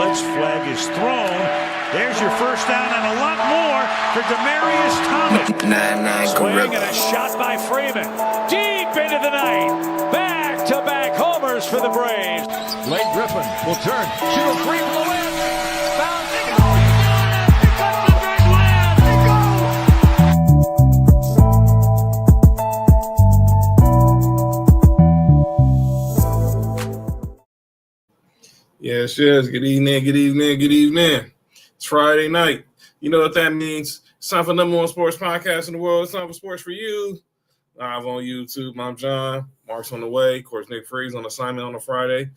blitz flag is thrown. There's your first down and a lot more for Demaryius Thomas. Swing and a shot by Freeman. Deep into the night. Back-to-back homers for the Braves. Blake Griffin will turn. Shoot a three from the win. Foul. They go. Here comes the big win. They go. Yes. Good evening. It's Friday night. You know what that means. It's time for the number one sports podcast in the world. It's time for Sports4U. Live on YouTube. I'm John. Mark's on the way. Of course, Nick Freeze on assignment on a Friday.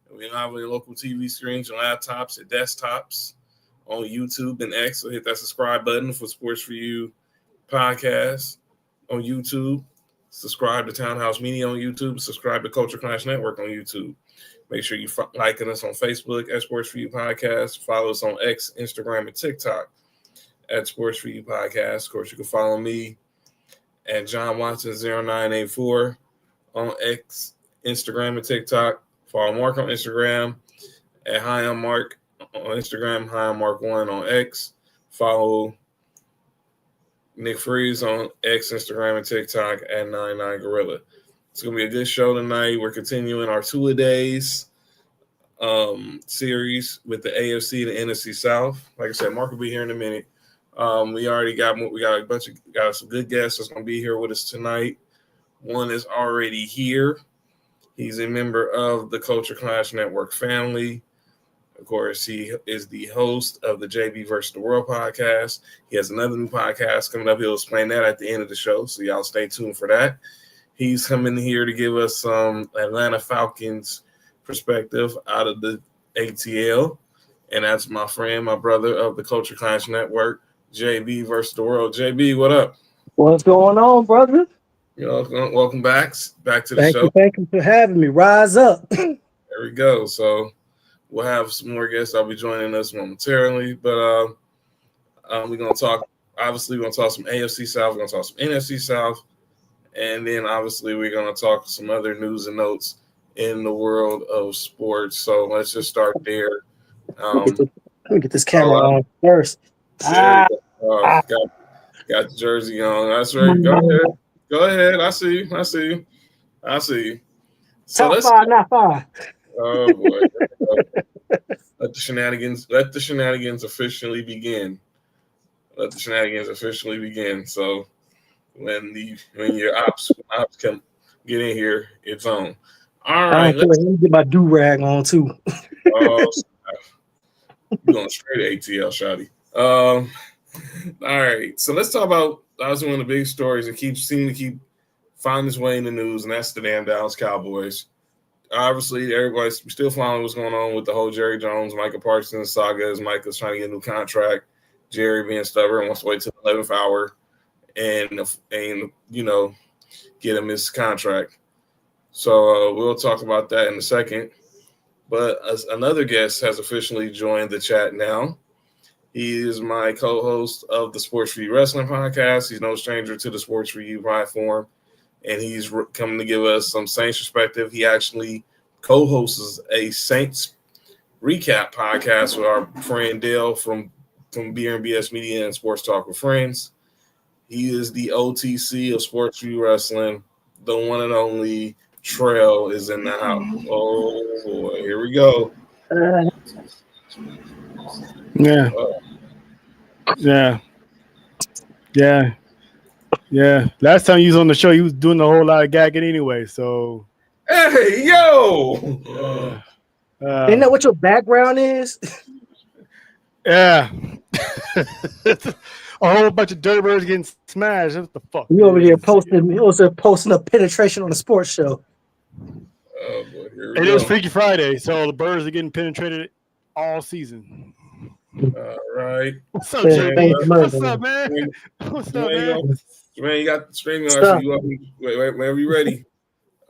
And we live on your local TV screens, your laptops, your desktops, on YouTube and X. So hit that subscribe button for Sports4U podcast on YouTube. Subscribe to Townhouse Media on YouTube. Subscribe to Culture Clash Network on YouTube. Make sure you liking us on Facebook at Sports4U Podcast. Follow us on X, Instagram, and TikTok at Sports4U Podcast. Of course, you can follow me at John Watson 0984 on X, Instagram, and TikTok. Follow Mark on Instagram at Hi I'm Mark on Instagram, Hi I'm Mark1 on X. Follow Nick Freeze on X, Instagram, and TikTok at 99Gorilla. It's going to be a good show tonight. We're continuing our two-a-days series with the AFC and the NFC South. Like I said, Mark will be here in a minute. We got some good guests that's going to be here with us tonight. One is already here. He's a member of the Culture Clash Network family. Of course, he is the host of the JB vs. the World podcast. He has another new podcast coming up. He'll explain that at the end of the show, so y'all stay tuned for that. He's coming here to give us some Atlanta Falcons perspective out of the ATL. And that's my friend, my brother of the Culture Clash Network, JB versus the World. JB, what up? What's going on, brother? You know, welcome back to the show. Thank you for having me. Rise up. There we go. So we'll have some more guests. I'll be joining us momentarily. But we're going to talk, obviously, we're going to talk some AFC South. We're going to talk some NFC South. And then, obviously, we're going to talk some other news and notes in the world of sports. So let's just start there. Let me get this camera on first. Got the jersey on. That's right. Go ahead. I see you. So Top five, not five. Oh, boy. Let the shenanigans officially begin. So when your ops come get in here, it's on. All right, let me get my do-rag on too. You're going straight to ATL, Shotty. All right, so let's talk about obviously one of the big stories that seem to keep finding its way in the news, and that's the damn Dallas Cowboys. Obviously, everybody's still following what's going on with the whole Jerry Jones, Micah Parsons saga as Micah's trying to get a new contract. Jerry being stubborn wants to wait till the 11th hour and get him his contract. So we'll talk about that in a second. But another guest has officially joined the chat now. He is my co-host of the Sports4U Wrestling podcast. He's no stranger to the Sports4U platform, and he's coming to give us some Saints perspective. He actually co-hosts a Saints recap podcast with our friend Dale from Beer and BS Media and Sports Talk with Friends. He is the OTC of Sports4U Wrestling. The one and only Trail is in the house. Oh, boy. Here we go. Yeah. Last time you was on the show, you was doing a whole lot of gagging anyway. So, hey, yo. Isn't that what your background is? Yeah. A whole bunch of dirty birds getting smashed. What the fuck? You over here posting a penetration on a sports show. Oh, boy, here we it go. is Freaky Friday, so the birds are getting penetrated all season. All right. What's up, JB? What's up, man? What's up, man? Man, you got the streaming on. So wait, whenever you ready.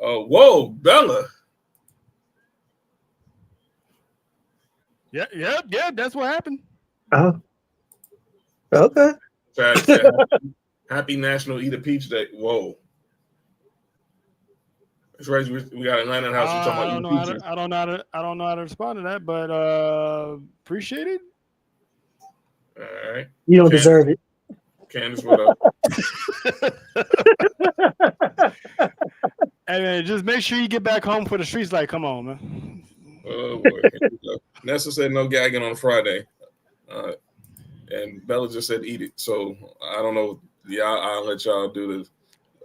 Oh, whoa, Bella. Yeah, that's what happened. Okay. Happy National Eat a Peach Day. Whoa. It's crazy. We got Atlanta in the house. We're talking I about don't know how to respond to that, but appreciate it. All right. You don't deserve it. Candace, what up? Hey man, just make sure you get back home for the streets. Like, come on, man. Oh boy. Nessa said no gagging on Friday. And Bella just said eat it. So I don't know. Yeah, I'll let y'all do this.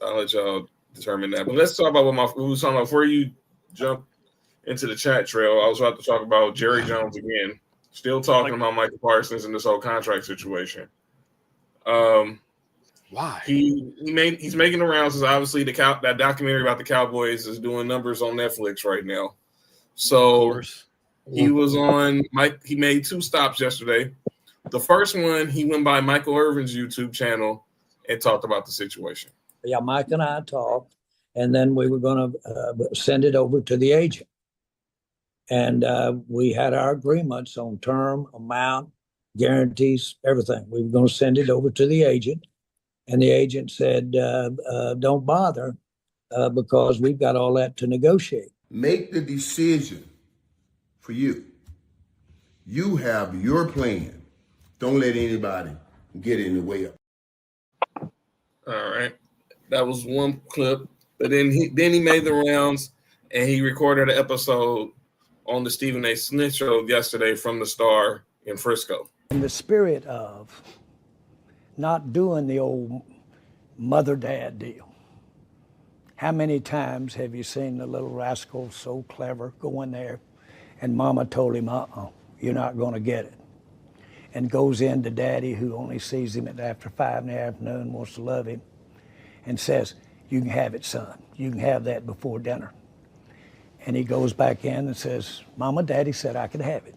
I'll let y'all determine that. But let's talk about what we was talking about before you jump into the chat trail. I was about to talk about Jerry Jones again. Still talking about Michael Parsons and this whole contract situation. Why? He's making the rounds. Is obviously that documentary about the Cowboys is doing numbers on Netflix right now. So he was on Mike. He made 2 stops yesterday. The first one, he went by Michael Irvin's YouTube channel and talked about the situation. Yeah, Mike and I talked, and then we were going to send it over to the agent. And we had our agreements on term, amount, guarantees, everything. We were going to send it over to the agent. And the agent said, don't bother because we've got all that to negotiate. Make the decision for you. You have your plan. Don't let anybody get in the way of it. All right. That was one clip. But then he made the rounds and he recorded an episode on the Stephen A. Smith show yesterday from the Star in Frisco. In the spirit of not doing the old mother-dad deal. How many times have you seen the little rascal so clever go in there and mama told him, you're not going to get it. And goes in to daddy who only sees him after 5 in the afternoon, wants to love him, and says, you can have it, son. You can have that before dinner. And he goes back in and says, Mama, Daddy said I could have it.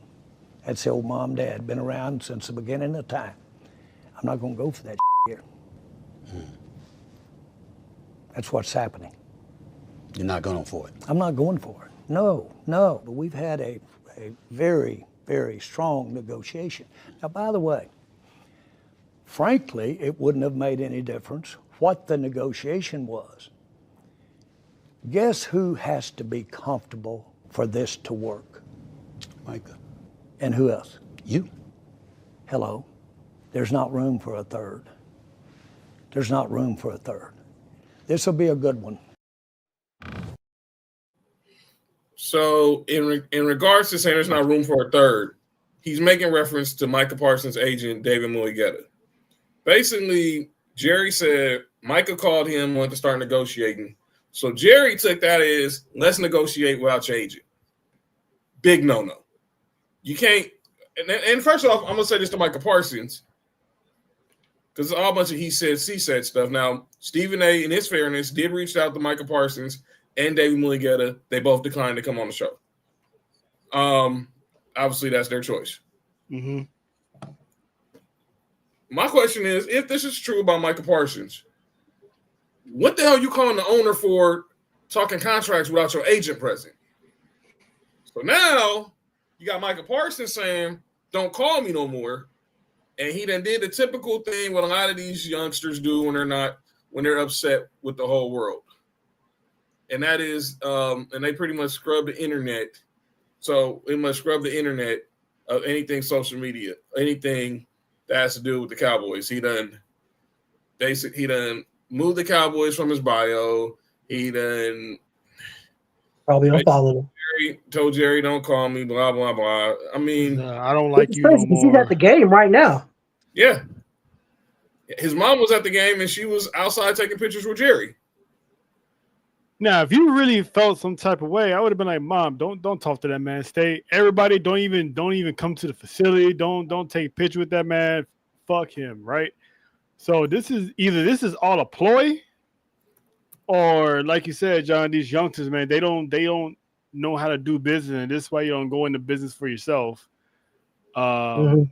That's the old mom, dad, been around since the beginning of time. I'm not going to go for that here. That's what's happening. You're not going for it? I'm not going for it. No. But we've had a very, very strong negotiation. Now, by the way, frankly, it wouldn't have made any difference what the negotiation was. Guess who has to be comfortable for this to work? Micah. And who else? You. Hello. There's not room for a third. There's not room for a third. This will be a good one. So in regards to saying there's not room for a third, he's making reference to Micah Parsons' agent, David Mulugheta. Basically, Jerry said Micah called him, wanted to start negotiating. So Jerry took that as, let's negotiate without your agent. Big no-no. You can't – and first off, I'm going to say this to Micah Parsons because it's all a bunch of he said, she said stuff. Now, Stephen A., in his fairness, did reach out to Micah Parsons and David Mulugheta. They both declined to come on the show. Obviously, that's their choice. Mm-hmm. My question is, if this is true about Micah Parsons, what the hell are you calling the owner for talking contracts without your agent present? So now you got Micah Parsons saying, don't call me no more. And he then did the typical thing what a lot of these youngsters do when they're upset with the whole world. And that is, and they pretty much scrub the internet. So they must scrub the internet of anything social media, anything that has to do with the Cowboys. He done moved the Cowboys from his bio. He done probably unfollowed him. Told Jerry, don't call me, blah, blah, blah. I mean, I don't like you no more. He's at the game right now. Yeah. His mom was at the game and she was outside taking pictures with Jerry. Now, if you really felt some type of way, I would have been like, Mom, don't talk to that man. Stay. Everybody, don't even come to the facility. Don't take a picture with that man. Fuck him, right? So this is all a ploy, or like you said, John, these youngsters, man, they don't know how to do business, and this is why you don't go into business for yourself. Because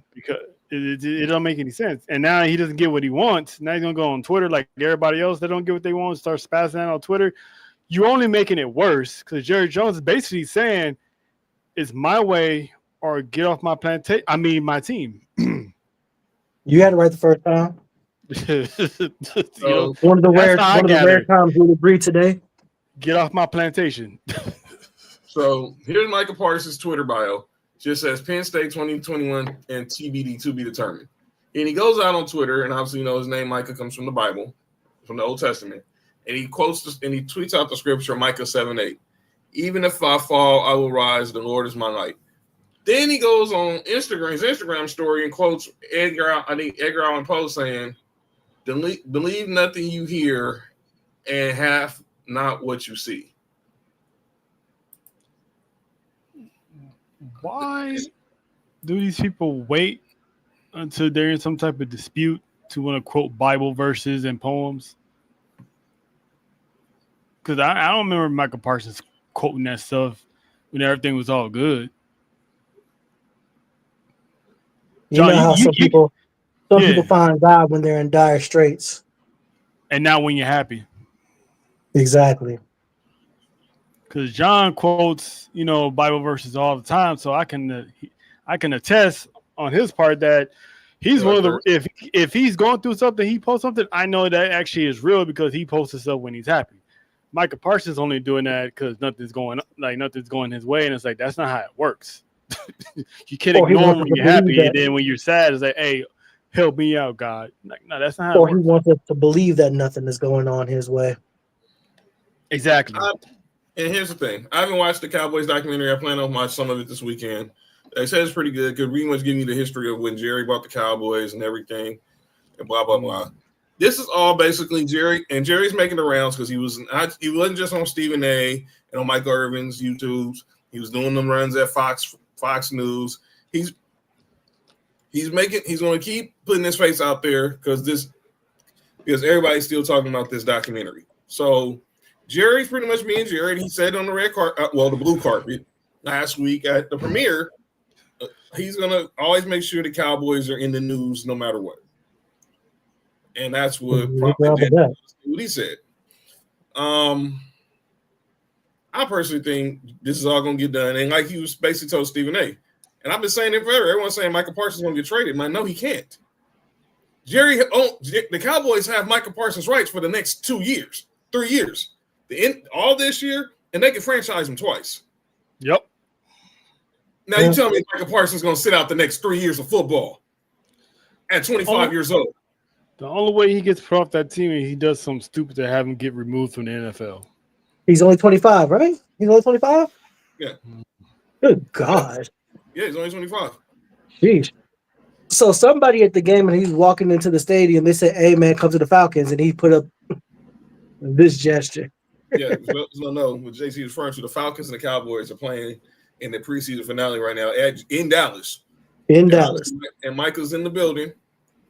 it don't make any sense. And now he doesn't get what he wants. Now he's gonna go on Twitter like everybody else. They don't get what they want. Start spazzing out on Twitter. You're only making it worse because Jerry Jones is basically saying, "It's my way or get off my plantation." I mean, my team. You had it right the first time. So, One of the rare times we agreed today. Get off my plantation. So here's Micah Parsons' Twitter bio. Just says Penn State 2021 and TBD to be determined. And he goes out on Twitter, and obviously, his name Micah comes from the Bible, from the Old Testament. And he quotes this, and he tweets out the scripture, Micah 7:8. Even if I fall, I will rise. The Lord is my light. Then he goes on his Instagram story and quotes Edgar Allan Poe saying, believe nothing you hear and have not what you see. Why do these people wait until they're in some type of dispute to want to quote Bible verses and poems? Because I don't remember Michael Parsons quoting that stuff when everything was all good. John, know how some people find God when they're in dire straits. And not when you're happy. Exactly. Because John quotes, Bible verses all the time, so I can attest on his part that he's one of the if he's going through something, he posts something, I know that actually is real because he posts stuff when he's happy. Micah Parsons only doing that because nothing's going his way, and it's like that's not how it works. You can't ignore him when you're happy, and then when you're sad, it's like, hey, help me out, God. Like, no, that's not how it works. He wants us to believe that nothing is going on his way. Exactly. And here's the thing. I haven't watched the Cowboys documentary. I plan on watch some of it this weekend. They said it's pretty good because pretty much giving you the history of when Jerry bought the Cowboys and everything and blah, blah, blah. This is all basically Jerry, and Jerry's making the rounds because he wasn't just on Stephen A. and on Mike Irvin's YouTube. He was doing them runs at Fox News. He's going to keep putting his face out there because everybody's still talking about this documentary. So Jerry's pretty much being Jerry. He said on the red carpet, the blue carpet last week at the premiere, he's going to always make sure the Cowboys are in the news no matter what. And that's what he said. I personally think this is all going to get done. And like he was basically told Stephen A. And I've been saying it forever. Everyone's saying Micah Parsons is going to get traded. Man, no, he can't. The Cowboys have Micah Parsons' rights for the next 3 years. All this year, and they can franchise him twice. Yep. Now you tell me Micah Parsons is going to sit out the next 3 years of football at 25 years old. The only way he gets put off that team is he does something stupid to have him get removed from the NFL. He's only 25, right? He's only 25? Yeah. Good God. Yeah, he's only 25. Jeez. So somebody at the game, and he's walking into the stadium, they said, hey, man, come to the Falcons, and he put up this gesture. Yeah, no. What JC is referring to, the Falcons and the Cowboys are playing in the preseason finale right now in Dallas. In Dallas. And Michael's in the building.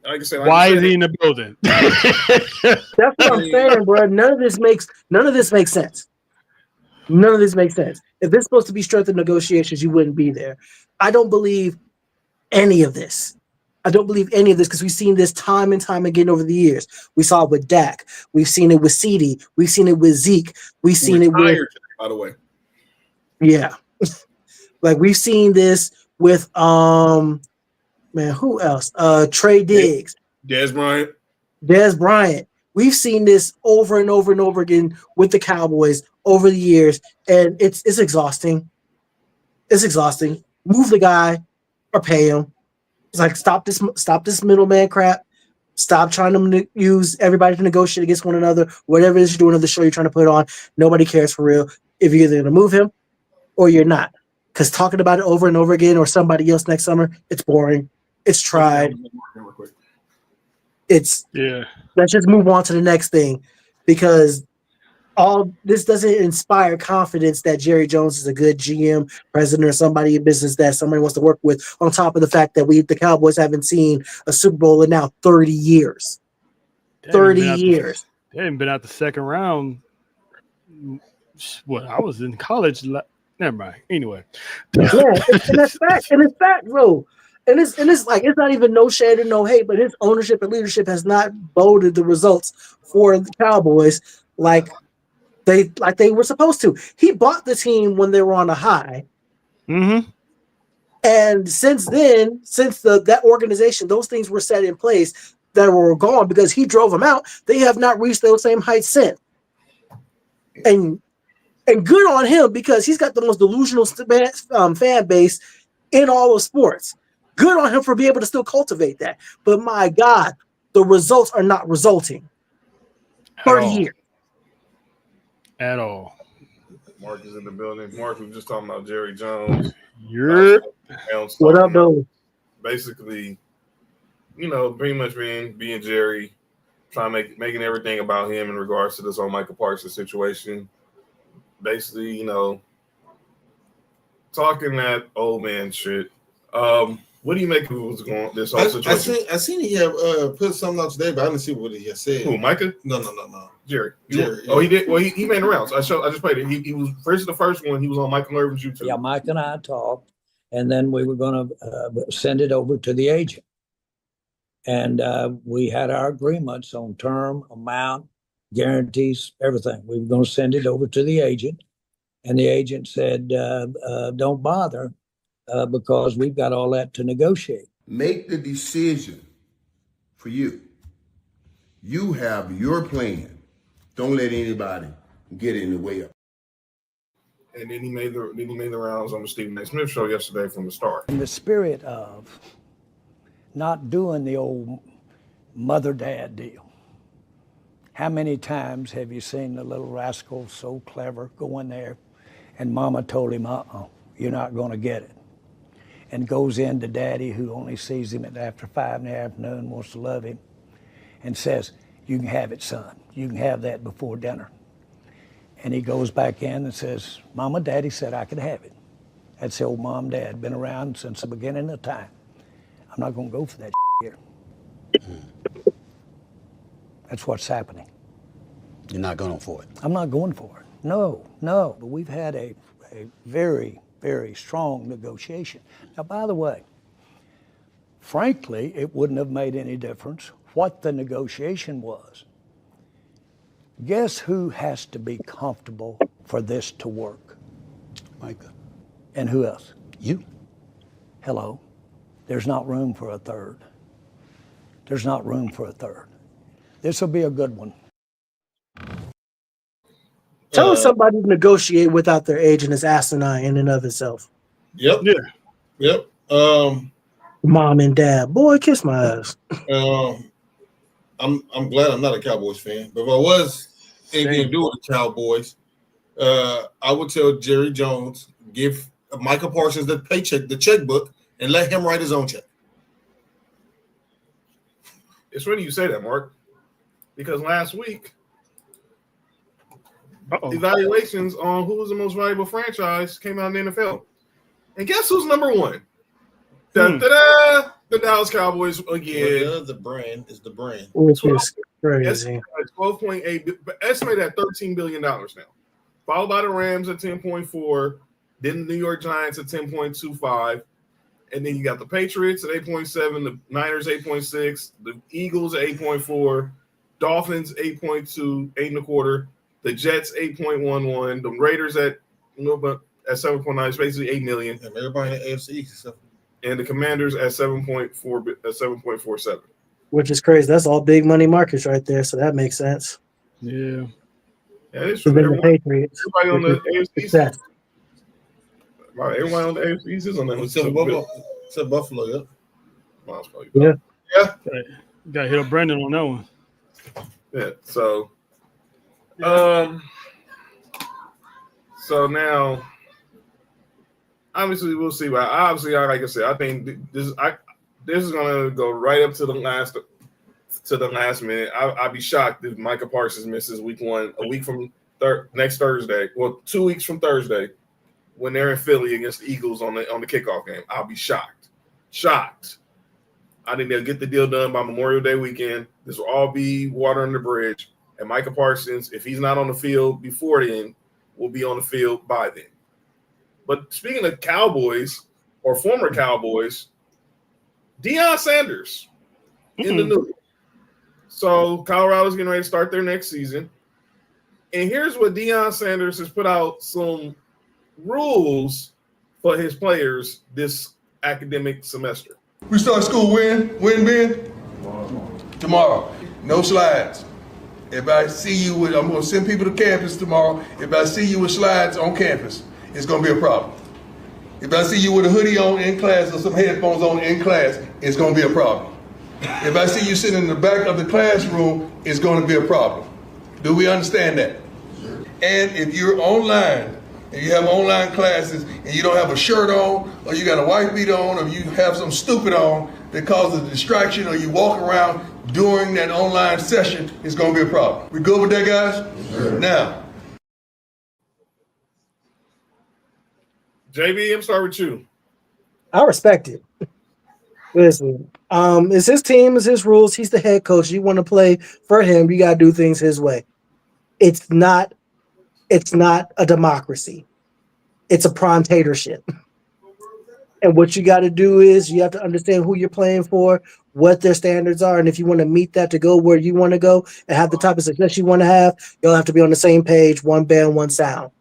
Like I said, why is he in the building? That's what I'm saying, bro. None of this makes sense. None of this makes sense. If this is supposed to be strength in negotiations, you wouldn't be there. I don't believe any of this. Because we've seen this time and time again over the years. We saw it with Dak. We've seen it with CeeDee. We've seen it with Zeke. We've seen it with today, by the way. Yeah. Like we've seen this with who else? Trey Diggs. Dez Bryant. We've seen this over and over and over again with the Cowboys over the years, and it's exhausting. It's exhausting. Move the guy or pay him. It's like stop this middleman crap. Stop trying to use everybody to negotiate against one another. Whatever it is you're doing on the show you're trying to put on, nobody cares for real. If you're either going to move him or you're not. Because talking about it over and over again or somebody else next summer, it's boring. It's tried. Let's just move on to the next thing, because all this doesn't inspire confidence that Jerry Jones is a good GM, president, or somebody in business that somebody wants to work with, on top of the fact that the Cowboys haven't seen a Super Bowl in now 30 years. 30 years. They haven't been out the second round. I was in college. Never mind. Anyway. Yeah, and that's fact. And it's fact, bro. And it's like, it's not even no shade and no hate, but his ownership and leadership has not voted the results for the Cowboys like they were supposed to. He bought the team when they were on a high. Mm-hmm. And since then, since that organization, those things were set in place that were gone because he drove them out, they have not reached those same heights since. And And good on him because he's got the most delusional fan base in all of sports. Good on him for being able to still cultivate that. But my God, the results are not resulting. 30 years. At all. Mark is in the building. Mark, we were just talking about Jerry Jones. What up, though? Basically, pretty much being Jerry, trying to making everything about him in regards to this whole Michael Parsons situation. Basically, talking that old man shit. What do you make of what's going on this whole situation? I seen he had put something out today, but I didn't see what he had said. Who, Micah? No. Jerry. Jerry. Oh, he did. Well, he made the rounds. I just played it. He was the first one. He was on Michael Irvin's YouTube. Yeah, Mike and I talked, and then we were going to send it over to the agent. And we had our agreements on term, amount, guarantees, everything. We were going to send it over to the agent. And the agent said, don't bother because we've got all that to negotiate. Make the decision for you. You have your plan. Don't let anybody get in the way of it. And then he made the rounds on the Stephen A. Smith show yesterday from the start. In the spirit of not doing the old mother-dad deal. How many times have you seen the little rascal so clever go in there and mama told him, you're not going to get it. And goes in to daddy, who only sees him after 5 in the afternoon, wants to love him, and says, you can have it, son. You can have that before dinner. And he goes back in and says, Mama, Daddy said I could have it. That's the old mom, dad, been around since the beginning of time. I'm not going to go for that here. That's what's happening. You're not going for it. I'm not going for it. No. But we've had a very, very strong negotiation. Now, by the way, frankly, it wouldn't have made any difference what the negotiation was. Guess who has to be comfortable for this to work? Micah. And who else? You. Hello. There's not room for a third. There's not room for a third. This will be a good one. Tell us somebody to negotiate without their agent is asinine in and of itself. Yep. Yeah. Yep. Mom and dad, boy, kiss my ass. I'm glad I'm not a Cowboys fan, but if I was anything to do with the Cowboys, I would tell Jerry Jones, give Michael Parsons the paycheck, the checkbook, and let him write his own check. It's funny you say that, Mark, because last week, evaluations on who was the most valuable franchise came out in the NFL. And guess who's number one? Da-da-da! The Dallas Cowboys again. Well, the brand is the brand. Which is crazy. 12.8, estimated at $13 billion now. Followed by the Rams at 10.4, then the New York Giants at 10.25, and then you got the Patriots at 8.7, the Niners 8.6, the Eagles at 8.4, Dolphins 8.2, 8.25, the Jets 8.11, the Raiders at 7.9, it's basically 8 million. And everybody in the AFC and the Commanders at 7.47. Which is crazy. That's all big money markets right there, so that makes sense. Yeah. Yeah, it's So true. then the Patriots. Everybody on the AFC. Success. Everybody on the AFC is on that. Except Buffalo, Yeah. Got to hit up Brandon on that one. Yeah. So, so now, obviously, we'll see. But obviously, like I said, I think this is gonna go right up to the last minute. I'd be shocked if Micah Parsons misses week 1, a week from next Thursday. Well, 2 weeks from Thursday, when they're in Philly against the Eagles on the kickoff game. I'll be shocked. I think they'll get the deal done by Memorial Day weekend. This will all be water under the bridge. And Micah Parsons, if he's not on the field before then, will be on the field by then. But speaking of Cowboys or former Cowboys, Deion Sanders in the news. So Colorado's getting ready to start their next season. And here's what Deion Sanders has put out some rules for his players this academic semester. We start school when, Ben? Tomorrow. No slides. If I see you with, I'm going to send people to campus tomorrow. If I see you with slides on campus, it's going to be a problem. If I see you with a hoodie on in class or some headphones on in class, it's going to be a problem. If I see you sitting in the back of the classroom, it's going to be a problem. Do we understand that? And if you're online and you have online classes and you don't have a shirt on, or you got a white beat on, or you have some stupid on that causes a distraction, or you walk around during that online session, it's going to be a problem. We good with that, guys? Sure. Now, JB, I'm starting with you. I respect it. Listen, it's his team, it's his rules. He's the head coach. You want to play for him, you got to do things his way. It's not a democracy. It's a prime-tatorship. And what you got to do is you have to understand who you're playing for, what their standards are, and if you want to meet that to go where you want to go and have the type of success you want to have, you'll have to be on the same page, one band, one sound.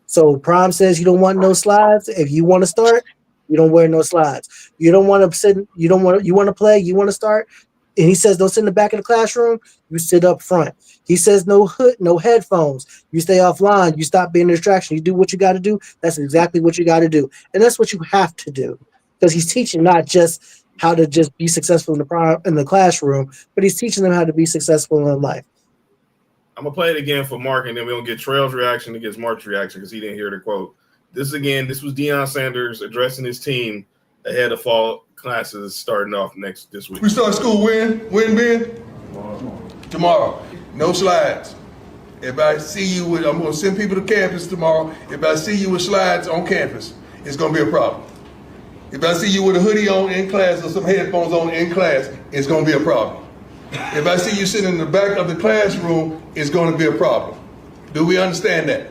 So Prime says you don't want no slides. If you want to start, you don't wear no slides. You don't want to sit. You want to play. You want to start. And he says don't sit in the back of the classroom. You sit up front. He says no hood, no headphones. You stay offline. You stop being a distraction. You do what you got to do. That's exactly what you got to do, and that's what you have to do because he's teaching not just how to just be successful in the classroom, but he's teaching them how to be successful in life. I'm gonna play it again for Mark, and then we'll get Trail's reaction against Mark's reaction because he didn't hear the quote. This was Deion Sanders addressing his team ahead of fall classes starting off this week. we start school when, Ben? Tomorrow. No slides. If I see you with, I'm going to send people to campus tomorrow. If I see you with slides on campus, it's going to be a problem. If I see you with a hoodie on in class or some headphones on in class, it's going to be a problem. If I see you sitting in the back of the classroom, it's going to be a problem. Do we understand that?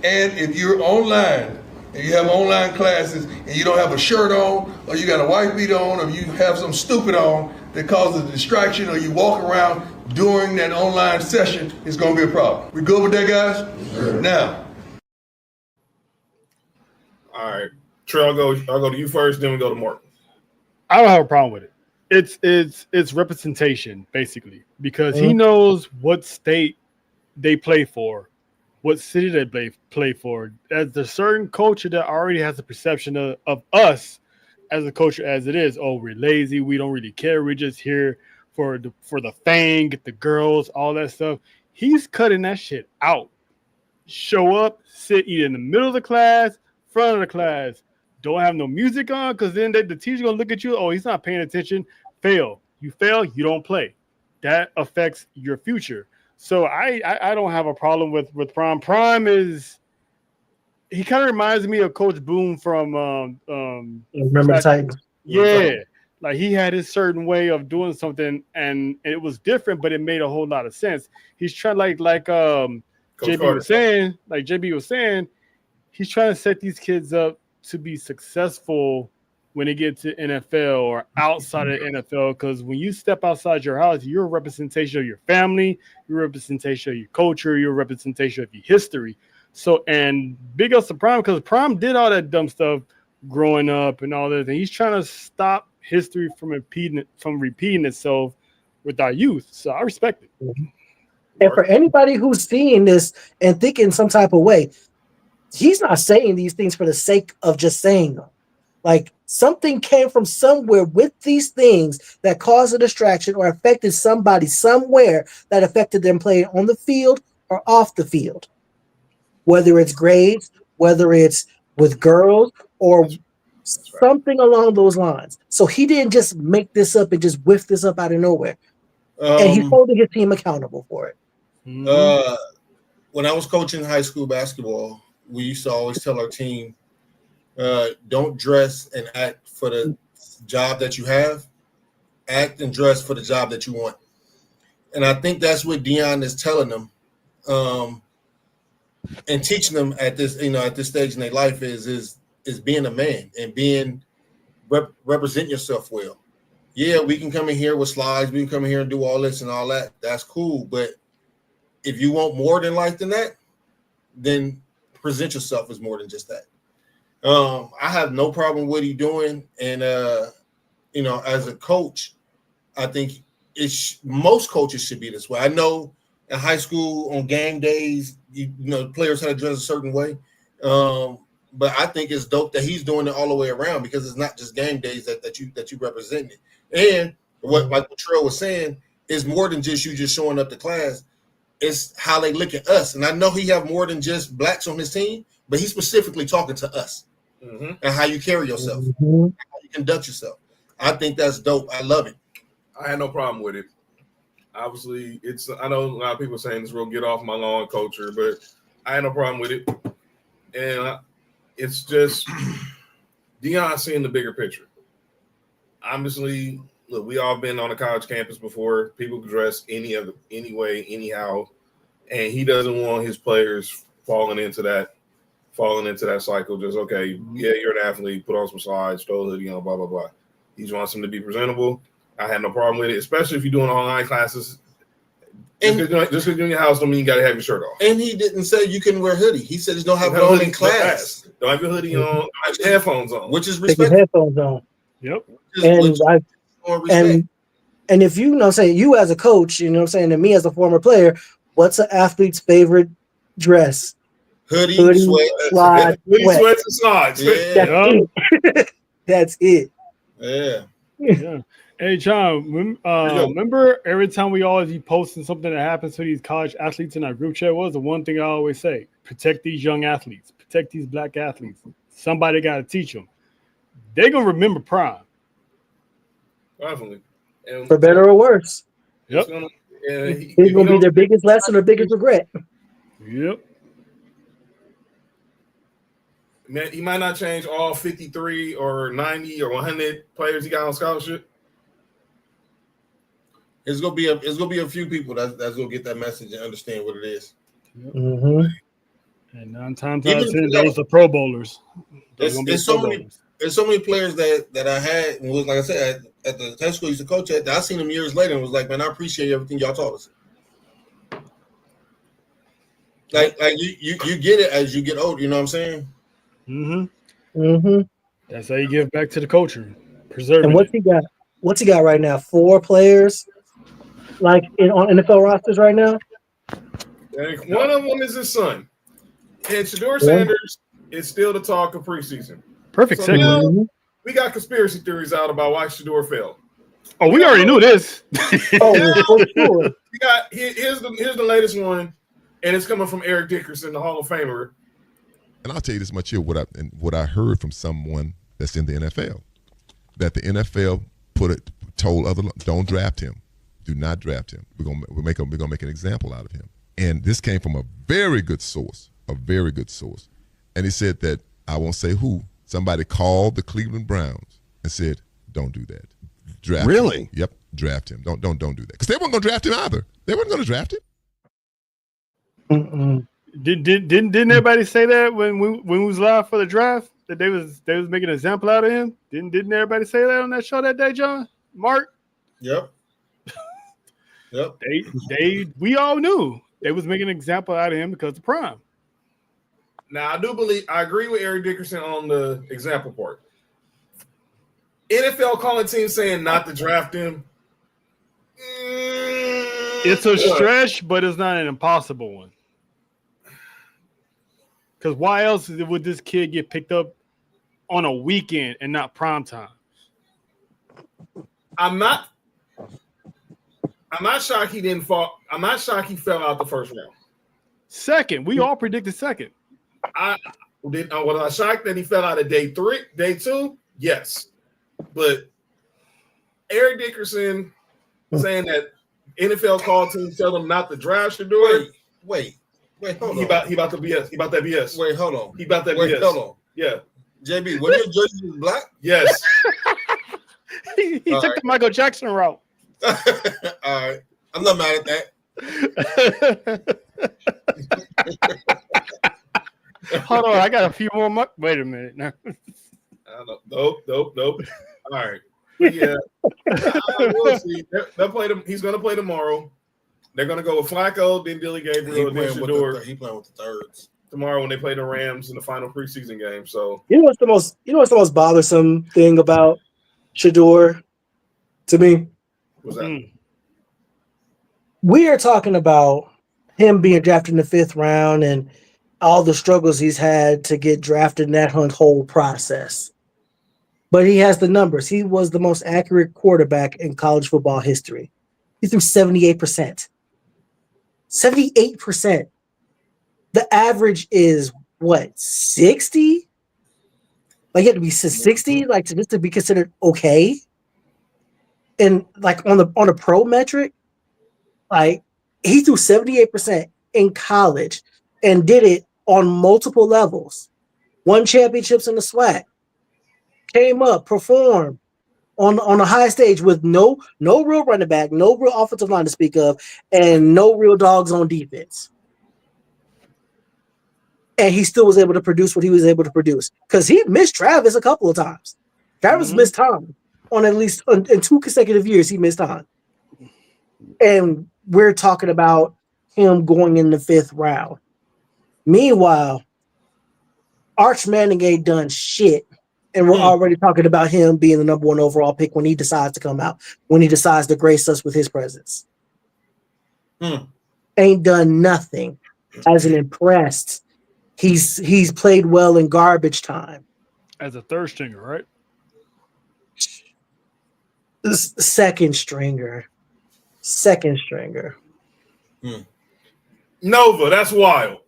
And if you're online and you have online classes and you don't have a shirt on, or you got a white beat on, or you have some stupid on that causes a distraction, or you walk around during that online session, it's going to be a problem. We good with that, guys? Sure. Now. All right. Trail, I'll go to you first, then we go to Mark. I don't have a problem with it. It's representation, basically, because he knows what state they play for, what city they play for. As the certain culture that already has a perception of us as a culture as it is. Oh, we're lazy. We don't really care. We're just here for the fame, get the girls, all that stuff. He's cutting that shit out. Show up, sit either in the middle of the class, front of the class. Don't have no music on because then the teacher's going to look at you. Oh, he's not paying attention. Fail. You fail, you don't play. That affects your future. So I don't have a problem with Prime. Prime is – he kind of reminds me of Coach Boone from Remember the Titans? Yeah. Like he had his certain way of doing something and it was different, but it made a whole lot of sense. He's trying like JB was saying, he's trying to set these kids up to be successful when they get to NFL or outside of NFL, because when you step outside your house, you're a representation of your family, you're a representation of your culture, you're a representation of your history. So, and big ups to Prime, because Prime did all that dumb stuff growing up and all that. And he's trying to stop history from repeating itself with our youth. So I respect it. And for anybody who's seeing this and thinking some type of way, he's not saying these things for the sake of just saying them. Like something came from somewhere with these things that caused a distraction or affected somebody somewhere that affected them playing on the field or off the field. Whether it's grades, whether it's with girls or something along those lines. So he didn't just make this up and just whiff this up out of nowhere. And he's holding his team accountable for it. When I was coaching high school basketball, we used to always tell our team, don't dress and act for the job that you have. Act and dress for the job that you want. And I think that's what Deion is telling them and teaching them at this stage in their life is being a man and represent yourself well. Yeah, we can come in here with slides. We can come in here and do all this and all that. That's cool. But if you want more than life than that, then present yourself as more than just that. I have no problem with what he's doing. And, as a coach, I think most coaches should be this way. I know in high school on game days, you know, players had to dress a certain way. But I think it's dope that he's doing it all the way around because it's not just game days that you represent it. And what like what Trell was saying is more than just you just showing up to class. It's how they look at us. And I know he have more than just blacks on his team, but he's specifically talking to us and how you carry yourself, how you conduct yourself. I think that's dope. I love it. I had no problem with it. Obviously, I know a lot of people saying this will get off my lawn culture, but I had no problem with it. And it's just Deion seeing the bigger picture. Obviously, look, we all been on a college campus before. People dress any way, anyhow, and he doesn't want his players falling into that cycle. Just yeah, you're an athlete. Put on some slides, throw a hoodie on, blah blah blah. He just wants them to be presentable. I had no problem with it, especially if you're doing online classes. Just because you're in your house don't mean you got to have your shirt off. And he didn't say you can wear hoodie. He said just don't have it on in class. Don't have your hoodie on. Don't have your headphones on. Which is Take your respectful. headphones on. Yep. And if you know what I'm saying, you as a coach, you know what I'm saying, and me as a former player, what's an athlete's favorite dress? Hoodie, sweat, sweats, and slides. Yeah. That's it. Yeah. Hey, John, remember every time we always be posting something that happens to these college athletes in our group chat? Was the one thing I always say: protect these young athletes, protect these black athletes. Somebody got to teach them. They're going to remember prime. Definitely. And for better or worse. Yep. It's going to be their biggest lesson or biggest regret. Yep. Man, he might not change all 53 or 90 or 100 players he got on scholarship. It's gonna be a few people that's gonna get that message and understand what it is. Mm-hmm. And 9 times out of 10, those are Pro Bowlers. There's so many players that I had, and was like I said at the high school I used to coach at. That I seen them years later and was like, man, I appreciate everything y'all taught us. Like you get it as you get older. You know what I'm saying? Mm-hmm. Mm-hmm. That's how you give back to the culture. Preserve. And what's he got? What's he got right now? 4 players, like on NFL rosters right now. And one of them is his son. And Shedeur Sanders is still the talk of preseason. Perfect. So now we got conspiracy theories out about why Shedeur failed. Oh, we already knew this. For sure. We got here's the latest one, and it's coming from Eric Dickerson, the Hall of Famer. And I'll tell you this much here: what I heard from someone that's in the NFL, that the NFL told other, don't draft him, do not draft him. We're gonna make an example out of him. And this came from a very good source, And he said that, I won't say who, somebody called the Cleveland Browns and said, don't do that. Draft him. Yep, draft him. Don't do that. Because they weren't gonna draft him either. They weren't gonna draft him. Mm-mm. Didn't everybody say that when we was live for the draft that they was making an example out of him? Didn't everybody say that on that show that day, John? Mark? Yep. Yep. We all knew they was making an example out of him because of prime. Now I agree with Eric Dickerson on the example part. NFL calling teams saying not to draft him. It's a stretch, but it's not an impossible one. Because why else would this kid get picked up on a weekend and not prime time? I'm not shocked he didn't fall. I'm not shocked he fell out the first round. Second, we all predicted second. Was I shocked that he fell out of day 2? Yes, but Eric Dickerson saying that NFL call teams tell them not to draft Shedeur. Wait, hold on. He about the BS. He about that BS. Wait, hold on. He about that BS. Hold on. Yeah. JB, when your jersey is black? Yes. he took the Michael Jackson route. All right. I'm not mad at that. Hold on, I got a few more. Wait a minute. Now. I don't know. Nope. All right. Yeah. I will see. They'll play them. He's going to play tomorrow. They're going to go with Flacco, then Billy Gabriel, then Shedeur. He playing with the thirds tomorrow when they play the Rams in the final preseason game. So what's the most bothersome thing about Shedeur to me? What's that? We are talking about him being drafted in the 5th round and all the struggles he's had to get drafted in that whole process. But he has the numbers. He was the most accurate quarterback in college football history. He threw 78%. 78%. The average is what, 60? Like you have to be 60, like just to be considered okay. And like on a pro metric, like he threw 78% in college and did it on multiple levels. Won championships in the SWAC. Came up, performed on the high stage with no real running back, no real offensive line to speak of, and no real dogs on defense. And he still was able to produce what he was able to produce because he missed Travis a couple of times. Travis missed time on at least in 2 consecutive years. He missed time, and we're talking about him going in the 5th round. Meanwhile, Arch Manning ain't done shit, and we're already talking about him being the number 1 overall pick when he decides to come out, when he decides to grace us with his presence. Ain't done nothing. Hasn't impressed. He's played well in garbage time. As a 3rd stringer, right? Second stringer. Nova, that's wild.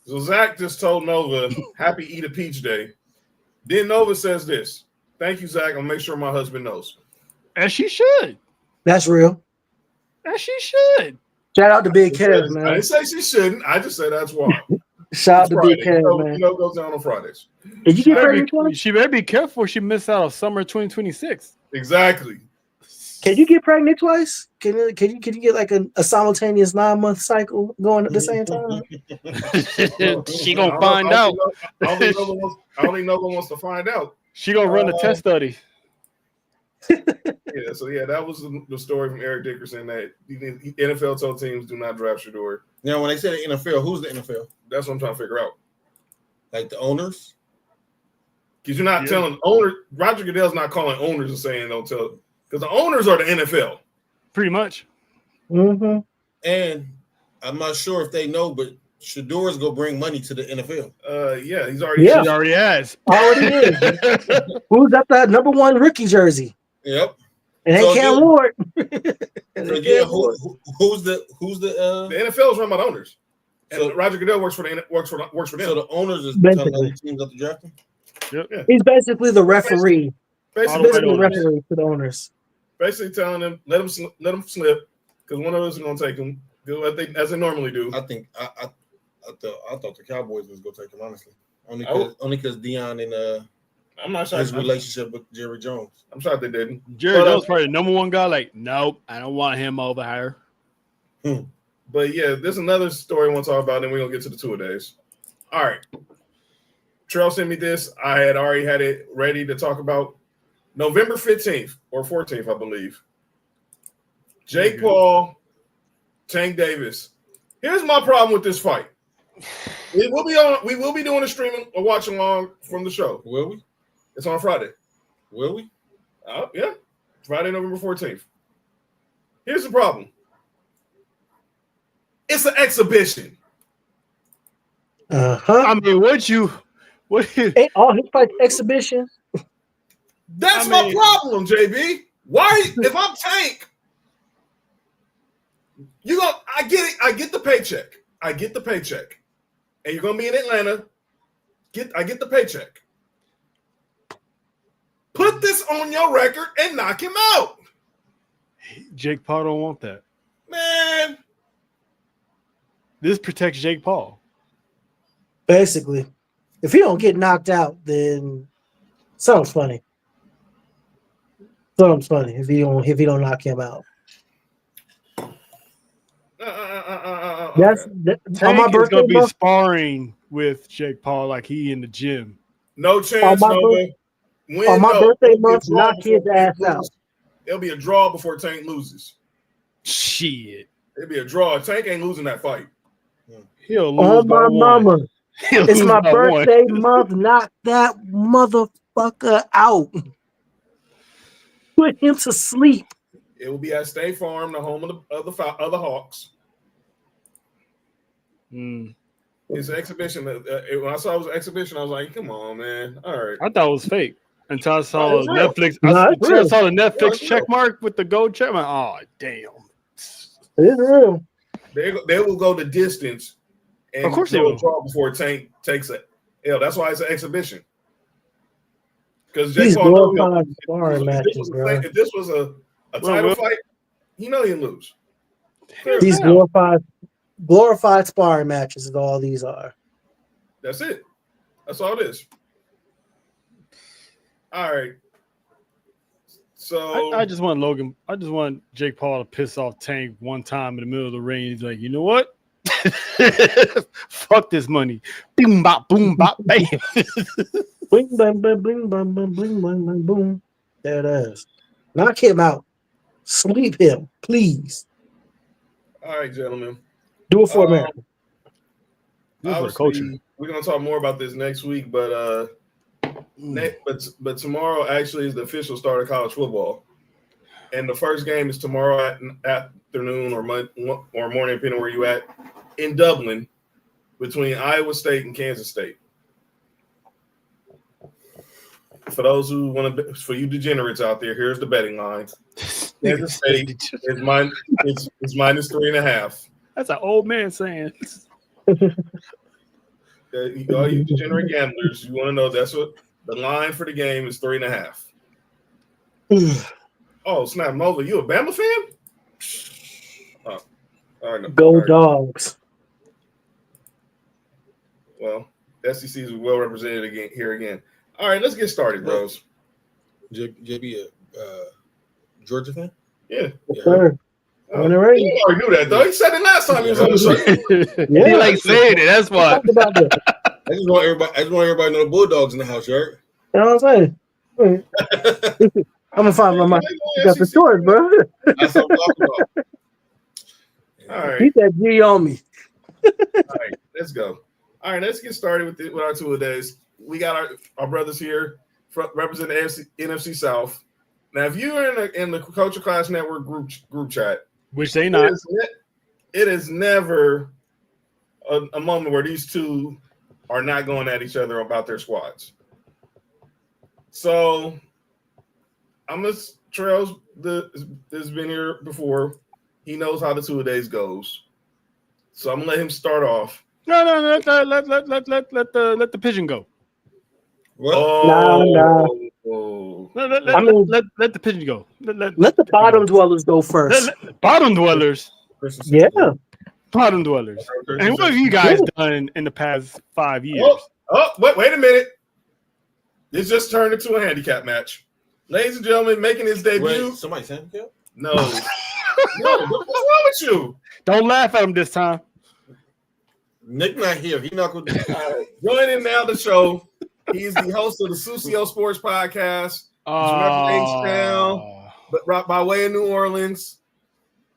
So Zach just told Nova, happy Eat a Peach Day. Then Nova says this. Thank you, Zach. I'll make sure my husband knows. As she should. That's real. As she should. Shout out to Big Kev, man. I didn't say she shouldn't. I just said that's wild. Shout out to Big Kev, man. You know, goes down on Fridays. Did you get pregnant twice? She better be careful she miss out on summer 2026. Exactly. Can you get pregnant twice? Can you get like a simultaneous 9-month cycle going at the same time? She gonna find out. I don't think no one wants to find out. She gonna run a test study. Yeah, that was the story from Eric Dickerson that NFL told teams do not draft Shedeur. Now, when they say the NFL, who's the NFL? That's what I'm trying to figure out. Like the owners? Because you're not telling owners. Roger Goodell's not calling owners and saying don't tell. Because the owners are the NFL. Pretty much. Mm-hmm. And I'm not sure if they know, but Shedeur's going to bring money to the NFL. Yeah, he's already. Yeah. He already has. Already is. Who's got that number 1 rookie jersey? Yep. And they can't Ward. Who's the The NFL is run by the owners. And So- Roger Goodell works for them. so the owners is Basically. telling the teams up to draft him? Yeah. He's basically the referee. Basically, Basically the referee to the owners. basically telling them let them slip because one of us is going to take them. Do what they as they normally do. I think I thought the Cowboys was going to take him, honestly. Only Oh. because Deion and I'm not sure his relationship with Jerry Jones. I'm sorry they didn't. Jerry But, Jones probably the number 1 guy. Like, nope, I don't want him over here. But yeah, there's another story I want to talk about, and we're gonna get to the 2-a-days. All right. Trell sent me this. I had already had it ready to talk about November 15th or 14th, I believe. Jake Paul, Tank Davis. Here's my problem with this fight. We will be doing a streaming or watch along from the show. Will we? It's on Friday. Will we? Yeah. Friday, November 14th. Here's the problem. It's an exhibition. I mean, Ain't all his fights exhibition? That's my problem, JB. Why? If I'm Tank, I get it. I get the paycheck. And you're gonna be in Atlanta. I get the paycheck. Put this on your record and knock him out. Jake Paul don't want that. Man. This protects Jake Paul. Basically. If he don't get knocked out, then something's funny. Something's funny if he don't knock him out. That's on my Tank is birthday gonna be month. sparring with Jake Paul like he in the gym. No chance, On my birthday month, knock his ass out. It'll be a draw before Tank loses. Shit. It'll be a draw. Tank ain't losing that fight. He'll lose On by my one. mama. He'll It's lose my by birthday one. month. Knock that motherfucker out. Put him to sleep. It will be at State Farm, the home of the Hawks. It's an exhibition. When I saw it was an exhibition, I was like, "Come on, man! All right." I thought it was fake until I saw Oh, it's real. Netflix. No, I saw the Netflix No, it's check real. mark with the gold check mark. Oh, damn! It's real. They will go the distance, and Of course they go will. draw before Tank takes it. Yeah, that's why it's an exhibition. Because These glorified sparring matches, bro. if this was a title fight, you know he'd lose. These glorified sparring matches is all these are. That's it. That's all it is. All right. So I just want Logan. I just want Jake Paul to piss off Tank one time in the middle of the ring. He's like, you know what? Fuck this money. Boom bop, bam. Bling bang bang bling bang bang bling bang bang boom. There it is. Knock him out. Sleep him, please. all right, gentlemen. Do it for America. Obviously, we're gonna talk more about this next week, but but tomorrow actually is the official start of college football, and the first game is tomorrow afternoon or morning, depending where you at, in Dublin, between Iowa State and Kansas State. For those who want to, for you degenerates out there, here's the betting line. Kansas State is it's minus 3.5. That's an old man saying. All you degenerate gamblers, you want to know that's what the line for the game is 3.5. Oh, snap, Nova, you a Bama fan? Oh, all right, no. Go all right. Dogs. Well, SEC is well represented again. All right, let's get started, bros. JB, Georgia fan? Yeah. Sir. You already knew that, though. He said it last time he was on the show. He like saying it. That's why. I just want everybody to know the Bulldogs in the house, right? You know what I'm saying? I'm gonna find my got the sword, bro. That's what I'm talking about. All right. Keep that G on me. All right, let's go. All right, let's get started with our two days. We got our brothers here represent the NFC South. Now, if you're in the Culture Class Network group chat, which they not, it is never a moment where these two are not going at each other about their squads. So, Trails has been here before. He knows how the two days goes. So I'm gonna let him start off. No, let the pigeon go. What? Let the pigeon go. Let the bottom dwellers go first. Bottom dwellers. Yeah. Bottom dwellers. And what have you guys done in the past 5 years? Wait a minute. This just turned into a handicap match. Ladies and gentlemen, making his debut. Wait, somebody's handicap? No. No, what's wrong with you? Don't laugh at him this time. Nick not here. He not going to joining now the show. He's the host of the Susio Sports Podcast. He's from H-Town, but by way of New Orleans.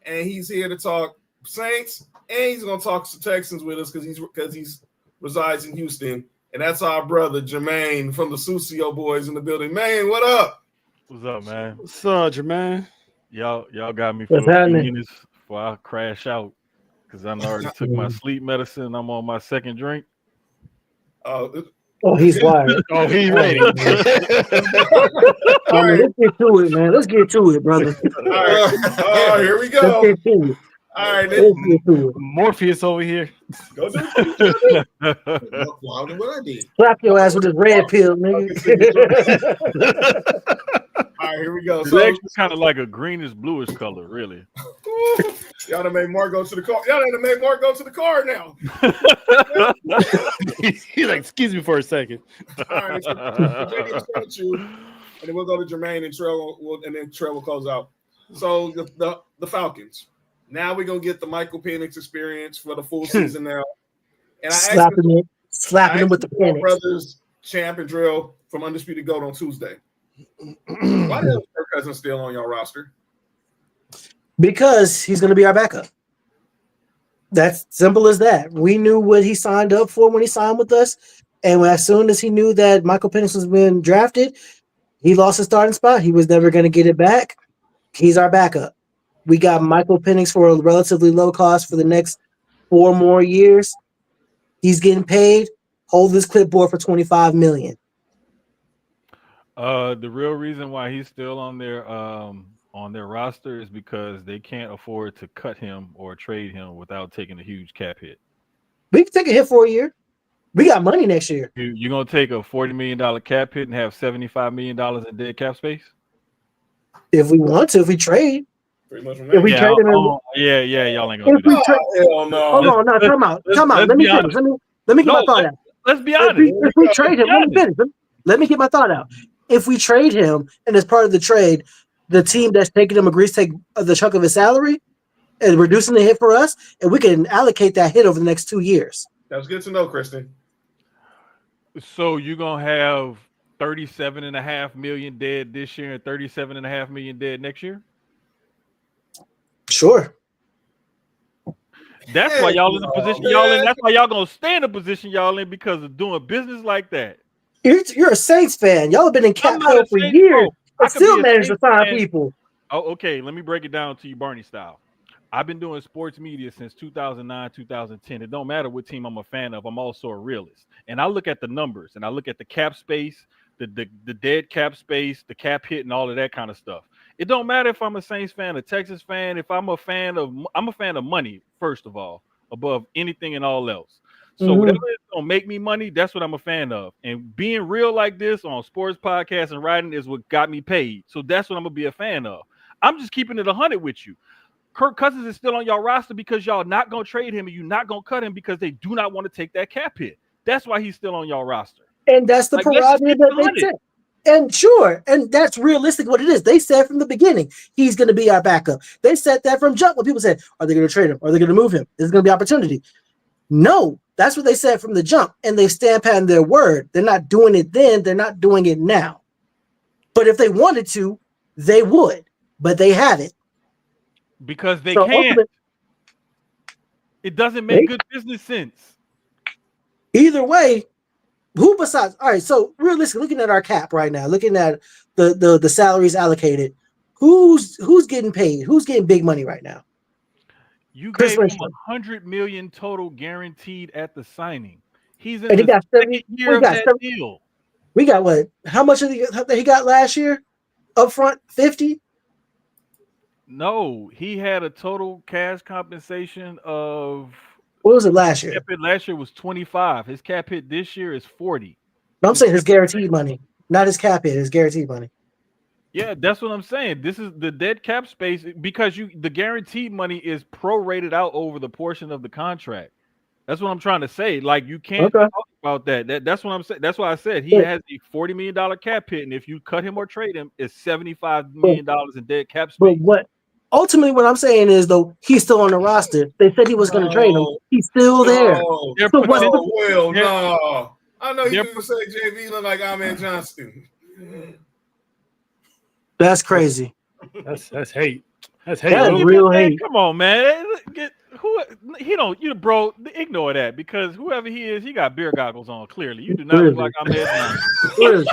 And he's here to talk Saints, and he's going to talk some Texans with us because he's resides in Houston. And that's our brother Jermaine from the Susio Boys in the building. Man, what up? What's up, man? What's up, Jermaine? Y'all got me for a few minutes before I crash out because I already took my sleep medicine. I'm on my second drink. Oh, he's wired. Oh, he's ready. Let's get to it, man. Let's get to it, brother. All right. Oh, here we go. Let's get to it. All right, let's get to it. Morpheus over here. Go do it. What I did. Slap your ass with this red pill, nigga. All right, here we go. It's actually kind of like a greenish bluish color, really. Y'all done made Mark go to the car. Y'all done made Mark go to the car now. He's like, excuse me for a second. All right, and then we'll go to Jermaine and Trell will close out. So the Falcons. Now we're gonna get the Michael Penix experience for the full season now. And slapping him with the Penix. Brothers Champ and Drill from Undisputed Goat on Tuesday. Why the hell is Kirk Cousins still on your roster? Because he's going to be our backup. That's simple as that. We knew what he signed up for when he signed with us. And as soon as he knew that Michael Penix was being drafted, he lost his starting spot. He was never going to get it back. He's our backup. We got Michael Penix for a relatively low cost for the next 4 more years. He's getting paid. Hold this clipboard for $25 million. The real reason why he's still on their roster is because they can't afford to cut him or trade him without taking a huge cap hit. We can take a hit for a year. We got money next year. You're gonna take a $40 million cap hit and have $75 million in dead cap space? If we want to, if we trade. Pretty much y'all ain't gonna do that. Hell no. Hold on, no, time out. Let me finish. Let me get my thought out. Let's be honest. If we trade him, let me get my thought out. If we trade him, and as part of the trade, the team that's taking him agrees to take the chunk of his salary and reducing the hit for us, and we can allocate that hit over the next 2 years. That's good to know, Kristen. So you're gonna have $37.5 million dead this year and $37.5 million dead next year? Sure. That's why y'all in the position y'all in. That's why y'all gonna stay in the position y'all in, because of doing business like that. You're a Saints fan. Y'all have been in cap hell for years. I still manage to sign people. Oh, okay. Let me break it down to you, Barney style. I've been doing sports media since 2009, 2010. It don't matter what team I'm a fan of. I'm also a realist. And I look at the numbers and I look at the cap space, the dead cap space, the cap hit, and all of that kind of stuff. It don't matter if I'm a Saints fan, a Texas fan, if I'm a fan of money, first of all, above anything and all else. So whatever is gonna make me money, that's what I'm a fan of. And being real like this on sports podcasts and writing is what got me paid. So that's what I'm gonna be a fan of. I'm just keeping it 100 with you. Kirk Cousins is still on y'all roster because y'all not gonna trade him and you're not gonna cut him because they do not want to take that cap hit. That's why he's still on y'all roster. And that's the prerogative that they said. And sure, and that's realistic what it is. They said from the beginning, he's going to be our backup. They said that from jump when people said, are they going to trade him? Are they going to move him? Is it going to be opportunity? No, that's what they said from the jump. And they stand pat their word. They're not doing it then. They're not doing it now. But if they wanted to, they would. But they haven't. Because they can't. It doesn't make good business sense. Either way, who besides? All right, so realistically, looking at our cap right now, looking at the salaries allocated, who's getting paid? Who's getting big money right now? You gave him $100 million total guaranteed at the signing. He's in the second year of that deal. We got what? How much that he got last year? Up front, 50? No, he had a total cash compensation of. What was it last year? Cap hit last year was 25. His cap hit this year is 40. But I'm saying his guaranteed money, not his cap hit, his guaranteed money. Yeah, that's what I'm saying. This is the dead cap space because the guaranteed money is prorated out over the portion of the contract. That's what I'm trying to say. Like you can't talk about that. That's what I'm saying. That's why I said he has a $40 million cap hit, and if you cut him or trade him, it's $75 million in dead cap space. But ultimately, what I'm saying is, though, he's still on the roster. They said he was going to trade him. He's still there. No. I know you didn't say JV look like Ahmed Johnston. That's crazy. That's hate. That's hate. That's real hate. Come on, man. Bro, ignore that because whoever he is, he got beer goggles on. Clearly, you do not look like Ahmed Johnston.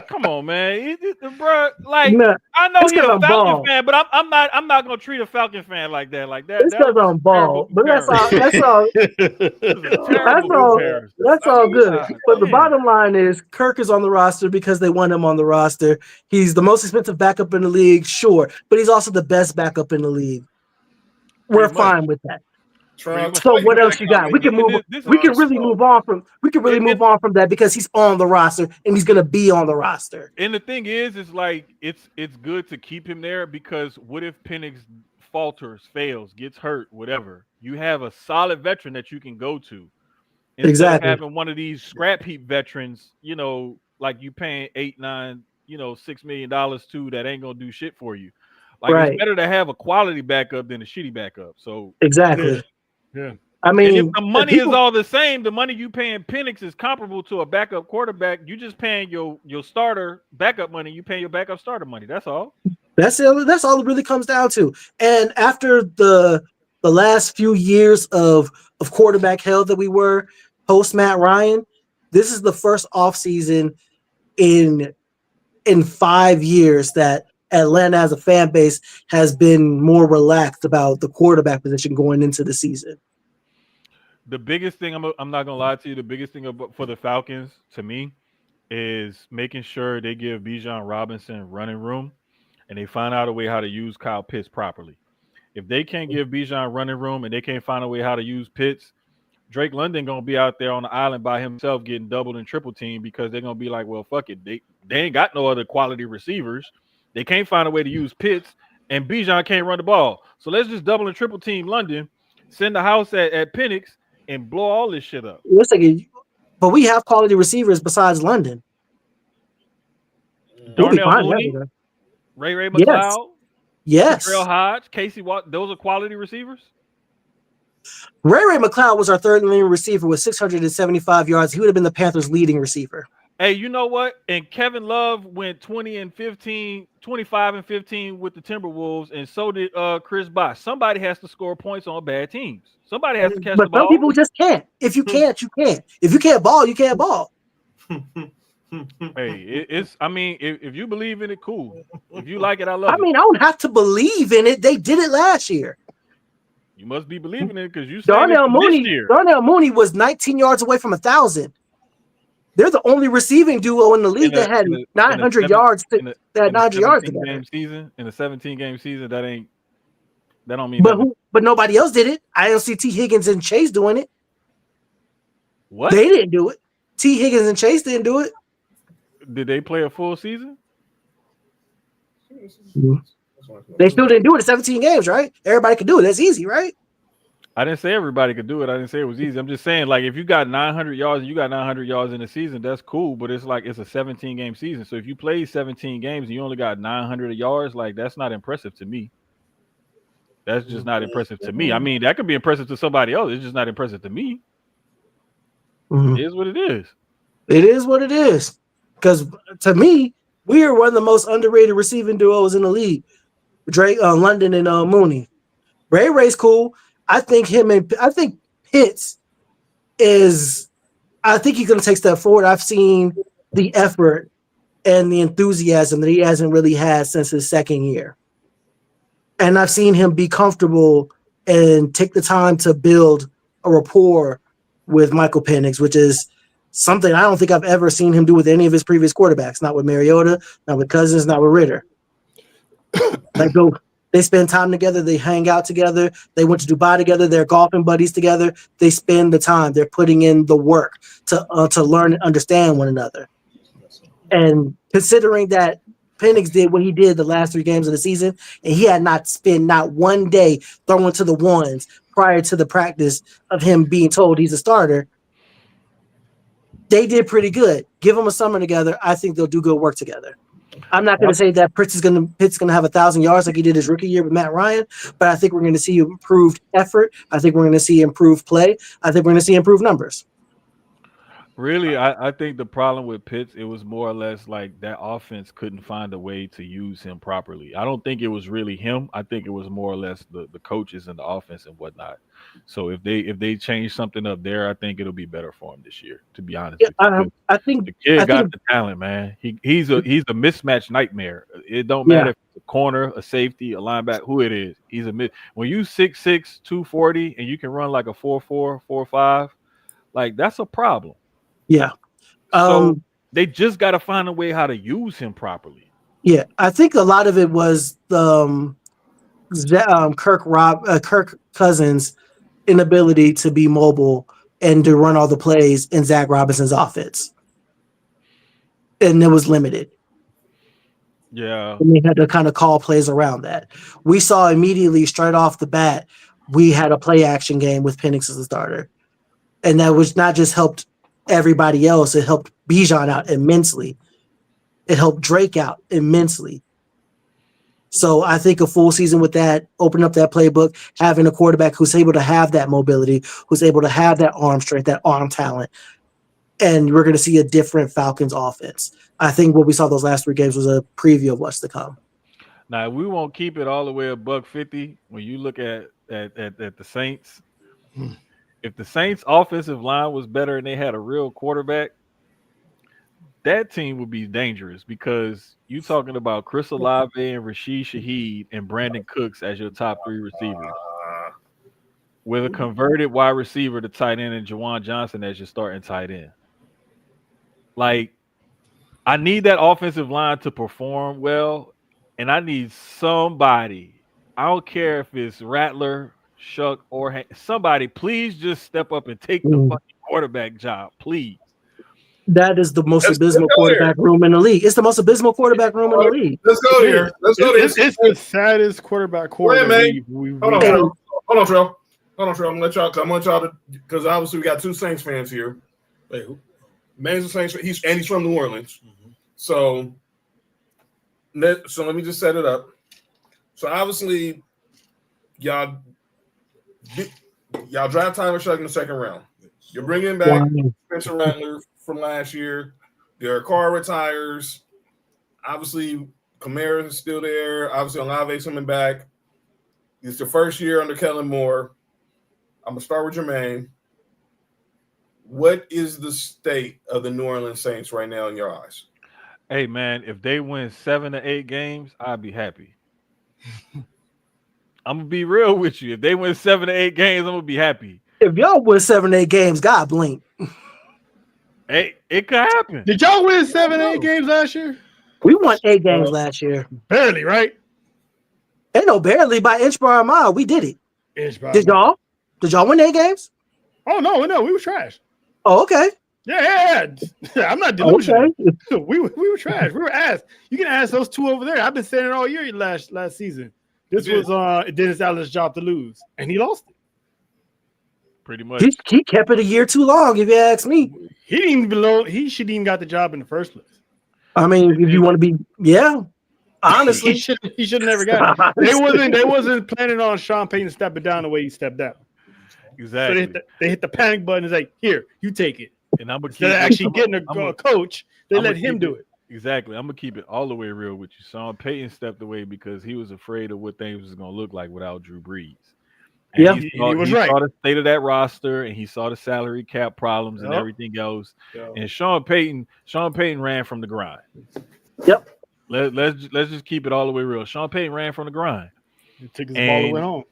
Come on, man, bro. Like I know he's a Falcon fan, but I'm not gonna treat a Falcon fan like that. It's because I'm bald, but that's all. That's all good. But the bottom line is, Kirk is on the roster because they want him on the roster. He's the most expensive backup in the league, sure, but he's also the best backup in the league. We're fine with that. So what else you got? We can move. We can really move on from that because he's on the roster and he's gonna be on the roster. And the thing is like it's good to keep him there because what if Penix falters, fails, gets hurt, whatever? You have a solid veteran that you can go to. Instead of having one of these scrap heap veterans, like you paying $8, $9, $6 million to that ain't gonna do shit for you. Like it's better to have a quality backup than a shitty backup. So exactly. Yeah. I mean, and if the money is all the same, the money you paying Penix is comparable to a backup quarterback. You just paying your starter backup money. You paying your backup starter money. That's all. That's it. That's all it really comes down to. And after the last few years of quarterback hell that we were post Matt Ryan, this is the first offseason in 5 years that Atlanta as a fan base has been more relaxed about the quarterback position going into the season. The biggest thing I'm not gonna lie to you. The biggest thing for the Falcons to me is making sure they give Bijan Robinson running room, and they find out a way how to use Kyle Pitts properly. If they can't give Bijan running room and they can't find a way how to use Pitts, Drake London gonna be out there on the island by himself getting doubled and triple teamed because they're gonna be like, well, fuck it, they ain't got no other quality receivers. They can't find a way to use Pitts, and Bijan can't run the ball. So let's just double and triple team London, send the house at Penix, and blow all this shit up. Looks like but we have quality receivers besides London. We'll be fine. Mooney, Ray McLeod, yes. Terrell Hodge, Casey Watt, those are quality receivers. Ray McLeod was our third leading receiver with 675 yards. He would have been the Panthers' leading receiver. Hey, you know what? And Kevin Love went 25 and 15 with the Timberwolves, and so did Chris Bosh. Somebody has to score points on bad teams. Somebody has to catch the ball. But some people just can't. If you can't, you can't. If you can't ball, you can't ball. Hey, if you believe in it, cool. If you like it, I love it. I mean, I don't have to believe in it. They did it last year. You must be believing in it because you Darnell Mooney was 19 yards away from 1,000. They're the only receiving duo in the league that had 900 yards. That had 900 yards together. In a 17-game season, that don't mean nothing. But nobody else did it. I don't see T. Higgins and Chase doing it. What? They didn't do it. T. Higgins and Chase didn't do it. Did they play a full season? They still didn't do it in 17 games, right? Everybody could do it. That's easy, right? I didn't say everybody could do it. I didn't say it was easy. I'm just saying, like, if you got 900 yards and you got 900 yards in a season, that's cool. But it's like it's a 17-game season. So if you play 17 games and you only got 900 yards, like, that's not impressive to me. That's just not impressive to me. I mean, that could be impressive to somebody else. It's just not impressive to me. Mm-hmm. It is what it is. It is what it is. Because to me, we are one of the most underrated receiving duos in the league. Drake, London, and Mooney. Ray's cool. I think Pitts is. I think he's going to take a step forward. I've seen the effort and the enthusiasm that he hasn't really had since his second year, and I've seen him be comfortable and take the time to build a rapport with Michael Penix, which is something I don't think I've ever seen him do with any of his previous quarterbacks. Not with Mariota, not with Cousins, not with Ritter. They spend time together. They hang out together. They went to Dubai together. They're golfing buddies together. They spend the time. They're putting in the work to learn and understand one another. And considering that Penix did what he did the last 3 games of the season, and he had not spent not one day throwing to the ones prior to the practice of him being told he's a starter, they did pretty good. Give them a summer together. I think they'll do good work together. I'm not going to say that Pitt's going to have 1,000 yards like he did his rookie year with Matt Ryan, but I think we're going to see improved effort. I think we're going to see improved play. I think we're going to see improved numbers. Really, I think the problem with Pitts, it was more or less like that offense couldn't find a way to use him properly. I don't think it was really him. I think it was more or less the coaches and the offense and whatnot. So if they change something up there, I think it'll be better for him this year, to be honest. I think the kid got the talent, man. He's a mismatch nightmare. It don't matter if it's a corner, a safety, a linebacker, who it is. He's when you 6'6", 240, and you can run like a 4.4, 4.5, like that's a problem. Yeah. So they just got to find a way how to use him properly. Yeah, I think a lot of it was the Kirk Cousins' inability to be mobile and to run all the plays in Zach Robinson's offense, and it was limited. Yeah, and they had to kind of call plays around that. We saw immediately straight off the bat we had a play action game with Penix as a starter, and that was not just helped everybody else. It helped Bijan out immensely. It helped Drake out immensely. So I think a full season with that, open up that playbook, having a quarterback who's able to have that mobility, who's able to have that arm strength, that arm talent, and we're going to see a different Falcons offense. I think what we saw those last 3 games was a preview of what's to come. Now, we won't keep it all the way $150 when you look at the Saints. If the Saints' offensive line was better and they had a real quarterback, that team would be dangerous because you're talking about Chris Olave and Rashid Shaheed and Brandon Cooks as your top 3 receivers. with a converted wide receiver to tight end and Juwan Johnson as your starting tight end. Like, I need that offensive line to perform well, and I need somebody. I don't care if it's Rattler, Shuck, or somebody. Please just step up and take the fucking quarterback job, please. That is the most abysmal quarterback room in the league. It's the most abysmal quarterback room in the league. Let's go here. Let's go there. It's the saddest quarterback core. Hold on, Trell. Hold on, Trell. I'm gonna let y'all. I want y'all to, because obviously we got two Saints fans here. Wait, who? Man's a Saints fan. He's from New Orleans. So let me just set it up. So obviously, y'all draft Tyler Shuck in the second round. You're bringing back Spencer Rattler from last year. Derek Carr retires. Obviously, Kamara is still there. Obviously, Olave's coming back. It's the first year under Kellen Moore. I'm gonna start with Jermaine. What is the state of the New Orleans Saints right now in your eyes? Hey man, if they win 7 to 8 games, I'd be happy. I'm gonna be real with you. If they win 7 to 8 games, I'm gonna be happy. If y'all win 7 to 8 games, God blink. Hey, it could happen. Did y'all win 7 8 games last year? We won 8 games last year. Barely, right? Ain't no barely by inch by a mile. We did it. Did y'all? Did y'all win 8 games? Oh no, we were trash. Oh, okay. Yeah. I'm not delusional. Okay. We were trash. We were ass. You can ask those two over there. I've been saying it all year last season. This was Dennis Allen's job to lose, and he lost it. Pretty much. He kept it a year too long, if you ask me. He should even got the job in the first place. I mean, if you want to be, honestly, he should have never got it. They wasn't planning on Sean Payton stepping down the way he stepped down. Exactly. So they hit the panic button. It's like, here, you take it. And I'm instead of actually getting a coach, they let him do it. Exactly. I'm gonna keep it all the way real with you. Sean Payton stepped away because he was afraid of what things was gonna look like without Drew Brees. And he was right. He saw the state of that roster, and he saw the salary cap problems and everything else. And Sean Payton ran from the grind. Yep. Let's just keep it all the way real. Sean Payton ran from the grind. He took his ball and went home.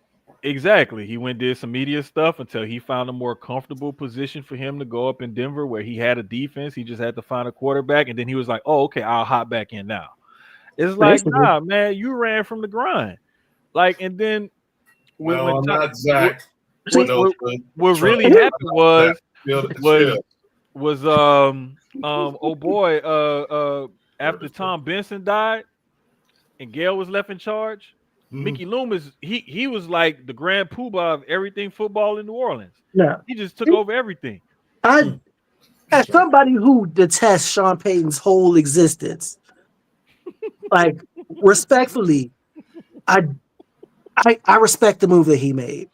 Exactly. He did some media stuff until he found a more comfortable position for him to go up in Denver where he had a defense. He just had to find a quarterback. And then he was like, oh, okay, I'll hop back in now. It's like, nah, man, you ran from the grind. Like, and then not Zach. What really happened was oh boy, after Tom Benson died and Gail was left in charge, Mickey Loomis, he was like the grand poobah of everything football in New Orleans. Yeah. He just took over everything. As somebody who detests Sean Payton's whole existence, like respectfully, I respect the move that he made.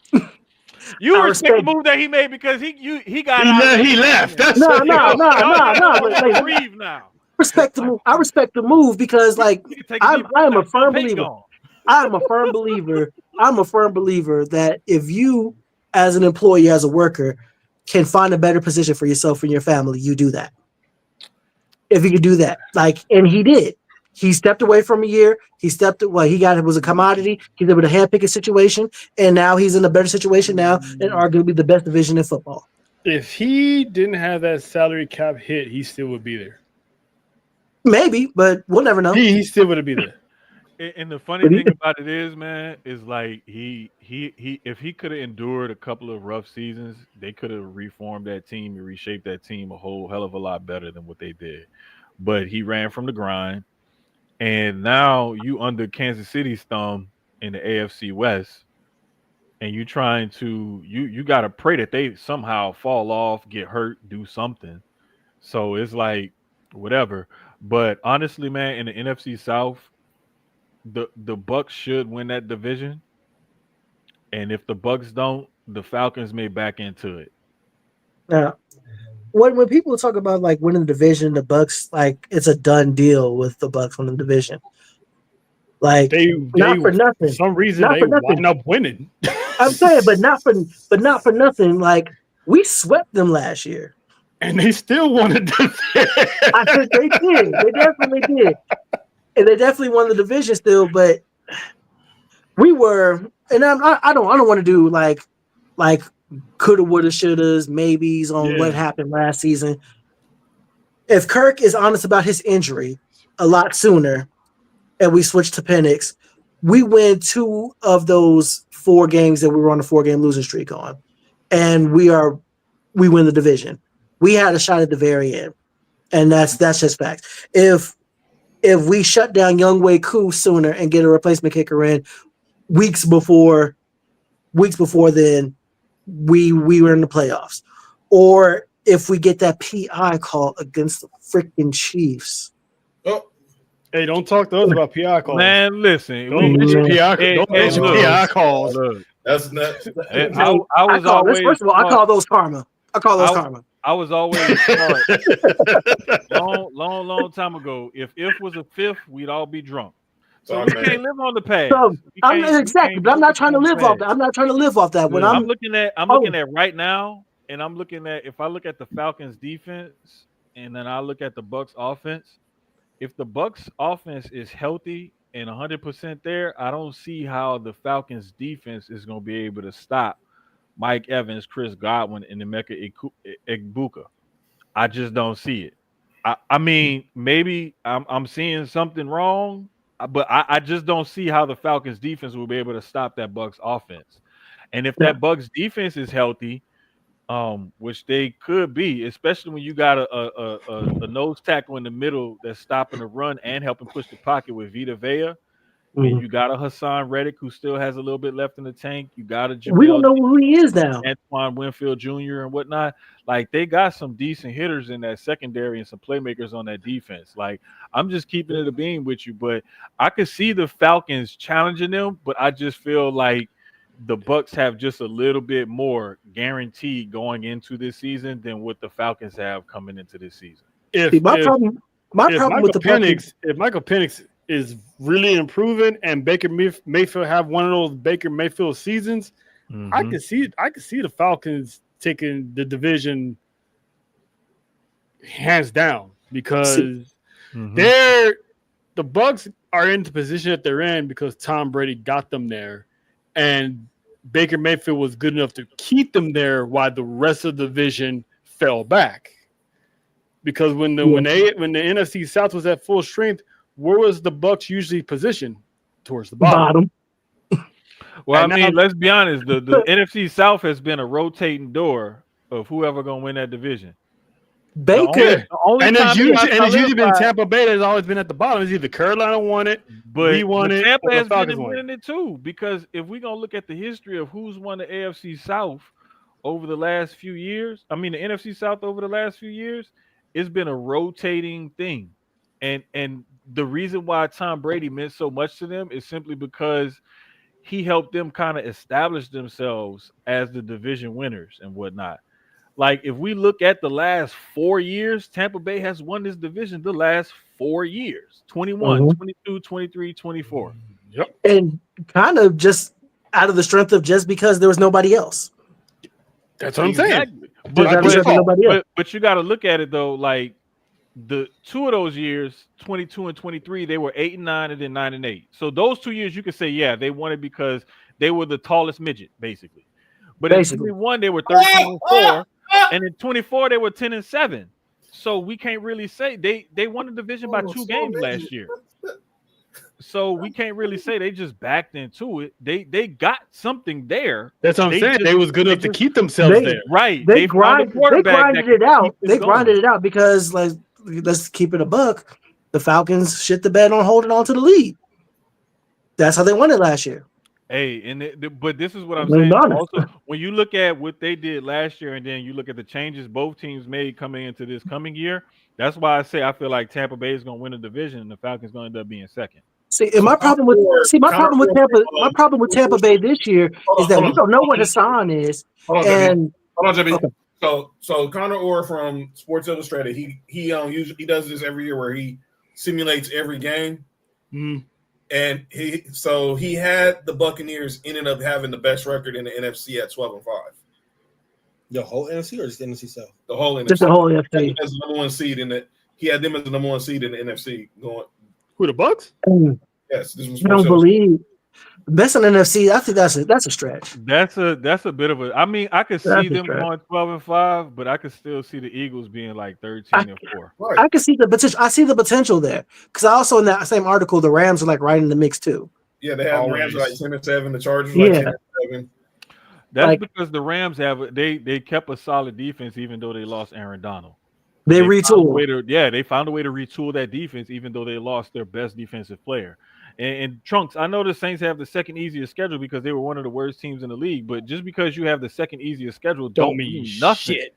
You respect the move that he made because he got out. He left. That's no. But breathe now. Respect the move. I respect the move because, like, I'm a firm believer. I'm a firm believer that if you, as an employee, as a worker, can find a better position for yourself and your family, you do that. If you could do that, and he did. He stepped away from a year. He was a commodity. He's able to handpick a situation, and now he's in a better situation now, and arguably the best division in football. If he didn't have that salary cap hit, he still would be there. Maybe, but we'll never know. He still would be there. And the funny thing about it is, man, is like he if he could have endured a couple of rough seasons, they could have reformed that team and reshaped that team a whole hell of a lot better than what they did. But he ran from the grind, and now you under Kansas City's thumb in the AFC West, and you trying to you got to pray that they somehow fall off, get hurt, do something. So it's like whatever. But honestly, man, in the NFC South, the Bucks should win that division, and if the Bucks don't, the Falcons may back into it. Yeah. When people talk about like winning the division, the Bucks, like it's a done deal with the Bucks winning the division. Like not for nothing. For some reason they wind up winning. I'm saying, but not for nothing. Like we swept them last year. And they still wanted to. I think they did. They definitely did. And they definitely won the division still, but we were, and I don't want to do like like coulda, woulda, shouldas, maybes on what happened last season. If Kirk is honest about his injury a lot sooner, and we switch to Penix, we win 2 of those 4 games that we were on a 4-game losing streak on, and we win the division. We had a shot at the very end, and that's just facts. If we shut down Younghoe Koo sooner and get a replacement kicker in weeks before then, we were in the playoffs. Or if we get that PI call against the freaking Chiefs. Oh. Hey, don't talk to us about PI calls. Man, listen. Don't mention PI calls. That's nuts. I was always first of all, I call those karma. Karma. I was always smart. long time ago. If was a fifth, we'd all be drunk. So we can't live on the past. So, I'm not trying to live off that. I'm not trying to live off that. When I'm looking at right now, and I'm looking at if I look at the Falcons defense and then I look at the Bucs offense, if the Bucs offense is healthy and 100% there, I don't see how the Falcons defense is going to be able to stop Mike Evans, Chris Godwin, and Emeka Egbuka. I just don't see it. I mean, maybe I'm seeing something wrong, but I just don't see how the Falcons defense will be able to stop that Bucs offense. And if that Bucs defense is healthy, which they could be, especially when you got a nose tackle in the middle that's stopping the run and helping push the pocket with Vita Vea. And you got a Hassan Reddick who still has a little bit left in the tank. You got a we don't know who he is now. Antoine Winfield Jr. and whatnot. Like, they got some decent hitters in that secondary and some playmakers on that defense. Like, I'm just keeping it a beam with you, but I could see the Falcons challenging them, but I just feel like the Bucs have just a little bit more guaranteed going into this season than what the Falcons have coming into this season. If Michael Penix is really improving and Baker Mayfield have one of those Baker Mayfield seasons, I can see the Falcons taking the division hands down because the Bucs are in the position that they're in because Tom Brady got them there, and Baker Mayfield was good enough to keep them there while the rest of the division fell back. Because when the NFC South was at full strength, where was the Bucs usually positioned? Towards the bottom. Well, I mean, let's be honest. The NFC South has been a rotating door of whoever gonna win that division. Baker. It's usually been Tampa Bay that's always been at the bottom. It's either Carolina won it, but we won it, Tampa has been winning it too. Because if we're gonna look at the history of who's won the AFC South over the last few years, I mean the NFC South over the last few years, it's been a rotating thing. And the reason why Tom Brady meant so much to them is simply because he helped them kind of establish themselves as the division winners and whatnot. Like, if we look at the last 4 years, Tampa Bay has won this division the last 4 years, 21, 22, 23, 24. Yep. And kind of just out of the strength of just because there was nobody else. That's what I'm saying. But you got to look at it, though, like, the 2 of those years, 22 and 23, they were 8-9 and then 9-8. So those 2 years, you could say, yeah, they won it because they were the tallest midget, basically. But in 21, they were 13-4, and in 24, they were 10-7. So we can't really say they won the division by 2 games last year. So we can't really say they just backed into it. They got something there. That's what I'm saying. They was good enough to keep themselves there. Right. They grinded it out. They grinded it out because, like, let's keep it a buck. The Falcons shit the bed on holding on to the lead. That's how they won it last year. Hey, but this is what I'm saying. Also, when you look at what they did last year and then you look at the changes both teams made coming into this coming year, that's why I say I feel like Tampa Bay is going to win the division and the Falcons going to end up being second. See, and my problem with Tampa Bay this year is that we don't know what Hassan is. Hold on, JB. Okay. So Connor Orr from Sports Illustrated, he does this every year where he simulates every game, and he had the Buccaneers ended up having the best record in the NFC at 12-5. The whole NFC or just the NFC South? The whole NFC. Just the whole NFC. As the number one seed in it, he had them as the number one seed in the NFC going. Who, the Bucs? Yes, this was. I don't believe. Best in NFC, I think that's a stretch. That's a bit of a. I mean, I could That's see a them stretch. going 12-5, but I could still see the Eagles being like 13-4. Right. I can see the potential. I see the potential there because I also in that same article, the Rams are like right in the mix too. Yeah, they have the Always. Rams like 10-7, the Chargers Yeah. like 10-7. That's Like- because the Rams they kept a solid defense even though they lost Aaron Donald. They found a retool. way to- they found a way to retool that defense even though they lost their best defensive player. And Trunks, I know the Saints have the second easiest schedule because they were one of the worst teams in the league. But just because you have the second easiest schedule don't mean nothing. shit.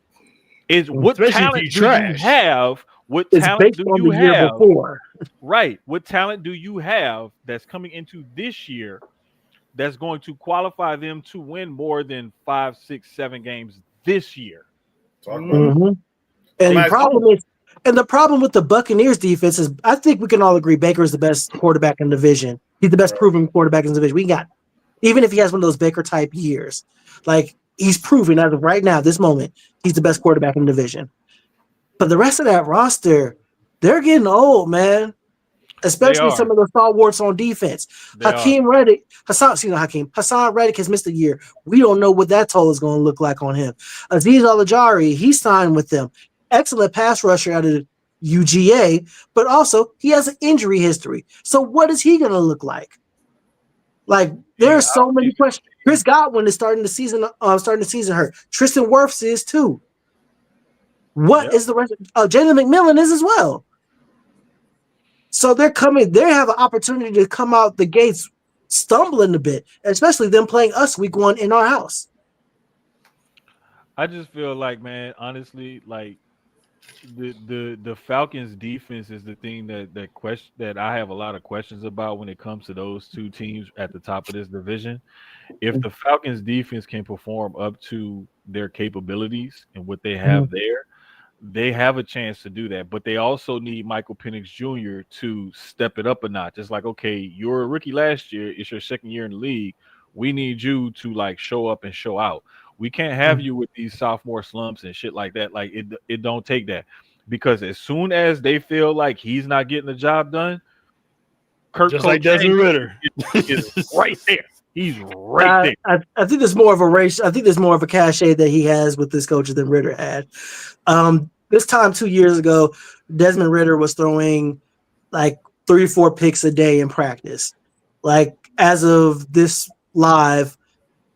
Is what Especially if talent you do trash. you have? What It's talent based do on you the year have? before. Right. What talent do you have that's coming into this year that's going to qualify them to win more than 5, 6, 7 games this year? Talk about it. Mhm. And Last the problem with the Buccaneers defense is, I think we can all agree Baker is the best quarterback in the division. He's the best proven quarterback in the division. We got, even if he has one of those Baker type years, like he's proven as of right now, this moment, he's the best quarterback in the division. But the rest of that roster, they're getting old, man. Especially some of the stalwarts on defense. Hassan Reddick has missed a year. We don't know what that toll is going to look like on him. Azeez Al-Ajari, he signed with them. Excellent pass rusher out of UGA, but also he has an injury history. So what is he going to look like? Like there are so many questions. Chris Godwin is starting the season hurt. Tristan Wirfs is too. What is the rest? Jalen McMillan is as well. So they're coming. They have an opportunity to come out the gates stumbling a bit, especially them playing us week 1 in our house. I just feel like, man, honestly, like the Falcons defense is the thing that I have a lot of questions about when it comes to those two teams at the top of this division. If the Falcons defense can perform up to their capabilities and what they have there, they have a chance to do that. But they also need Michael Penix Jr. to step it up a notch. It's like, okay, you're a rookie last year. It's your second year in the league. We need you to like show up and show out. We can't have you with these sophomore slumps and shit like that. Like it don't take that, because as soon as they feel like he's not getting the job done, Just like Desmond Ritter is right there. He's right there. I think there's more of a race. I think there's more of a cachet that he has with this coach than Ritter had. This time 2 years ago, Desmond Ritter was throwing like 3 or 4 picks a day in practice. Like as of this live,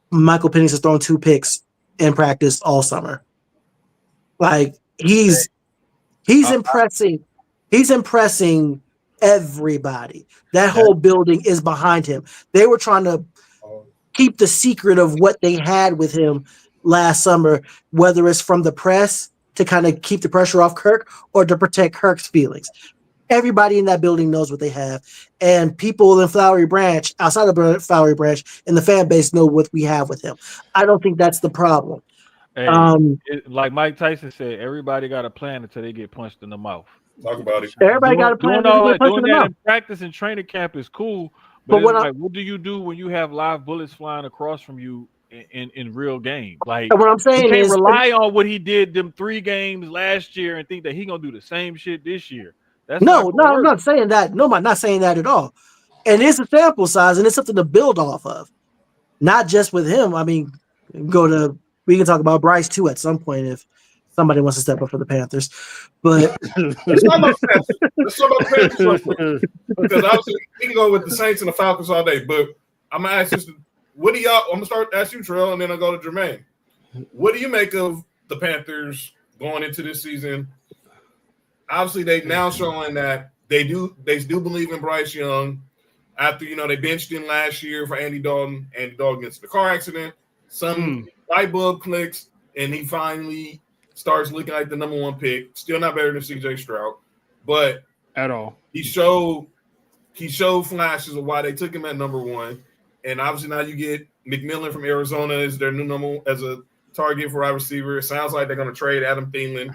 Michael Penix has thrown 2 picks in practice all summer. Like he's impressing. He's impressing everybody. That whole building is behind him. They were trying to keep the secret of what they had with him last summer, whether it's from the press to kind of keep the pressure off Kirk or to protect Kirk's feelings. Everybody in that building knows what they have, and people in Flowery Branch, outside of Flowery Branch, and the fan base know what we have with him. I don't think that's the problem. Hey, like Mike Tyson said, everybody got a plan until they get punched in the mouth. Talk about it. Everybody got a plan. Doing that in practice and training camp is cool, but what do you do when you have live bullets flying across from you in real game? Like what I'm saying you can't is rely on what he did them 3 games last year and think that he gonna do the same shit this year. That's I'm not saying that. No, I'm not saying that at all. And it's a sample size, and it's something to build off of, not just with him. I mean, we can talk about Bryce too at some point if somebody wants to step up for the Panthers. But Let's talk about Panthers real quick. Because obviously we can go with the Saints and the Falcons all day. But I'm gonna ask you, what do y'all? I'm gonna start ask you, Terrell, and then I'll go to Jermaine. What do you make of the Panthers going into this season? Obviously, they've now showing that they do believe in Bryce Young. After they benched him last year for Andy Dalton. Andy Dalton gets in the car accident. Some light bulb clicks, and he finally starts looking like the number 1 pick. Still not better than CJ Stroud, but at all. He showed flashes of why they took him at number 1. And obviously now you get McMillan from Arizona as their new number as a target for wide receiver. It sounds like they're going to trade Adam Thielen.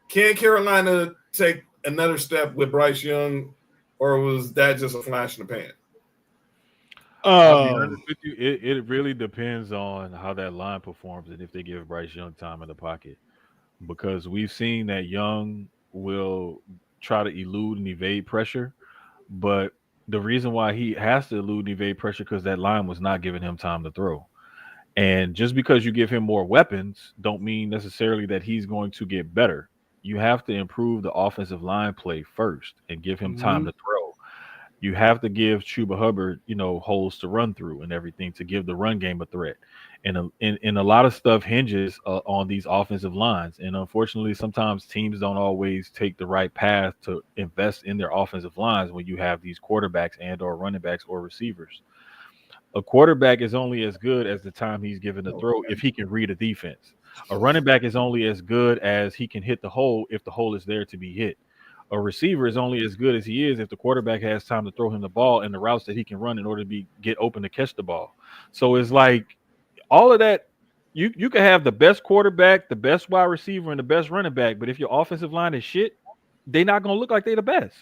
Can Carolina take another step with Bryce Young, or was that just a flash in the pan? I'll be honest with you, it really depends on how that line performs and if they give Bryce Young time in the pocket, because we've seen that Young will try to elude and evade pressure, but the reason why he has to elude and evade pressure because that line was not giving him time to throw. And just because you give him more weapons don't mean necessarily that he's going to get better. You have to improve the offensive line play first and give him time to throw. You have to give Chuba Hubbard, holes to run through and everything to give the run game a threat. And a lot of stuff hinges on these offensive lines. And unfortunately, sometimes teams don't always take the right path to invest in their offensive lines when you have these quarterbacks and or running backs or receivers. A quarterback is only as good as the time he's given to throw if he can read a defense. A running back is only as good as he can hit the hole if the hole is there to be hit. A receiver is only as good as he is if the quarterback has time to throw him the ball and the routes that he can run in order to get open to catch the ball. So it's like all of that. You can have the best quarterback, the best wide receiver, and the best running back, but if your offensive line is shit, they're not going to look like they're the best.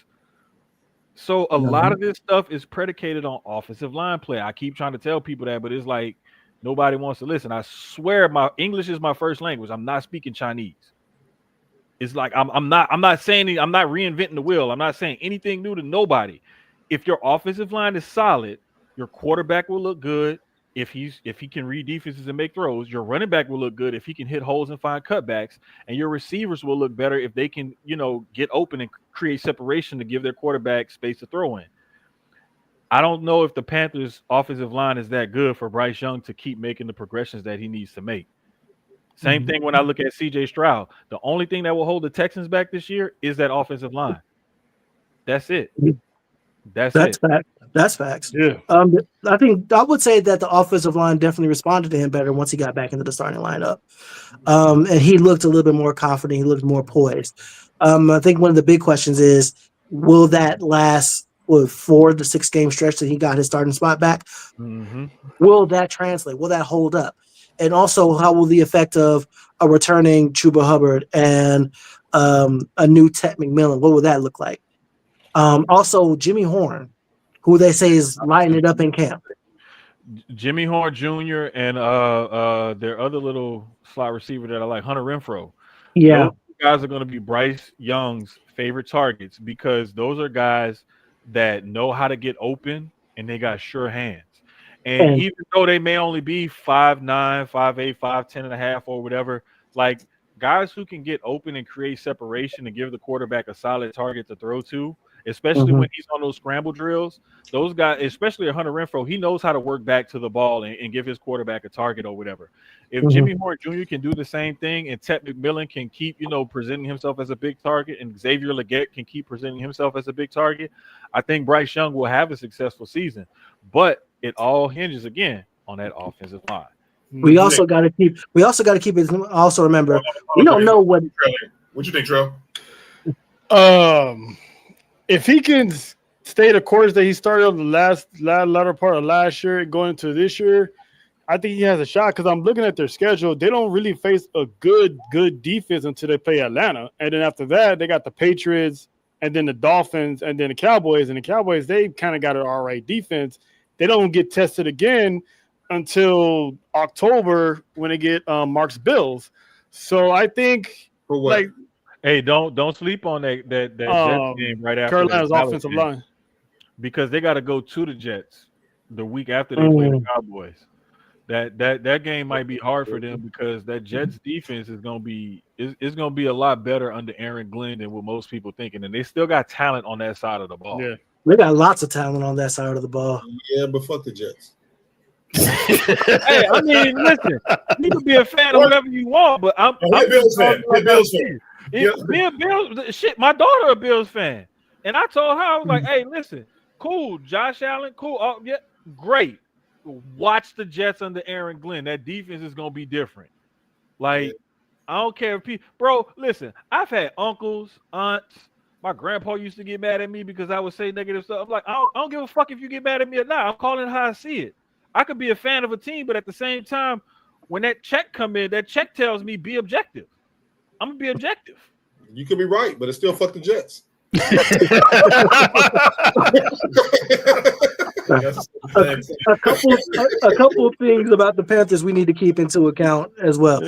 So a lot of this stuff is predicated on offensive line play. I keep trying to tell people that, but it's like nobody wants to listen. I swear my English is my first language. I'm not speaking Chinese. It's like I'm not reinventing the wheel. I'm not saying anything new to nobody. If your offensive line is solid, your quarterback will look good. If he can read defenses and make throws, your running back will look good if he can hit holes and find cutbacks, and your receivers will look better if they can, get open and create separation to give their quarterback space to throw in. I don't know if the Panthers' offensive line is that good for Bryce Young to keep making the progressions that he needs to make. Same thing when I look at C.J. Stroud. The only thing that will hold the Texans back this year is that offensive line. That's it. That's it. Fact. That's facts. Yeah. I would say that the offensive line definitely responded to him better once he got back into the starting lineup. And he looked a little bit more confident. He looked more poised. I think one of the big questions is, will that last 4 to 6 game stretch that he got his starting spot back? Will that translate? Will that hold up? And also, how will the effect of a returning Chuba Hubbard and a new Ted McMillan, what will that look like? Also, Jimmy Horn, who they say is lighting it up in camp. Jimmy Horn Jr. and their other little slot receiver that I like, Hunter Renfrow. Yeah. Those guys are going to be Bryce Young's favorite targets because those are guys that know how to get open and they got sure hands. And even though they may only be 5'9", 5'8", 5'10 and a half or whatever, like guys who can get open and create separation and give the quarterback a solid target to throw to, especially when he's on those scramble drills, those guys, especially Hunter Renfrow, he knows how to work back to the ball and give his quarterback a target or whatever. If Jimmy Horn Jr. can do the same thing and Ted McMillan can keep, presenting himself as a big target and Xavier Legette can keep presenting himself as a big target, I think Bryce Young will have a successful season. But it all hinges again on that offensive line. We also got to keep it. Also remember, we don't know what you think, Trell? If he can stay the course that he started on the latter part of last year and going into this year, I think he has a shot because I'm looking at their schedule. They don't really face a good defense until they play Atlanta. And then after that, they got the Patriots and then the Dolphins and then the Cowboys. And the Cowboys, they kind of got an all right defense. They don't get tested again until October when they get Mark's Bills. So I think for what? Hey, don't sleep on that Jets game right after Carolina's offensive line because they got to go to the Jets the week after they play the Cowboys. That game might be hard for them because that Jets defense is gonna be a lot better under Aaron Glenn than what most people thinking, and they still got talent on that side of the ball. Yeah, they got lots of talent on that side of the ball. Yeah, but fuck the Jets. Hey, I mean, listen, you can be a fan of whatever you want, but I'm a Bills fan. Bills fan. Shit, my daughter a Bills fan, and I told her, I was like, "Hey, listen, cool, Josh Allen, cool, yeah, great. Watch the Jets under Aaron Glenn. That defense is gonna be different. Like, I don't care if people, bro. Listen, I've had uncles, aunts. My grandpa used to get mad at me because I would say negative stuff. I'm like, I don't give a fuck if you get mad at me or not. I'm calling it how I see it. I could be a fan of a team, but at the same time, when that check come in, that check tells me be objective. I'm gonna be objective. You could be right, but it's still fuck the Jets. a couple of things about the Panthers we need to keep into account as well.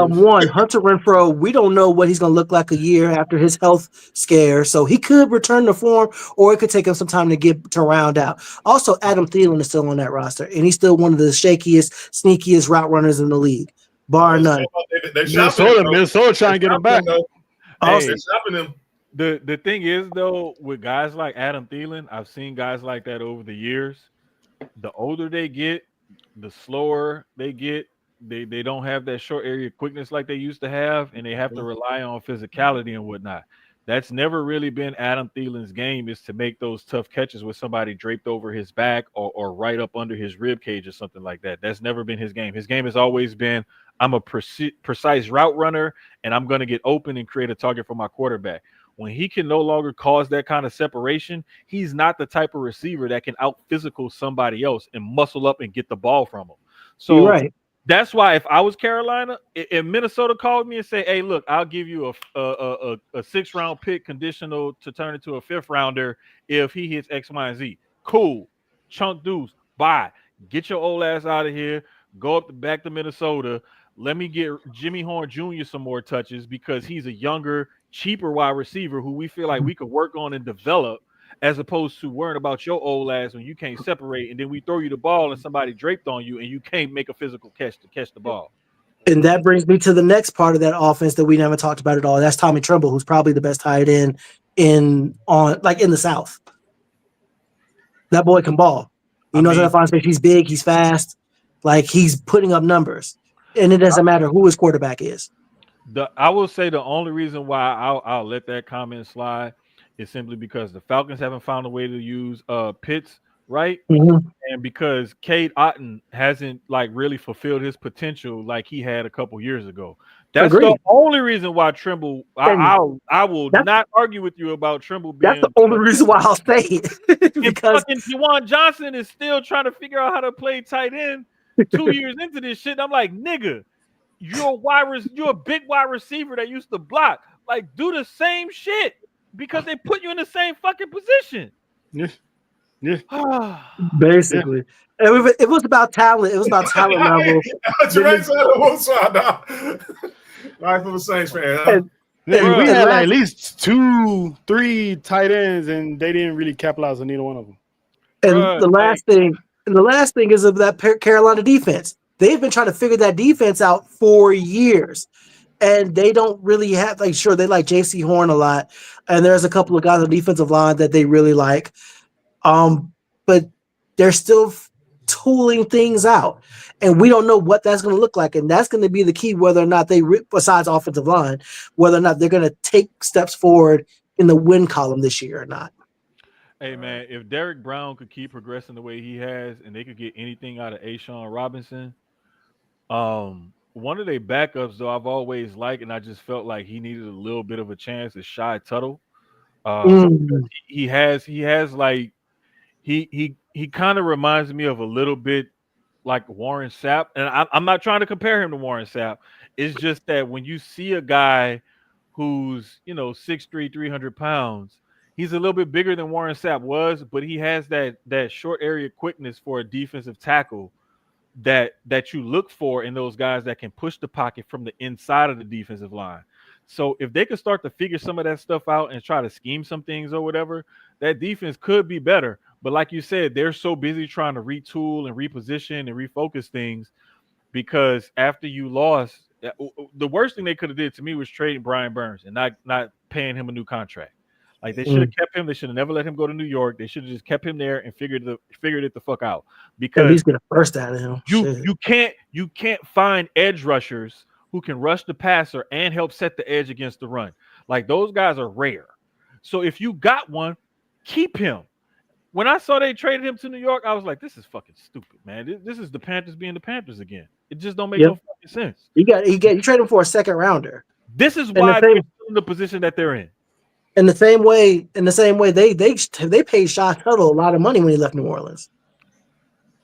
One, Hunter Renfrow, we don't know what he's going to look like a year after his health scare, so he could return to form, or it could take him some time to round out. Also, Adam Thielen is still on that roster, and he's still one of the shakiest, sneakiest route runners in the league, bar none. Minnesota trying to get him back. They're shopping him. The thing is, though, with guys like Adam Thielen, I've seen guys like that over the years. The older they get, the slower they get. They don't have that short area quickness like they used to have, and they have to rely on physicality and whatnot. That's never really been Adam Thielen's game, is to make those tough catches with somebody draped over his back or right up under his rib cage or something like that. That's never been his game. His game has always been, I'm a precise route runner, and I'm going to get open and create a target for my quarterback. When he can no longer cause that kind of separation, he's not the type of receiver that can out-physical somebody else and muscle up and get the ball from him. So that's why if I was Carolina, if Minnesota called me and say, hey, look, I'll give you a 6th-round pick conditional to turn into a 5th-rounder if he hits X, Y, and Z. Cool. Chunk dudes. Bye. Get your old ass out of here. Go back to Minnesota. Let me get Jimmy Horn Jr. some more touches because he's a younger, cheaper wide receiver who we feel like we could work on and develop, as opposed to worrying about your old ass when you can't separate, and then we throw you the ball and somebody draped on you and you can't make a physical catch to catch the ball. And that brings me to the next part of that offense that we never talked about at all. That's Tommy Tremble, who's probably the best tight end in the South. That boy can ball. He knows how to find space. He's big. He's fast. Like, he's putting up numbers. And it doesn't matter who his quarterback is. I will say the only reason why I'll let that comment slide is simply because the Falcons haven't found a way to use Pitts right, and because Cade Otton hasn't really fulfilled his potential like he had a couple years ago. That's the only reason why Trimble. I will not argue with you about Trimble being. That's the only reason why I'll say it. Because fucking Juwan Johnson is still trying to figure out how to play tight end 2 years into this shit. I'm like, nigga, you're a big wide receiver that used to block. Like, do the same shit because they put you in the same fucking position. Yeah. Basically. It was about talent. It was about talent level. Jermaine said on one side now. Right from the Saints fan. Huh? We had at least 2-3 tight ends, and they didn't really capitalize on neither one of them. And the last thing is of that Carolina defense. They've been trying to figure that defense out for years. And they don't really have, sure, they like J.C. Horn a lot. And there's a couple of guys on the defensive line that they really like. But they're still tooling things out. And we don't know what that's going to look like. And that's going to be the key, whether or not besides offensive line, whether or not they're going to take steps forward in the win column this year or not. Hey, man, if Derek Brown could keep progressing the way he has and they could get anything out of A'Shawn Robinson, one of their backups, though, I've always liked, and I just felt like he needed a little bit of a chance, is Shy Tuttle. He kind of reminds me of a little bit like Warren Sapp, and I'm not trying to compare him to Warren Sapp. It's just that when you see a guy who's 6'3", 300 pounds, he's a little bit bigger than Warren Sapp was, but he has that short area quickness for a defensive tackle that you look for in those guys that can push the pocket from the inside of the defensive line. So if they could start to figure some of that stuff out and try to scheme some things or whatever, that defense could be better. But like you said, they're so busy trying to retool and reposition and refocus things, because after you lost, the worst thing they could have did to me was trading Brian Burns and not paying him a new contract. Like, they should have kept him. They should have never let him go to New York. They should have just kept him there and figured it the fuck out. Because he's gonna first out of him. You can't find edge rushers who can rush the passer and help set the edge against the run. Like, those guys are rare. So if you got one, keep him. When I saw they traded him to New York, I was like, this is fucking stupid, man. This is the Panthers being the Panthers again. It just don't make no fucking sense. You trade him for a second rounder. This is why they're in the position that they're in. In the same way, they paid Shy Tuttle a lot of money when he left New Orleans.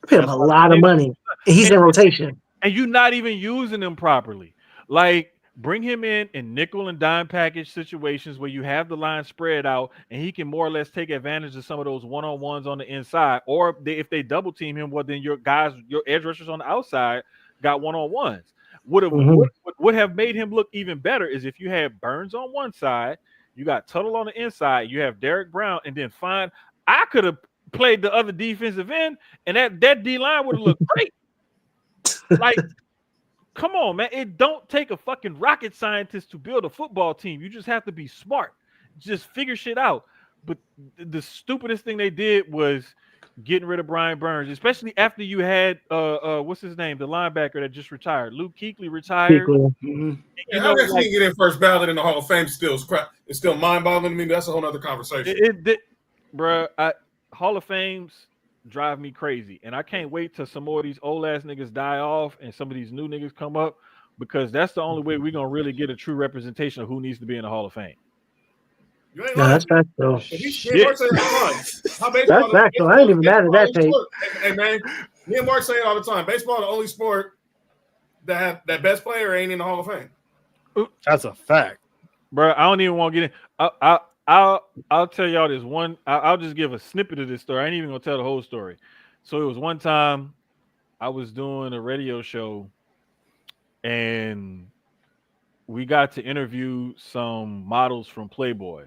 They paid him a lot of money. And he's in rotation. And you're not even using him properly. Like, Bring him in nickel and dime package situations where you have the line spread out and he can more or less take advantage of some of those one-on-ones on the inside. Or if they double team him, well, then your edge rushers on the outside got one-on-ones. Would have made him look even better is if you had Burns on one side, you got Tuttle on the inside, you have Derek Brown, and then I could have played the other defensive end, and that D-line would have looked great. Like, come on, man. It don't take a fucking rocket scientist to build a football team. You just have to be smart. Just figure shit out. But the stupidest thing they did was getting rid of Brian Burns, especially after you had what's his name, the linebacker that just retired. Luke Kuechly retired. You know, like, get in first ballot in the Hall of Fame still is crap. It's still mind-boggling to me. That's a whole other conversation. Hall of Fames drive me crazy, and I can't wait till some more of these old ass niggas die off and some of these new niggas come up, because that's the only way we're gonna really get a true representation of who needs to be in the Hall of Fame. That's fact though. That's fact though. I ain't even mad at that take. Hey man, me and Mark say it all the time. Baseball the only sport that best player ain't in the Hall of Fame. That's a fact, bro. I don't even want to get in. I'll tell y'all this one. I'll just give a snippet of this story. I ain't even gonna tell the whole story. So it was one time I was doing a radio show, and we got to interview some models from Playboy.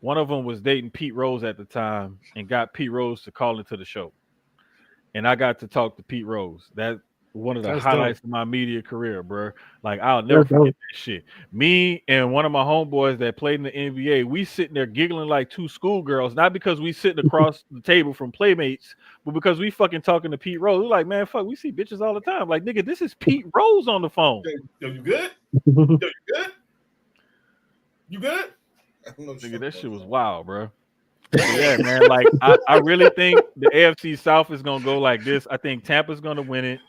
One of them was dating Pete Rose at the time and got Pete Rose to call into the show. And I got to talk to Pete Rose. That's one of the highlights of my media career, bro. Like, I'll never forget that shit. Me and one of my homeboys that played in the NBA, we sitting there giggling like two schoolgirls, not because we sitting across the table from playmates, but because we fucking talking to Pete Rose. We're like, man, fuck, we see bitches all the time. Like, nigga, this is Pete Rose on the phone. Yo, you good? Yo, you good? You good? Nigga, that shit was wild, bro. Yeah, man. Like, I really think the AFC South is gonna go like this. I think Tampa's gonna win it.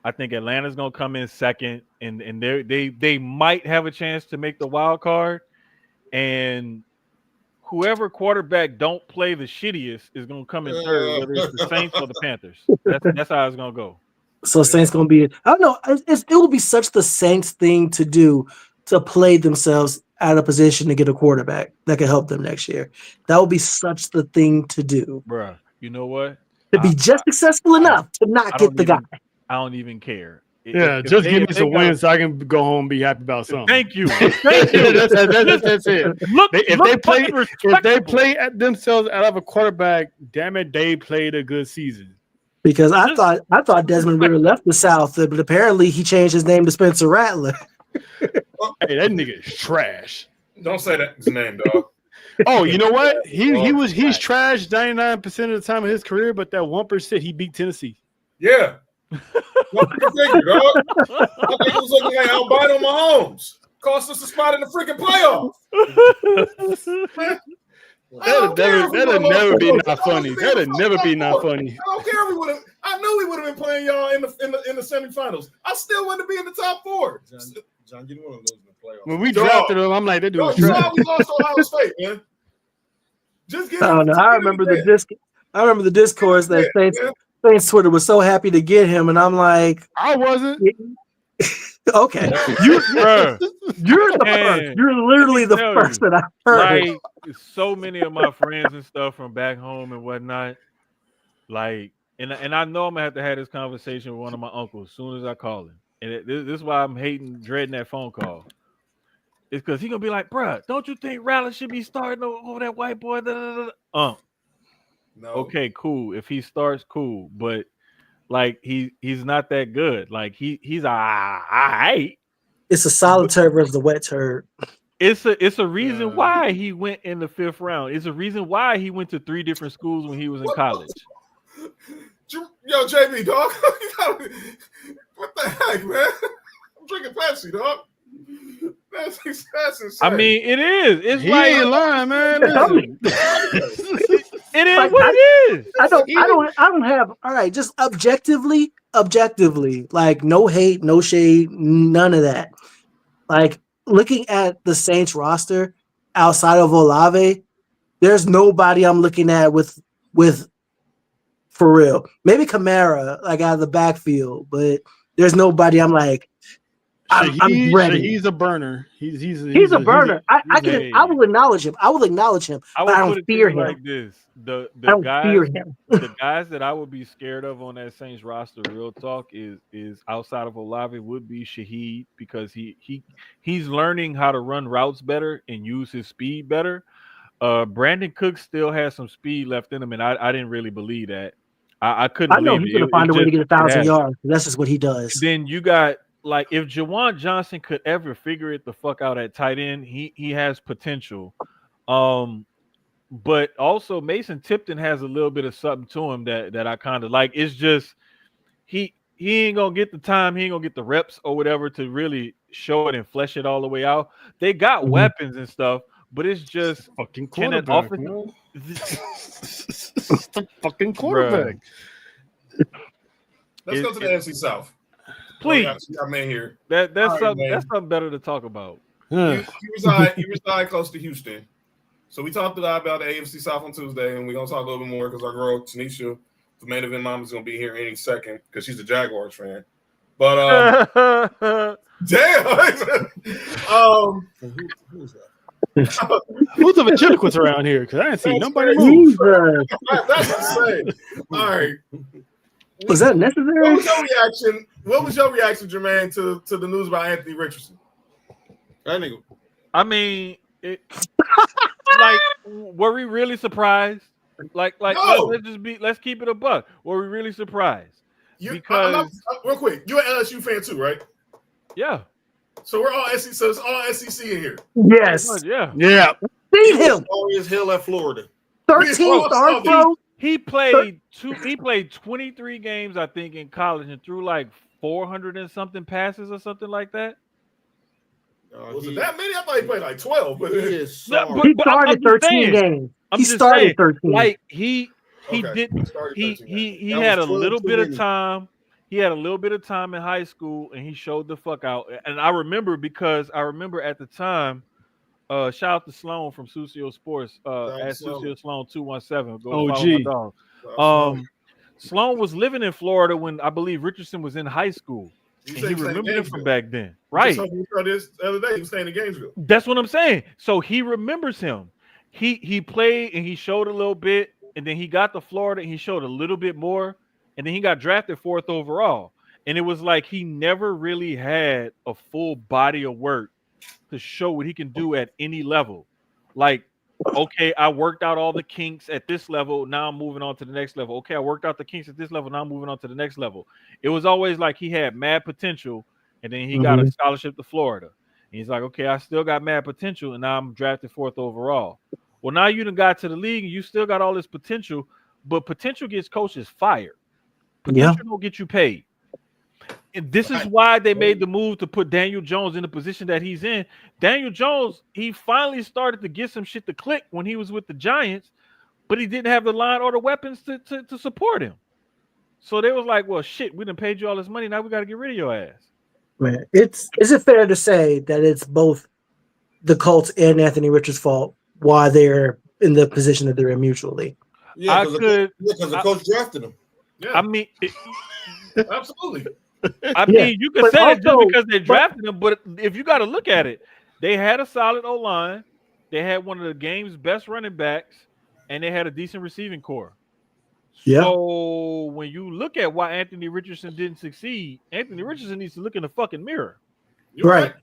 I think Atlanta's gonna come in second, and they might have a chance to make the wild card. And whoever quarterback don't play the shittiest is gonna come in third, whether it's the Saints or the Panthers. That's how it's gonna go. So Saints gonna be. I don't know. It will be such the Saints thing to do, to play themselves out of position to get a quarterback that can help them next year. That would be such the thing to do, bruh. You know what? To be just successful enough to not get the guy. I don't even care. Just give me some wins so I can go home and be happy about something. Thank you. Thank you. That's it. If they play at themselves out of a quarterback, damn it, they played a good season. Because I thought Desmond Ritter left the South, but apparently he changed his name to Spencer Rattler. Hey, that nigga is trash. Don't say that his name, dog. Oh, you know what? He's trash 99% of the time of his career, but that 1% he beat Tennessee. Yeah. What you figure, dog? I think it was looking like Albino Mahomes. Cost us a spot in the freaking playoffs. That'll never be not funny. That'll never be not funny. I don't care if we would have. I knew we would have been playing y'all in the semifinals. I still wanted to be in the top four. John, you didn't want to lose in the playoffs. When we drafted him, I'm like, that dude was trash. We lost Ohio State, man. Just give I don't know. I remember the discourse that Saints Twitter was so happy to get him, and I'm like, I wasn't. Okay, you're the first. You're literally the first that I heard. Like, so many of my friends and stuff from back home and whatnot, like, and I know I'm gonna have to have this conversation with one of my uncles as soon as I call him. And this is why I'm dreading that phone call. It's because he's gonna be like, bruh, don't you think Rattler should be starting over that white boy? No. Okay, cool. If he starts, cool. But like he's not that good. Like he's all right. It's a solid turd versus the wet turd. It's a reason why he went in the 5th round. It's a reason why he went to 3 different schools when he was in college. Yo, JB, dog. What the heck, man? I'm drinking Pepsi, dog. That's insane. I mean, it is. It's he like ain't lying, man. It is what it is. I don't have. All right, just objectively, like no hate, no shade, none of that. Like looking at the Saints roster outside of Olave, there's nobody I'm looking at with for real. Maybe Kamara, like out of the backfield, but there's nobody I'm like, I'm ready. He's a burner. He's a burner. I will acknowledge him. I will acknowledge him, I but I would put don't it to fear you him. like this: the I don't fear guys, him. the guys that I would be scared of on that Saints roster, real talk, is outside of Olave would be Shaheed, because he's learning how to run routes better and use his speed better. Brandon Cooks still has some speed left in him, and I didn't really believe that. I couldn't I know believe he's it. going to find a way to get 1,000 has. yards. That's just what he does. Then you got, like, if Jawan Johnson could ever figure it the fuck out at tight end, he has potential. But also Mason Tipton has a little bit of something to him that I kind of like. It's just he ain't gonna get the time, he ain't gonna get the reps or whatever to really show it and flesh it all the way out. They got weapons and stuff, but it's just fucking can an quarterback. offense The fucking quarterback. Let's go to the NFC South. Please. We got man here. That's All right, something man. that's something better to talk about. You reside close to Houston. So we talked a lot about the AFC South on Tuesday, and we're going to talk a little bit more because our girl, Tanisha, the main event mom, is going to be here any second because she's a Jaguars fan. But, damn! Who's that? Who's the ventriloquist around here? Because I didn't see nobody move. That's insane. All right. Was that necessary? What was your reaction, Jermaine, to the news about Anthony Richardson? That nigga. I mean, like, were we really surprised? Like, No. let's keep it a buck. Were we really surprised? Real quick, you're an LSU fan too, right? Yeah. So we're all SEC. So it's all SEC in here. Yes. Yeah. Beat him. Sorry as hell at Florida. 13 stars, bro. He played 23 games, I think, in college and threw like 400 and something passes or something like that. Was it that many? I thought he played like 12. But He is He started 13 games. He started 13. Like he Okay. he That had a was 12 little too bit of many. time. He had a little bit of time in high school, and he showed the fuck out. And I remember because at the time, shout out to Sloan from Susio Sports at Susio Sloan 217. Go follow my dog. Sloan was living in Florida when I believe Richardson was in high school. And he remembered him from back then. Right. This other day, he was staying in Gainesville. That's what I'm saying. So he remembers him. He played and he showed a little bit, and then he got to Florida and he showed a little bit more, and then he got drafted 4th overall. And it was like he never really had a full body of work to show what he can do at any level. Like, okay, I worked out all the kinks at this level. Now I'm moving on to the next level. Okay, I worked out the kinks at this level. Now I'm moving on to the next level. It was always like he had mad potential, and then he got a scholarship to Florida. And he's like, okay, I still got mad potential, and now I'm drafted 4th overall. Well, now you done got to the league, and you still got all this potential, but potential gets coaches fired. Potential don't get you paid. And this is why they made the move to put Daniel Jones in the position that he's in. Daniel Jones, he finally started to get some shit to click when he was with the Giants, but he didn't have the line or the weapons to support him. So they was like, well, shit, we done paid you all this money. Now we got to get rid of your ass. Man, is it fair to say that it's both the Colts and Anthony Richards' fault why they're in the position that they're in mutually? Yeah, because the coach drafted him. Yeah. I mean, absolutely. I mean, you can say it just because they drafted him, but if you got to look at it, they had a solid O-line, they had one of the game's best running backs, and they had a decent receiving core. Yeah. So when you look at why Anthony Richardson didn't succeed, Anthony Richardson needs to look in the fucking mirror. Right.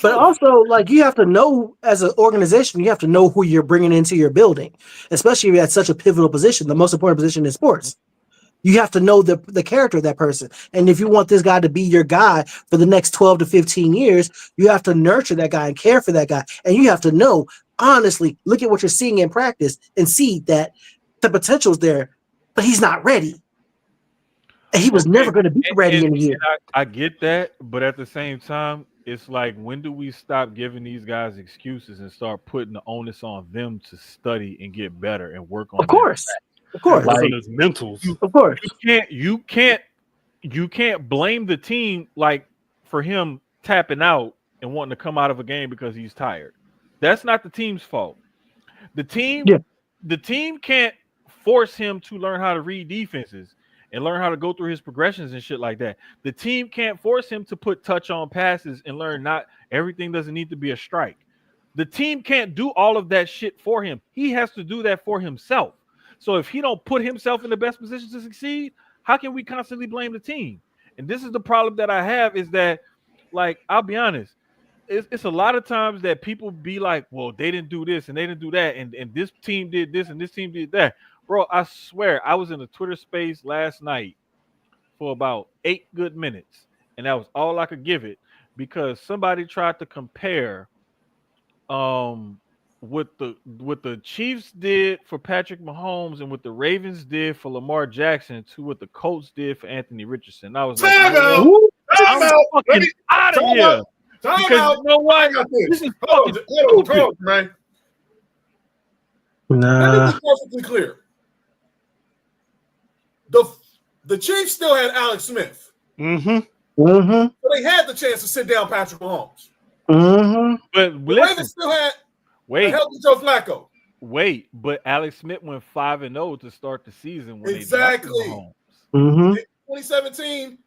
But also, like, you have to know, as an organization, you have to know who you're bringing into your building, especially at such a pivotal position, the most important position in sports. You have to know the character of that person. And if you want this guy to be your guy for the next 12 to 15 years, you have to nurture that guy and care for that guy. And you have to know, honestly, look at what you're seeing in practice and see that the potential's there, but he's not ready. And he was never going to be ready in a year. I get that, but at the same time, it's like, when do we stop giving these guys excuses and start putting the onus on them to study and get better and work on? Of course. Of course. Like, his mentals. Of course. You can't blame the team, like, for him tapping out and wanting to come out of a game because he's tired. That's not the team's fault. The team can't force him to learn how to read defenses. and learn how to go through his progressions and shit like that. The team can't force him to put touch on passes and learn not everything doesn't need to be a strike. The team can't do all of that shit for him. He has to do that for himself. So if he don't put himself in the best position to succeed, how can we constantly blame the team? And this is the problem that I have is that, like, I'll be honest, it's a lot of times that people be like, well, they didn't do this and they didn't do that, and this team did this and this team did that. Bro, I swear, I was in a Twitter space last night for about 8 good minutes, and that was all I could give it because somebody tried to compare what the Chiefs did for Patrick Mahomes and what the Ravens did for Lamar Jackson to what the Colts did for Anthony Richardson. I was like, I'm fucking out of here. Because you know what? This is fucking stupid. Man. Nah. Let me be perfectly clear. The Chiefs still had Alex Smith. Mm-hmm. So they had the chance to sit down Patrick Mahomes. Mm-hmm. But The Ravens still had a healthy Joe Flacco. But Alex Smith went 5-0 to start the season when Exactly. they drafted Mahomes. Mm-hmm. In 2017,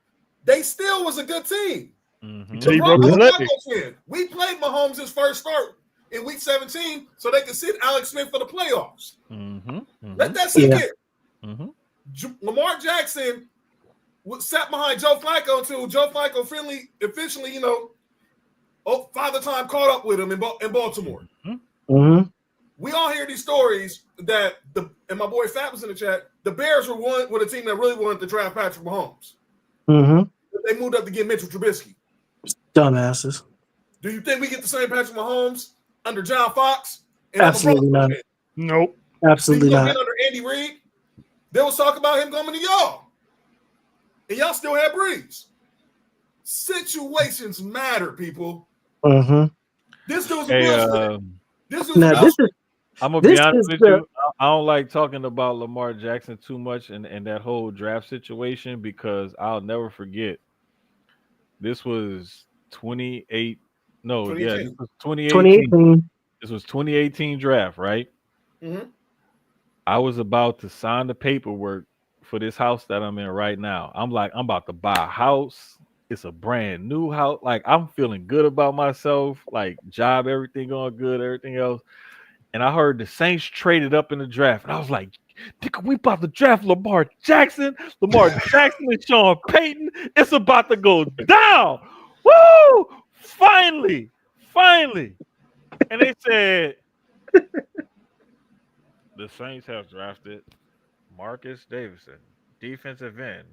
they still was a good team. Mm-hmm. We played Mahomes' his first start in week 17 so they could sit Alex Smith for the playoffs. Mm-hmm. Mm-hmm. Let that sink in. Mm-hmm. Lamar Jackson sat behind Joe Flacco until Joe Flacco officially, Father Time caught up with him in Baltimore. Mm-hmm. We all hear these stories that and my boy Fat was in the chat. The Bears were a team that really wanted to draft Patrick Mahomes. Mm-hmm. But they moved up to get Mitchell Trubisky. Dumbasses. Do you think we get the same Patrick Mahomes under John Fox? Absolutely not. Nope. Absolutely not. Under Andy Reid, there was talk about him coming to y'all, and y'all still had Breeze. Situations matter, people. Mm-hmm. This dude's Hey, a This dude's I'm gonna be honest with you. I don't like talking about Lamar Jackson too much and that whole draft situation because I'll never forget. This was 2018. This was 2018. This was 2018 draft, right? Mm-hmm. I was about to sign the paperwork for this house that I'm in right now. I'm about to buy a house. It's a brand new house. Like, I'm feeling good about myself. Like, job, everything going good, everything else. And I heard the Saints traded up in the draft. And I was like, nigga, we about to draft Lamar Jackson. Lamar Jackson and Sean Payton. It's about to go down. Woo! Finally. And they said, the Saints have drafted Marcus Davidson, defensive end,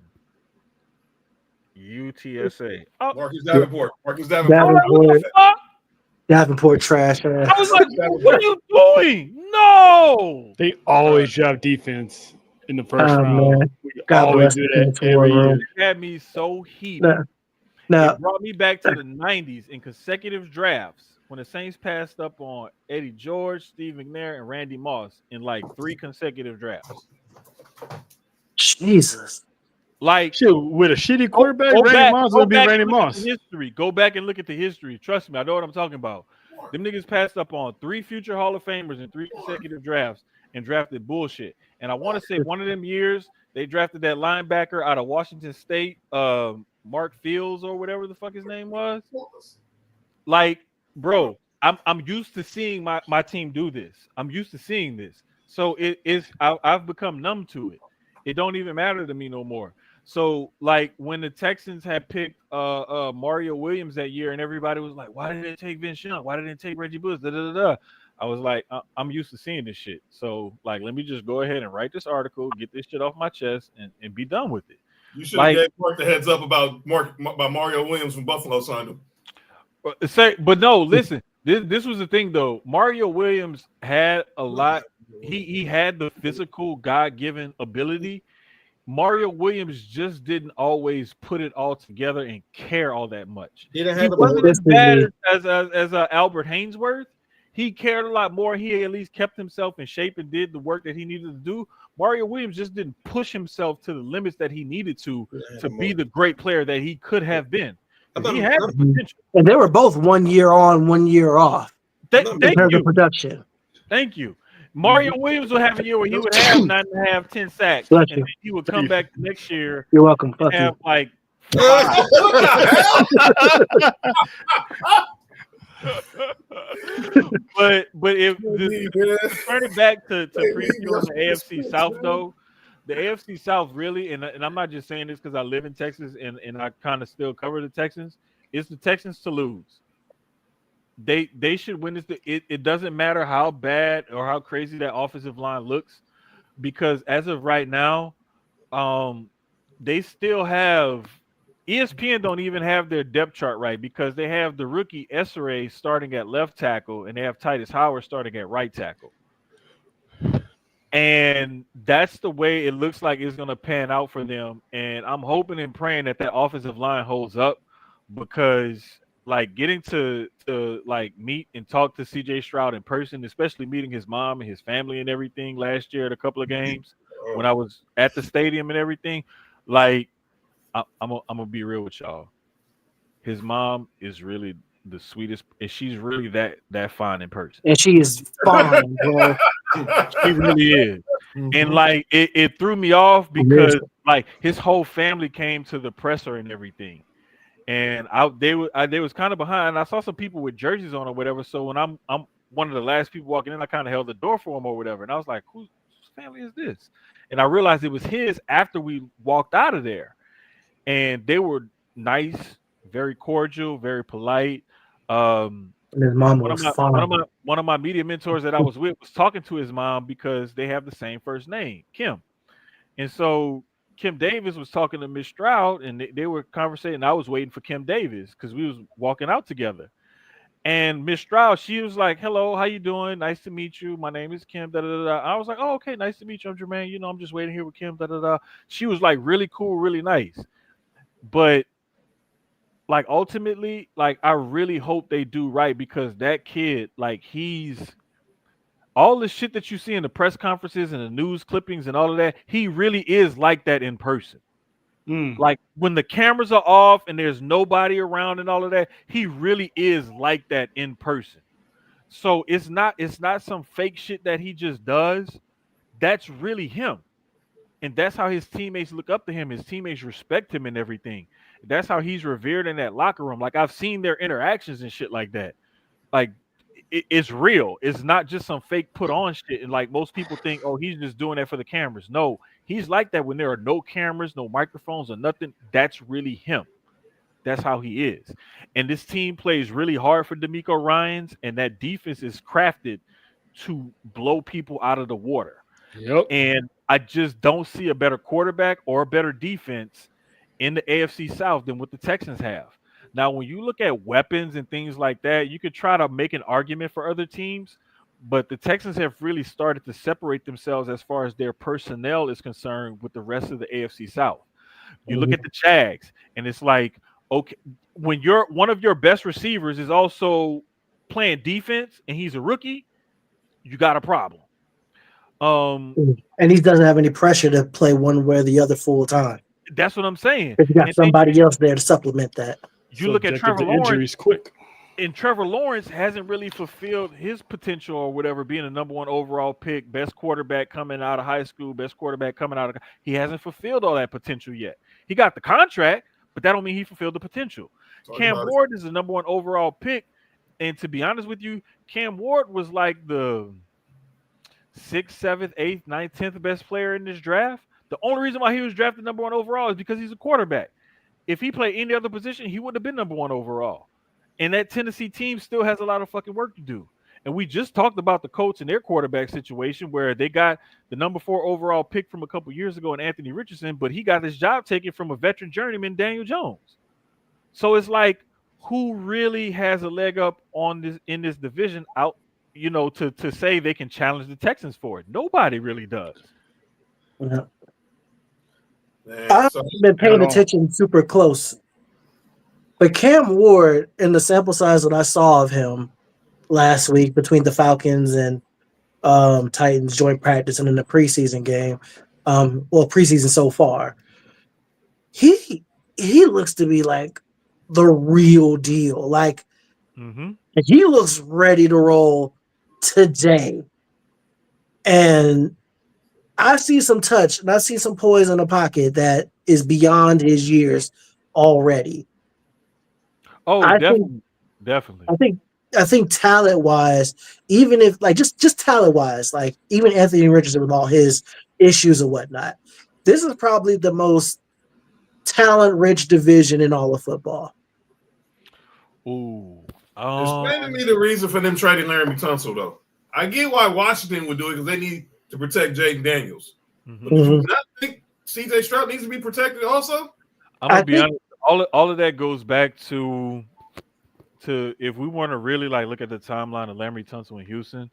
UTSA. Oh. Marcus Davenport. Davenport trash. I was like, what are you doing? No. They always draft defense in the first round. Man. Always do that every year. It had me so heated. Now, it brought me back to the 90s in consecutive drafts when the Saints passed up on Eddie George, Steve McNair, and Randy Moss in like 3 consecutive drafts. Jesus. Like, shit, with a shitty quarterback, Randy Moss would be Randy Moss. Go back and look at the history. Trust me, I know what I'm talking about. Them niggas passed up on 3 future Hall of Famers in 3 consecutive drafts and drafted bullshit. And I want to say one of them years they drafted that linebacker out of Washington State, Mark Fields or whatever the fuck his name was. Like, bro, I'm used to seeing my team do this. I'm used to seeing this. So I've become numb to it. It don't even matter to me no more. So, like, when the Texans had picked Mario Williams that year, and everybody was like, "Why didn't they take Vince Young? Why didn't they take Reggie Bush?" I was like, "I'm used to seeing this shit. So, like, let me just go ahead and write this article, get this shit off my chest, and be done with it." You should have gave Mark the heads up about Mario Williams from Buffalo signed him. But no, listen. This was the thing though. Mario Williams had a lot. He had the physical God-given ability. Mario Williams just didn't always put it all together and care all that much. He wasn't as bad as Albert Hainsworth. He cared a lot more. He at least kept himself in shape and did the work that he needed to do. Mario Williams just didn't push himself to the limits that he needed to be the great player that he could have been. He had the potential. And they were both 1 year on, 1 year off. Thank you. Production. Thank you. Mario Williams will have a year where he would have 9.5, 10 sacks, Bless and you. then he would come back the next year You're welcome. and Fuck have you. like but if turn it back to previewing the AFC South though, the AFC South really, and I'm not just saying this because I live in Texas and I kind of still cover the Texans. It's the Texans to lose. They should win this. It doesn't matter how bad or how crazy that offensive line looks, because as of right now, they still have ESPN don't even have their depth chart right, because they have the rookie Essere starting at left tackle and they have Titus Howard starting at right tackle. And that's the way it looks like it's going to pan out for them. And I'm hoping and praying that offensive line holds up, because like getting to like meet and talk to CJ Stroud in person, especially meeting his mom and his family and everything last year at a couple of games when I was at the stadium and everything, like I'm gonna be real with y'all. His mom is really the sweetest, and she's really that fine in person. And she is fine, bro. She really is. And like it threw me off because like his whole family came to the presser and everything. And they was kind of behind. I saw some people with jerseys on or whatever. So when I'm one of the last people walking in, I kind of held the door for him or whatever. And I was like, whose family is this? And I realized it was his after we walked out of there. And they were nice, very cordial, very polite. And his mom was fine. One of my media mentors that I was with was talking to his mom because they have the same first name, Kim. And so Kim Davis was talking to Miss Stroud, and they were conversating. I was waiting for Kim Davis because we was walking out together. And Miss Stroud, she was like, "Hello, how you doing? Nice to meet you. My name is Kim." Da, da, da. I was like, "Oh, okay, nice to meet you. I'm Jermaine. You know, I'm just waiting here with Kim." Da, da, da. She was like really cool, really nice. But like ultimately, like I really hope they do right, because that kid, like he's all the shit that you see in the press conferences and the news clippings and all of that, he really is like that in person. Like when the cameras are off and there's nobody around and all of that, he really is like that in person. So it's not some fake shit that he just does. That's really him. And that's how his teammates look up to him. His teammates respect him and everything. That's how he's revered in that locker room. Like I've seen their interactions and shit like that. Like it's real. It's not just some fake put on shit. And like most people think, oh, he's just doing that for the cameras. No, he's like that when there are no cameras, no microphones or nothing. That's really him. That's how he is. And this team plays really hard for D'Amico Ryans, and that defense is crafted to blow people out of the water. Yep. And I just don't see a better quarterback or a better defense in the AFC South than what the Texans have. Now, when you look at weapons and things like that, you could try to make an argument for other teams, but the Texans have really started to separate themselves as far as their personnel is concerned with the rest of the AFC South. You look at the Jags, and it's like, okay, when one of your best receivers is also playing defense and he's a rookie, you got a problem. And he doesn't have any pressure to play one way or the other full time. That's what I'm saying. If you got somebody else there to supplement that. You look at Trevor Lawrence. Injuries quick. And Trevor Lawrence hasn't really fulfilled his potential or whatever, being a number 1 overall pick, best quarterback coming out of high school, best quarterback coming out of. He hasn't fulfilled all that potential yet. He got the contract, but that don't mean he fulfilled the potential. Cam Ward is the number 1 overall pick, and to be honest with you, Cam Ward was like the 6th, 7th, 8th, 9th, 10th best player in this draft. The only reason why he was drafted number 1 overall is because he's a quarterback. If he played any other position, he wouldn't have been number 1 overall. And that Tennessee team still has a lot of fucking work to do. And we just talked about the Colts and their quarterback situation where they got the number 4 overall pick from a couple years ago in Anthony Richardson, but he got his job taken from a veteran journeyman, Daniel Jones. So it's like, who really has a leg up on this in this division out, to say they can challenge the Texans for it? Nobody really does. Yeah. I've been paying attention super close. But Cam Ward, in the sample size that I saw of him last week between the Falcons and Titans joint practice and in the preseason game, preseason so far, he looks to be like the real deal. Like he looks ready to roll today. And I see some touch and I see some poise in the pocket that is beyond his years already. Oh, definitely. I think talent wise, even if like just talent wise, like even Anthony Richardson with all his issues and whatnot, this is probably the most talent rich division in all of football. Ooh. Explain to me the reason for them trading Laramie Tunsil, though. I get why Washington would do it because they need to protect Jaden Daniels. Mm-hmm. But do you not think CJ Stroud needs to be protected also? I'm gonna be honest. All of that goes back to if we want to really like look at the timeline of Laramie Tunsil in Houston,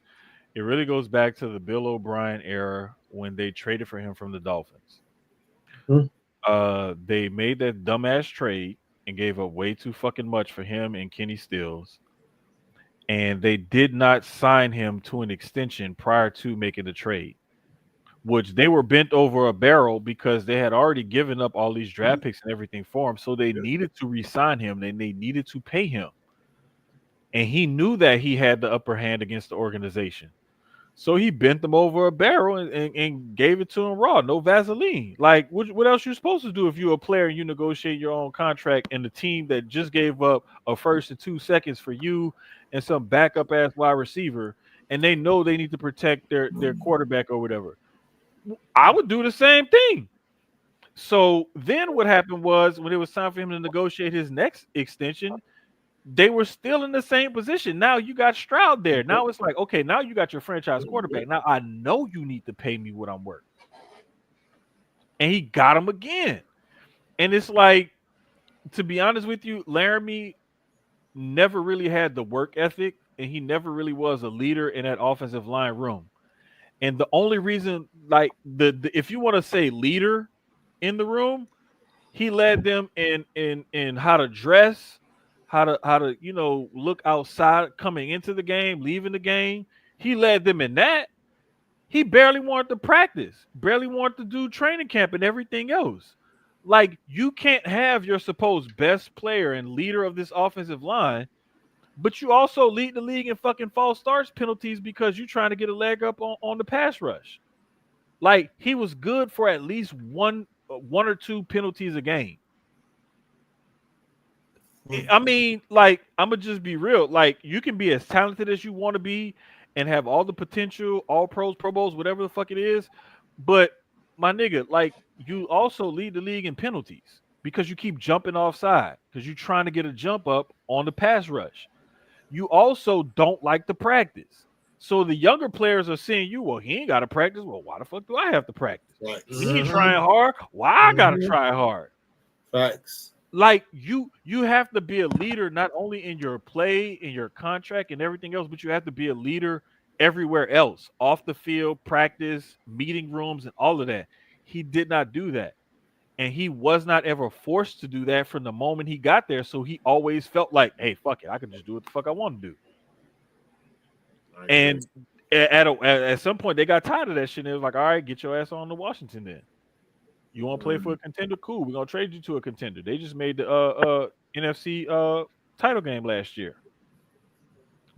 it really goes back to the Bill O'Brien era when they traded for him from the Dolphins. They made that dumbass trade and gave up way too fucking much for him and Kenny Stills. And they did not sign him to an extension prior to making the trade, which they were bent over a barrel because they had already given up all these draft picks and everything for him. So they needed to re-sign him and they needed to pay him. And he knew that he had the upper hand against the organization. So he bent them over a barrel and gave it to him raw, no Vaseline. Like, what else you supposed to do if you're a player and you negotiate your own contract and the team that just gave up a first and 2 seconds for you and some backup ass wide receiver, and they know they need to protect their quarterback or whatever? I would do the same thing. So then what happened was when it was time for him to negotiate his next extension, they were still in the same position. Now you got Stroud there. Now it's like, okay, now you got your franchise quarterback. Now I know you need to pay me what I'm worth. And he got him again. And it's like, to be honest with you, Laramie never really had the work ethic, and he never really was a leader in that offensive line room. And the only reason, like, the if you want to say leader in the room, he led them in how to dress, how to look outside coming into the game, leaving the game. He led them in that. He barely wanted to practice, barely wanted to do training camp and everything else. Like, you can't have your supposed best player and leader of this offensive line, but you also lead the league in fucking false starts penalties because you're trying to get a leg up on the pass rush. Like, he was good for at least one or two penalties a game. I mean, like, I'm going to just be real. Like, you can be as talented as you want to be and have all the potential, all pros, Pro Bowls, whatever the fuck it is. But, my nigga, like, you also lead the league in penalties because you keep jumping offside because you're trying to get a jump up on the pass rush. You also don't like to practice. So the younger players are seeing you, well, he ain't got to practice. Well, why the fuck do I have to practice? Right. He ain't trying hard. Why I got to try hard? Facts. Like, you have to be a leader not only in your play, in your contract and everything else, but you have to be a leader everywhere else, off the field, practice, meeting rooms, and all of that. He did not do that. And he was not ever forced to do that from the moment he got there. So he always felt like, hey, fuck it, I can just do what the fuck I want to do. And at some point, they got tired of that shit. And it was like, all right, get your ass on to Washington then. You want to play for a contender? Cool. We're going to trade you to a contender. They just made the NFC title game last year.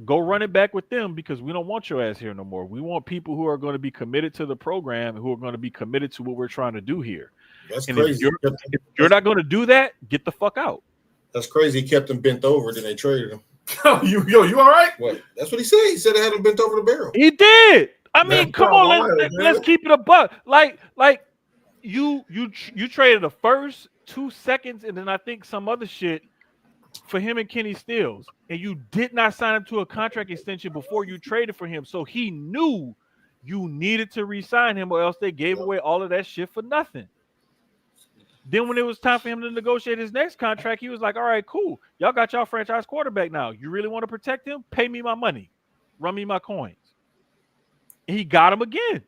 Go run it back with them because we don't want your ass here no more. We want people who are going to be committed to the program and who are going to be committed to what we're trying to do here. That's and crazy. If you're not going to do that, get the fuck out. That's crazy. He kept him bent over, then they traded him. you all right? What? That's what he said. He said they had him bent over the barrel. He did. I mean, come on, let's keep it a buck. Like you traded the first 2 seconds and then I think some other shit for him and Kenny Stills, and you did not sign him to a contract extension before you traded for him. So he knew you needed to re-sign him or else they gave away all of that shit for nothing. Then when it was time for him to negotiate his next contract, he was like, all right, cool. Y'all got y'all franchise quarterback now. You really want to protect him? Pay me my money. Run me my coins. And he got him again.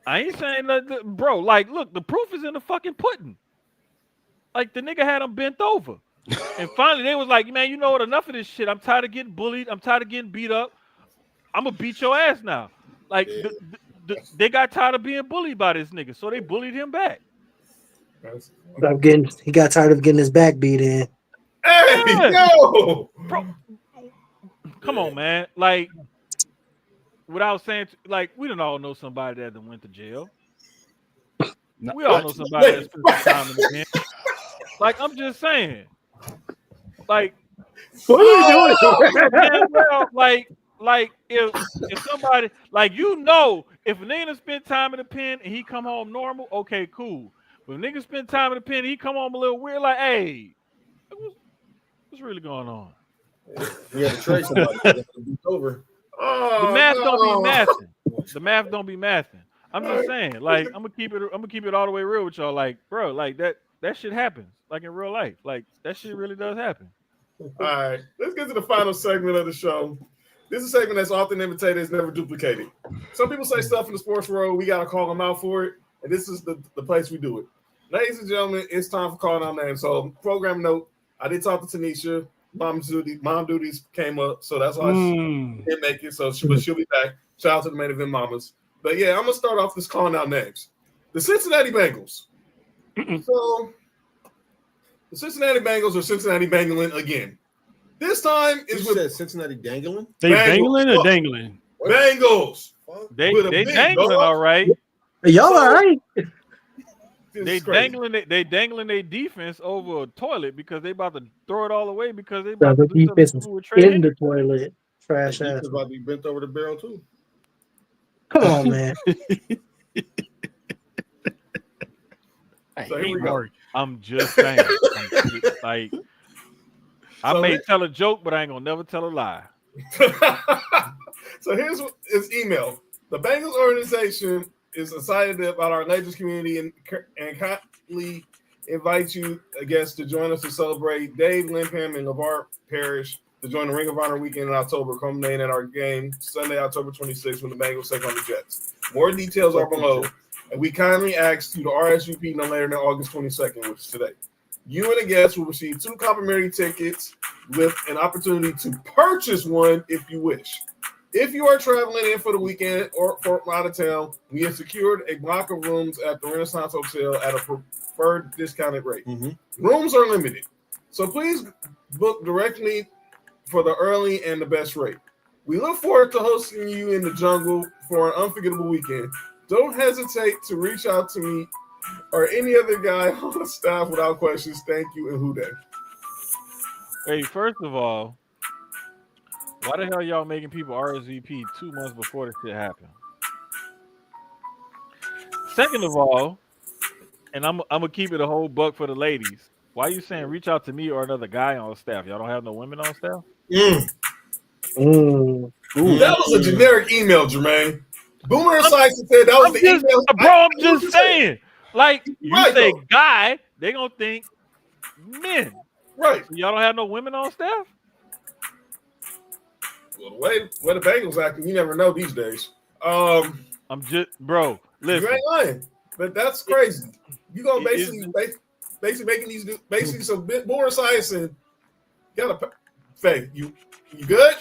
I ain't saying that, bro. Like, look, the proof is in the fucking pudding. Like, the nigga had him bent over. And finally, they was like, man, you know what? Enough of this shit. I'm tired of getting bullied. I'm tired of getting beat up. I'm going to beat your ass now. Like, they got tired of being bullied by this nigga, so they bullied him back. He got tired of getting his back beat in. Hey, yo! Bro, Come on, man. Like, without saying, like, we don't all know somebody that went to jail. We all know somebody that spent some time in the pen. Like, I'm just saying. Like, What are you doing? man, well, like if somebody, like, you know, if a nigga spend time in the pen and he come home normal, okay, cool. But if a nigga spend time in the pen and he come home a little weird, like, hey, what's really going on? We had to trade somebody. It's over. The math don't be mathing. The math don't be mathing. I'm just saying, like, I'm gonna keep it all the way real with y'all. Like, bro, like that shit happens, like in real life. Like, that shit really does happen. All right, let's get to the final segment of the show. This is a segment that's often imitated, is never duplicated. Some people say stuff in the sports world, we gotta call them out for it, and this is the place we do it. Ladies and gentlemen, it's time for calling out names. So, program note, I did talk to Tanisha. Mom duties came up, so that's why she didn't make it. So she'll be back. Shout out to the main event mamas. But yeah, I'm gonna start off this calling out names. The Cincinnati Bengals. So the Cincinnati Bengals are Cincinnati Bengals again. This time is with Cincinnati dangling. They dangling or dangling? Bengals. They dangling dog. All right. Y'all all right? They dangling their defense over a toilet because they about to throw it all away because they about The to do defense something with in the toilet. Trash ass. It's about to be bent over the barrel too. Come on, man. So here we go. I'm just saying. Like, I may tell a joke, but I ain't gonna never tell a lie. So here's his email. The Bengals organization is excited about our Legends community and kindly invite you, guests, to join us to celebrate Dave Limpam and LeVar Parrish to join the Ring of Honor weekend in October, culminating at our game Sunday, October 26th, when the Bengals take on the Jets. More details are below, and we kindly ask you to RSVP no later than August 22nd, which is today. You and the guests will receive 2 complimentary tickets with an opportunity to purchase one if you wish. If you are traveling in for the weekend or from out of town, we have secured a block of rooms at the Renaissance Hotel at a preferred discounted rate. Rooms are limited, so please book directly for the early and the best rate. We look forward to hosting you in the jungle for an unforgettable weekend. Don't hesitate to reach out to me or any other guy on the staff without questions. Thank you, and who day. Hey, first of all, why the hell y'all making people RSVP 2 months before this shit happen? Second of all, and I'm gonna keep it a whole buck for the ladies. Why are you saying reach out to me or another guy on staff? Y'all don't have no women on staff? That was a generic email, Jermaine. Boomer Esiason said that was the email. Bro, I'm just saying. Like, you say guy, they gonna think men. Right. So y'all don't have no women on staff? Well, the way the Bengals acting, you never know these days. I'm just, bro, listen. You ain't lying, but that's crazy. You gonna basically making these basically some bit more science and gotta Faith. You good?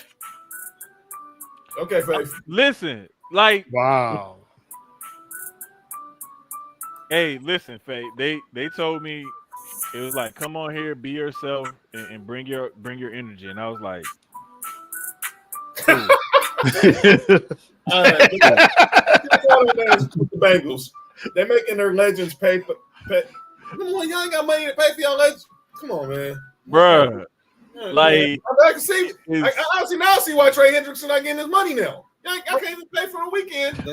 Okay, Faith. Listen, like, wow. Hey, listen, Faith. They told me it was like, come on here, be yourself, and bring your energy, and I was like. Cool. All right, the Bengals. They're making their legends pay. Come on, y'all ain't got money to pay for y'all legends. Come on, man, Bruh. Like, I can see. I honestly now see why Trey Hendrickson not getting his money now. I can't even pay for a weekend.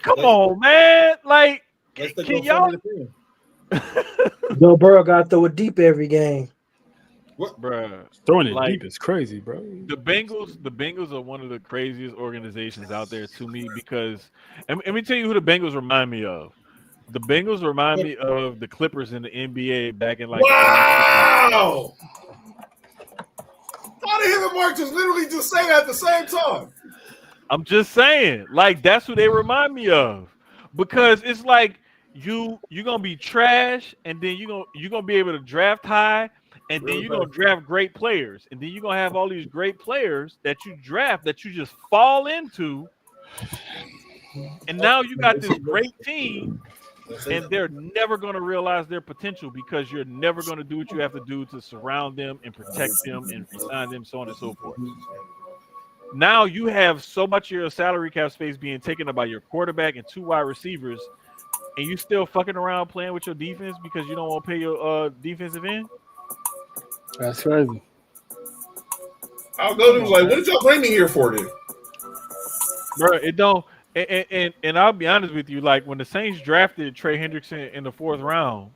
Come on, man. Like, can y'all? Joe Burrow got to throw it deep every game. What, bro? Throwing it deep is crazy, bro. The Bengals are one of the craziest organizations out there to me because, and let me tell you who the Bengals remind me of. The Bengals remind me of the Clippers in the NBA back in like. Wow! How did him and Mark just literally just say that at the same time? I'm just saying, like, that's who they remind me of, because it's like you're gonna be trash, and then you're gonna be able to draft high. And then you're going to draft great players. And then you're going to have all these great players that you draft that you just fall into. And now you got this great team, and they're never going to realize their potential because you're never going to do what you have to do to surround them and protect them and resign them, so on and so forth. Now you have so much of your salary cap space being taken up by your quarterback and 2 wide receivers, and you still fucking around playing with your defense because you don't want to pay your defensive end. That's crazy. I'll go to like, what did y'all bring me here for then? Bro, it don't. And I'll be honest with you, like when the Saints drafted Trey Hendrickson in the 4th round,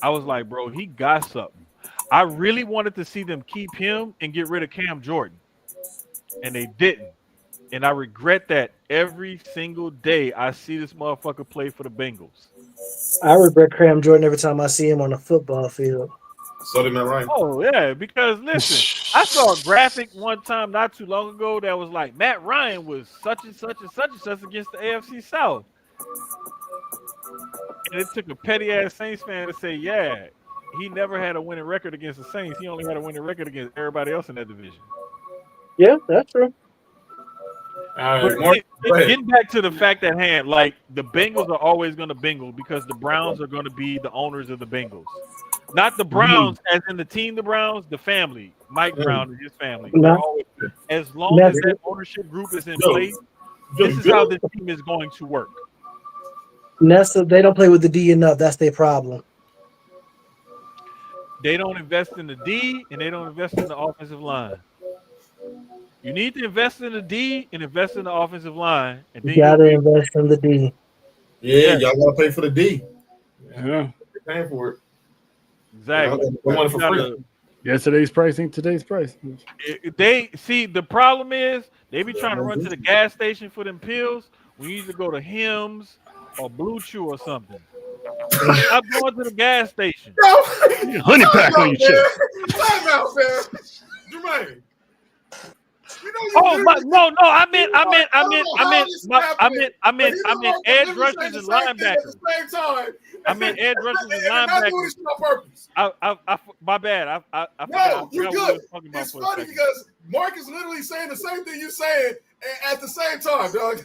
I was like, bro, he got something. I really wanted to see them keep him and get rid of Cam Jordan, and they didn't. And I regret that every single day I see this motherfucker play for the Bengals. I regret Cam Jordan every time I see him on the football field. So did Matt Ryan. Oh yeah, because listen, I saw a graphic one time not too long ago that was like Matt Ryan was such and such and such and such against the AFC South, and it took a petty ass Saints fan to say, yeah, he never had a winning record against the Saints. He only had a winning record against everybody else in that division. Yeah, that's true. Getting back to the fact at hand, like the Bengals are always going to Bengal because the Browns are going to be the owners of the Bengals. Not the Browns as in the team, the Browns, the family. Mike Brown and his family. As long as that ownership group is in place, this is how the team is going to work. Nessa, they don't play with the D enough. That's their problem. They don't invest in the D and they don't invest in the offensive line. You need to invest in the D and invest in the offensive line. And then you got to invest in the D. Yeah, y'all got to pay for the D. Yeah. You're paying for it. Exactly. I want it for free. Yesterday's pricing, today's price. They see the problem is they be trying to run to the gas station for them pills. We need to go to Hims or Blue Chew or something. Stop going to the gas station. Honey pack on your chest. Time out, man. Jermaine. No! I meant edge rushers and linebackers. I meant edge rushers and linebackers. My bad. I no, you're good. It's funny because Mark is literally saying the same thing you're saying at the same time, dog.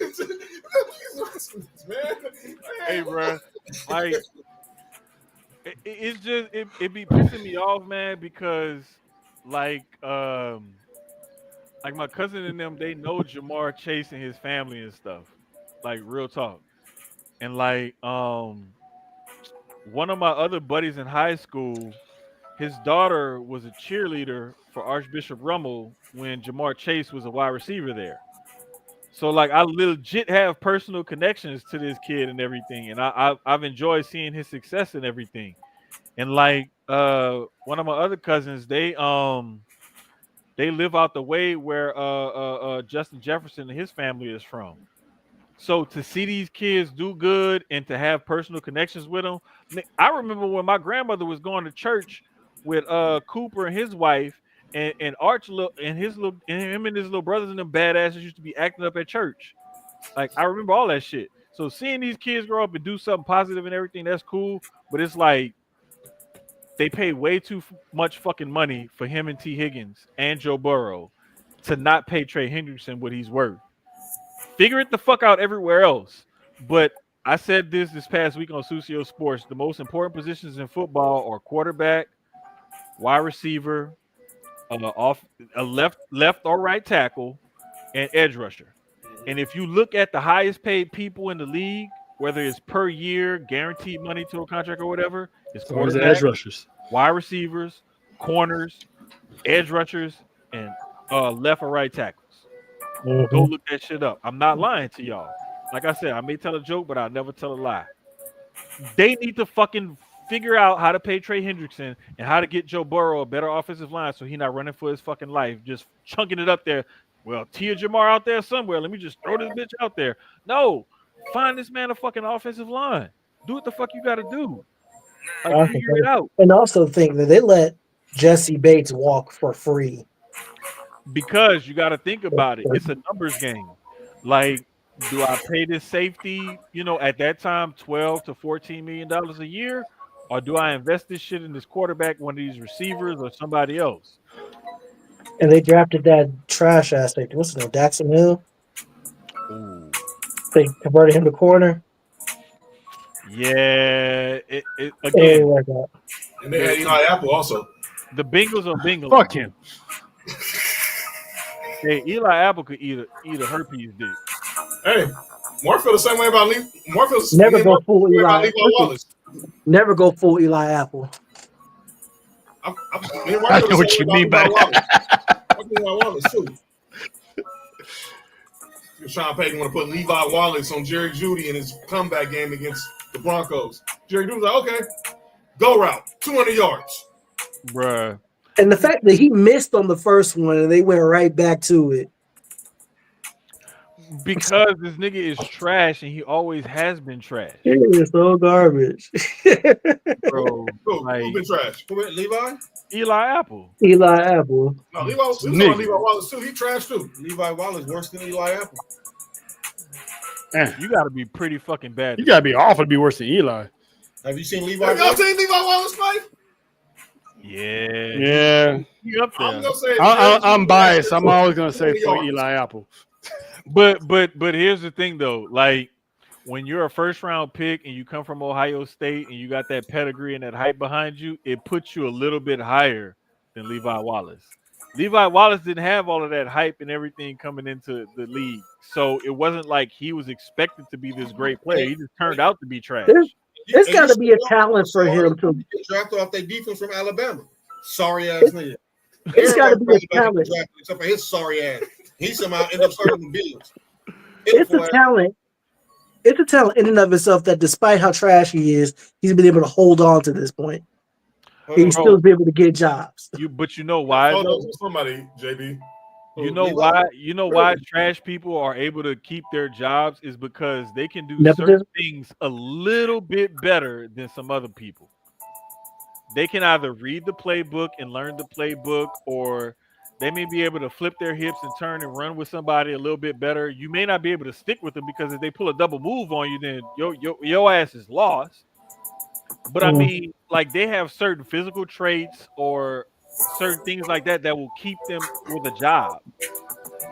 Hey, bro, like it's just it be pissing me off, man, because like my cousin and them, they know Jamar Chase and his family and stuff. Like real talk. And like one of my other buddies in high school, his daughter was a cheerleader for Archbishop Rummel when Jamar Chase was a wide receiver there. So like I legit have personal connections to this kid and everything. And I've enjoyed seeing his success and everything. And like one of my other cousins, they live out the way where Justin Jefferson and his family is from. So to see these kids do good and to have personal connections with them, I remember when my grandmother was going to church with Cooper and his wife and Arch and him and his little brothers and them badasses used to be acting up at church. Like I remember all that shit. So seeing these kids grow up and do something positive and everything, that's cool. But it's like they pay way too much fucking money for him and T. Higgins and Joe Burrow to not pay Trey Hendrickson what he's worth. Figure it the fuck out everywhere else. But I said this past week on Susio Sports. The most important positions in football are quarterback, wide receiver, a left or right tackle, and edge rusher. And if you look at the highest paid people in the league, whether it's per year, guaranteed money to a contract or whatever, it's quarterback, edge rushers, wide receivers, corners, edge rushers, and left or right tackles. Go look that shit up. I'm not lying to y'all. Like I said, I may tell a joke, but I'll never tell a lie. They need to fucking figure out how to pay Trey Hendrickson and how to get Joe Burrow a better offensive line so he's not running for his fucking life, just chunking it up there. Well, Tia Jamar out there somewhere. Let me just throw this bitch out there. No, find this man a fucking offensive line. Do what the fuck you got to do. Like, figure it out. And also think that they let Jesse Bates walk for free. Because you got to think about it. It's a numbers game. Like, do I pay this safety, at that time, $12 to $14 million a year? Or do I invest this shit in this quarterback, one of these receivers, or somebody else? And they drafted that trash ass safety. What's his name? Daxon Hill? Ooh. They converted him to corner. Yeah. Again. And they had Eli Apple also. The Bengals are Bengals. Fuck him. Hey, Eli Apple could eat a herpes dick. Hey, Mark feel the same way about Levi. Mark feels the Never same go full way about Eli. Levi Wallace. Never go full Eli Apple. I know what you mean by that. Levi Wallace too. Sean Payton want to put Levi Wallace on Jerry Jeudy in his comeback game against the Broncos. Jerry Jeudy's like, okay, go route, 200 yards. Bruh. And the fact that he missed on the first one and they went right back to it. Because this nigga is trash and he always has been trash. It is so garbage. Bro, Who been trash? Who went, Levi? Eli Apple. Eli Apple. No, Levi Wallace too. He trash too. Levi Wallace worse than Eli Apple. You got to be pretty fucking bad. You got to be awful to be worse than Eli. Have you seen Levi? Have y'all seen Levi Wallace play? Yeah. Yeah. Up there. I'm gonna say I'm biased. I'm always going to say for Eli Apple. But here's the thing though, like when you're a first round pick and you come from Ohio State and you got that pedigree and that hype behind you, it puts you a little bit higher than Levi Wallace. Levi Wallace didn't have all of that hype and everything coming into the league, so it wasn't like he was expected to be this great player. He just turned out to be trash. There's got to be a talent for him to Drafted off their defense from Alabama. Sorry ass nigga. It's got to be a talent. Except for his sorry ass. He somehow ended up starting the Bills. It's a talent. It's a talent in and of itself that despite how trash he is, he's been able to hold on to this point. He's still be able to get jobs. But you know why? Somebody, JB. You know why? You know why trash people are able to keep their jobs is because they can do certain things a little bit better than some other people. They can either read the playbook and learn the playbook, or they may be able to flip their hips and turn and run with somebody a little bit better. You may not be able to stick with them because if they pull a double move on you, then your ass is lost. But I mean, like they have certain physical traits or certain things like that that will keep them with a job.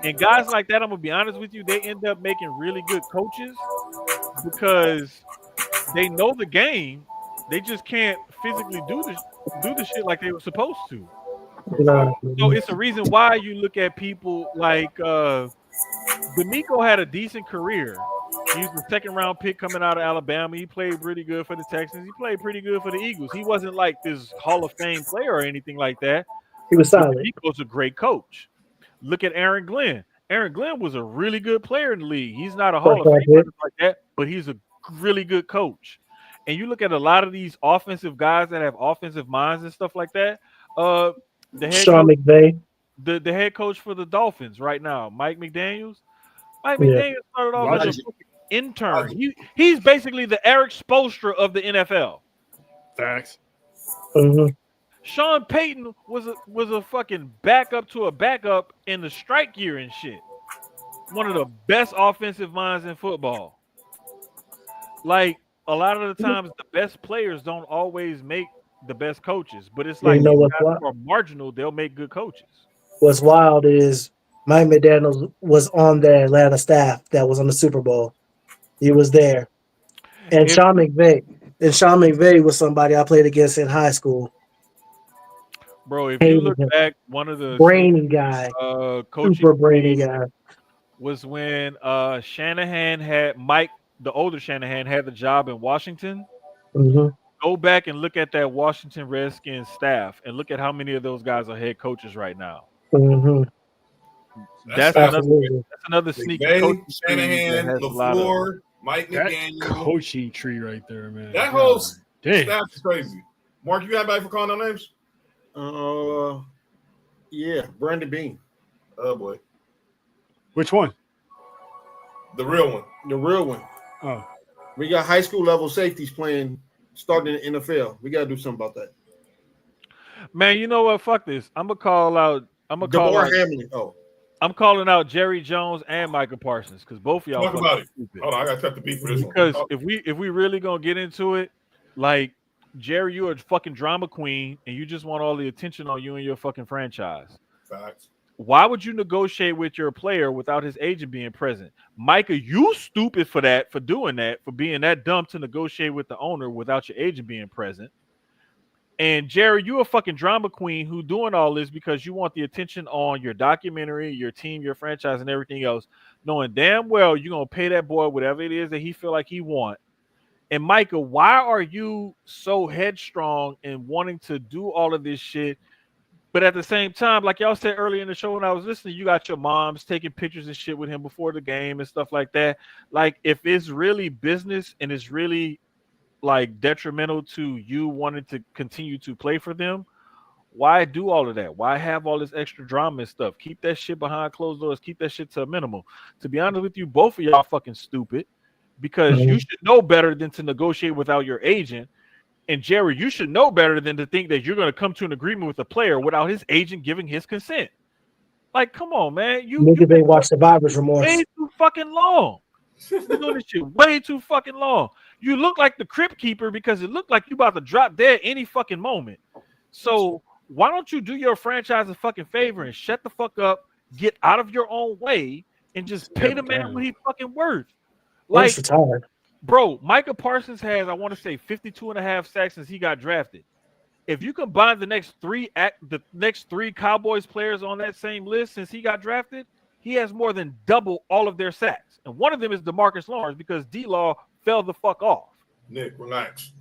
And guys like that, I'm gonna be honest with you, they end up making really good coaches because they know the game. They just can't physically do the shit like they were supposed to. So it's a reason why you look at people like D'Amico had a decent career. He was the second round pick coming out of Alabama. He played pretty good for the Texans. He played pretty good for the Eagles. He wasn't like this Hall of Fame player or anything like that. He was solid. D'Amico's a great coach. Look at Aaron Glenn. Aaron Glenn was a really good player in the league. He's not a Hall of Famer like that, but he's a really good coach. And you look at a lot of these offensive guys that have offensive minds and stuff like that. The head coach for the Dolphins right now, Mike McDaniels. Mike McDaniels started off as an intern. He's basically the Eric Spoelstra of the NFL. Facts. Sean Payton was a fucking backup to a backup in the strike year and shit. One of the best offensive minds in football. Like a lot of the times, the best players don't always make the best coaches, but it's like guys who are marginal, they'll make good coaches. What's wild is Mike McDaniels was on the Atlanta staff that was on the Super Bowl. He was there. And Sean McVay was somebody I played against in high school. Bro, if you look back, one of the brainy guy, super brainy guy, was when Shanahan had the older Shanahan had the job in Washington. Go back and look at that Washington Redskins staff and look at how many of those guys are head coaches right now. That's another sneaky coach. Shanahan, LaFleur, Mike McDaniel. Coaching tree right there, man. That whole staff is crazy. Mark, you got anybody for calling no names? Yeah, Brandon Bean. Oh boy. Which one? The real one. The real one. Oh. We got high school level safeties starting in the NFL. We gotta do something about that. Man, you know what? Fuck this. I'm gonna call out Hamlin. I'm calling out Jerry Jones and Micah Parsons because both of y'all talk about it. Stupid. Hold on, I gotta cut the beat for this because if we really gonna get into it, like Jerry, you're a fucking drama queen and you just want all the attention on you and your fucking franchise. Facts. Why would you negotiate with your player without his agent being present? Micah, you stupid for doing that, for being that dumb to negotiate with the owner without your agent being present. And Jerry, you a fucking drama queen who doing all this because you want the attention on your documentary, your team, your franchise, and everything else, knowing damn well you're gonna pay that boy whatever it is that he feel like he want. And Micah, why are you so headstrong in wanting to do all of this shit? But at the same time, like y'all said earlier in the show when I was listening, you got your moms taking pictures and shit with him before the game and stuff like that. Like, if it's really business and it's really like detrimental to you wanting to continue to play for them, why do all of that? Why have all this extra drama and stuff? Keep that shit behind closed doors. Keep that shit to a minimum. To be honest with you, both of y'all fucking stupid, because you should know better than to negotiate without your agent. And Jerry, you should know better than to think that you're going to come to an agreement with a player without his agent giving his consent. Like, come on, man. You've been watch Survivor's Remorse way too fucking long. You're doing this shit way too fucking long. You look like the crypt keeper because it looked like you about to drop dead any fucking moment. So why don't you do your franchise a fucking favor and shut the fuck up, get out of your own way, and just pay the man what he fucking worth? Like, retired. Bro, Micah Parsons has, I want to say, 52.5 sacks since he got drafted. If you combine the next three Cowboys players on that same list since he got drafted, he has more than double all of their sacks. And one of them is DeMarcus Lawrence because D-Law fell the fuck off. Nick, relax.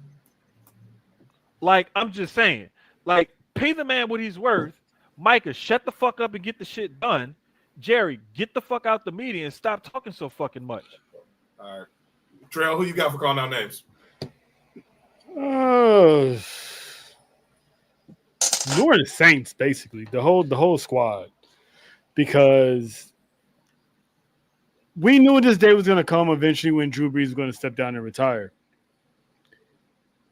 Like, I'm just saying, like, pay the man what he's worth. Micah, shut the fuck up and get the shit done. Jerry, get the fuck out the media and stop talking so fucking much. All right. Trail, who you got for calling out names? New Orleans Saints, basically the whole squad, because we knew this day was going to come eventually when Drew Brees was going to step down and retire.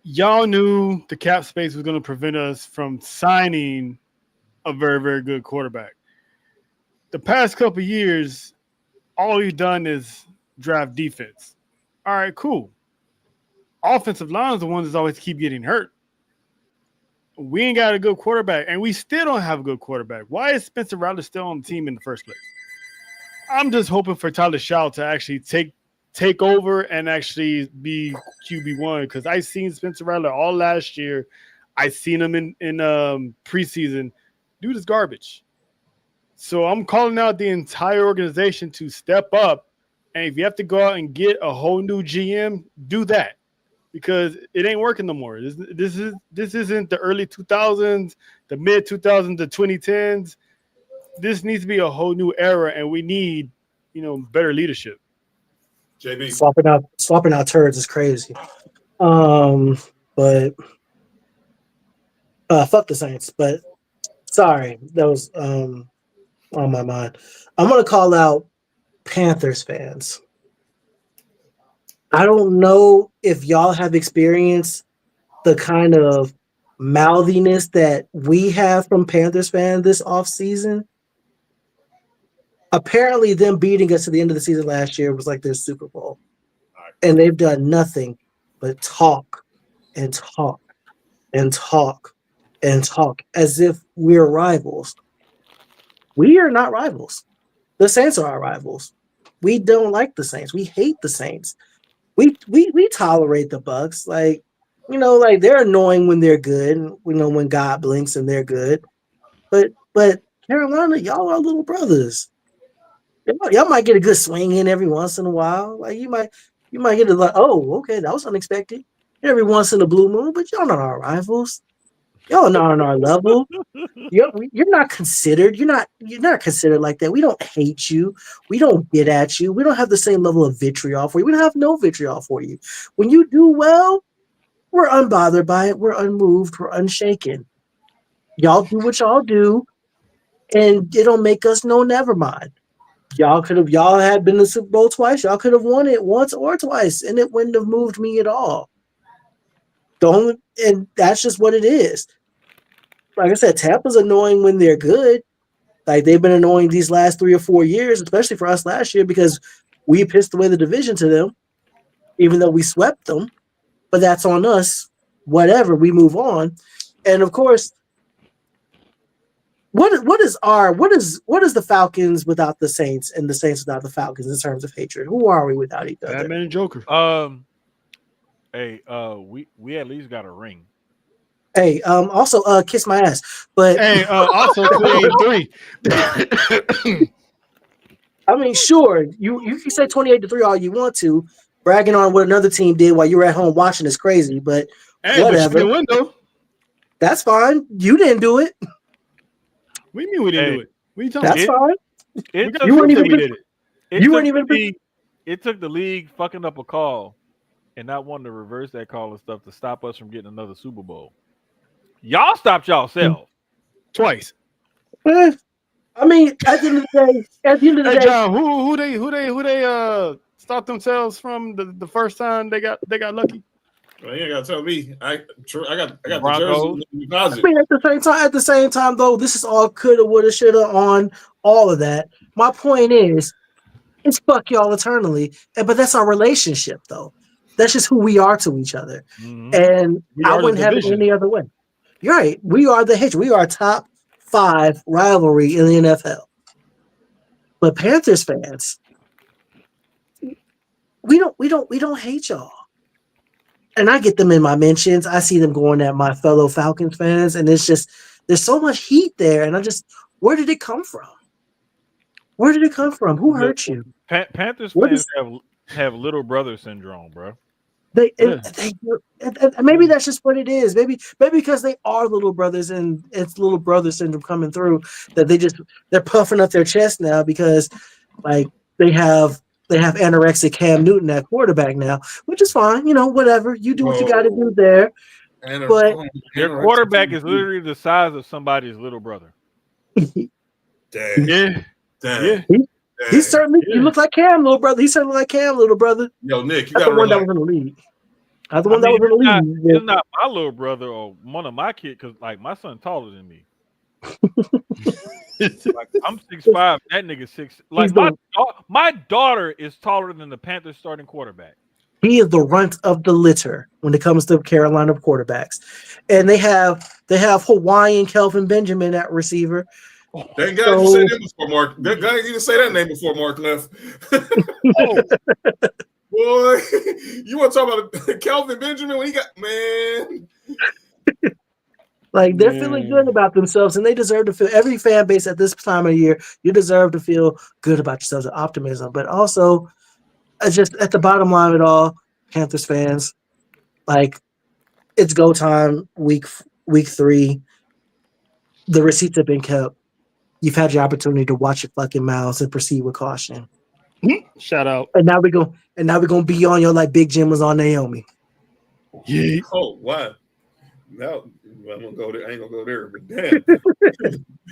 Y'all knew the cap space was going to prevent us from signing a very, very good quarterback. The past couple of years, all we've done is draft defense. All right, cool. Offensive line is the ones that always keep getting hurt. We ain't got a good quarterback, and we still don't have a good quarterback. Why is Spencer Rattler still on the team in the first place? I'm just hoping for Tyler Shaw to actually take over and actually be QB1, because I seen Spencer Rattler all last year. I seen him in preseason. Dude is garbage. So I'm calling out the entire organization to step up. And if you have to go out and get a whole new GM, do that, because it ain't working no more. This isn't the early 2000s, the mid 2000s, the 2010s. This needs to be a whole new era, and we need, better leadership. JB, swapping out turds is crazy. But fuck the Saints. But sorry, that was on my mind. I'm gonna call out Panthers fans. I don't know if y'all have experienced the kind of mouthiness that we have from Panthers fans this offseason. Apparently, them beating us to the end of the season last year was like their Super Bowl. And they've done nothing but talk and talk and talk and talk as if we're rivals. We are not rivals. The Saints are our rivals. We don't like the Saints. We hate the Saints. We tolerate the Bucks. Like they're annoying when they're good. We know when God blinks and they're good. But Carolina, y'all are little brothers. Y'all might get a good swing in every once in a while. Like you might get a oh, okay, that was unexpected. Every once in a blue moon, but y'all not our rivals. Y'all are not on our level. You're not considered. You're not considered like that. We don't hate you. We don't get at you. We don't have the same level of vitriol for you. We don't have no vitriol for you. When you do well, we're unbothered by it. We're unmoved. We're unshaken. Y'all do what y'all do, and it'll make us no never mind. Y'all had been to the Super Bowl twice. Y'all could have won it once or twice, and it wouldn't have moved me at all. And that's just what it is. Like I said, Tampa's annoying when they're good. Like they've been annoying these last 3 or 4 years, especially for us last year, because we pissed away the division to them, even though we swept them. But that's on us. Whatever, we move on. And of course, what is the Falcons without the Saints and the Saints without the Falcons in terms of hatred? Who are we without each other? Batman and Joker. Hey, we at least got a ring. Hey, also, kiss my ass. But Hey, also 28-3. I mean, sure, you can say 28-3 all you want to, bragging on what another team did while you were at home watching is crazy, but Hey, whatever. but you didn't win though. That's fine. You didn't do it. What do you mean we didn't do it? What are you talking That's about? fine. It You weren't even. We did it. You weren't even. It took the league fucking up a call and not wanting to reverse that call and stuff to stop us from getting another Super Bowl. Y'all stopped yourself twice. I mean, at the end of the day, hey John, who they stopped themselves from the first time they got lucky? Well, you ain't gotta tell me. I got the Broncos. jersey in the closet. I mean, at the same time, though, this is all coulda, woulda, shoulda on all of that. My point is, it's fuck y'all eternally. But that's our relationship, though. That's just who we are to each other. Mm-hmm. And I wouldn't have it any other way. You're right. We are the hitch. We are top 5 rivalry in the NFL. But Panthers fans, we don't hate y'all. And I get them in my mentions. I see them going at my fellow Falcons fans, and it's just there's so much heat there. And where did it come from? Where did it come from? Who hurt you? Panthers fans have little brother syndrome, bro. Maybe that's just what it is. Maybe because they are little brothers and it's little brother syndrome coming through that they're puffing up their chest now because like they have anorexic Cam Newton at quarterback now, which is fine. You know, whatever. You do what you got to do there. But their quarterback is literally the size of somebody's little brother. Dang. Yeah. He certainly he looks like Cam, little brother. He certainly like Cam, little brother. Yo, Nick, you That's got the one that was in the league. That's the one that was in the league. It's not my little brother or one of my kids because, like, my son taller than me. Like, I'm 6'5", that nigga 6. Like my daughter is taller than the Panthers starting quarterback. He is the runt of the litter when it comes to Carolina quarterbacks, and they have Hawaiian Kelvin Benjamin at receiver. Thank God you said that before Mark. Thank God you didn't say that name before Mark left. Boy, you want to talk about Kelvin Benjamin when he got man? Like they're feeling good about themselves, and they deserve to feel. Every fan base at this time of year, you deserve to feel good about yourselves and optimism. But also, just at the bottom line of it all, Panthers fans, like it's go time. Week 3, the receipts have been kept. You've had your opportunity to watch your fucking mouths and proceed with caution. Shout out. And now we're gonna be on you like Big Jim was on Naomi. Yeah. Oh wow. Now I'm gonna go there. I ain't gonna go there, but damn.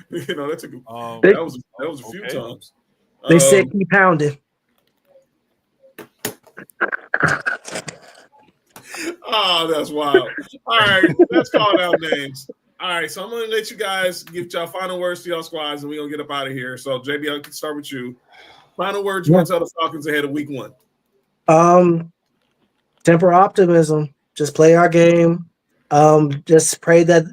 You know, that took that was a few times. They said keep pounding. Oh, that's wild. All right, let's call out names. All right, so I'm going to let you guys give y'all final words to y'all squads, and we're going to get up out of here. So, JB, I can start with you. Final words you want to tell the Falcons ahead of week 1? Temper optimism. Just play our game. Just pray that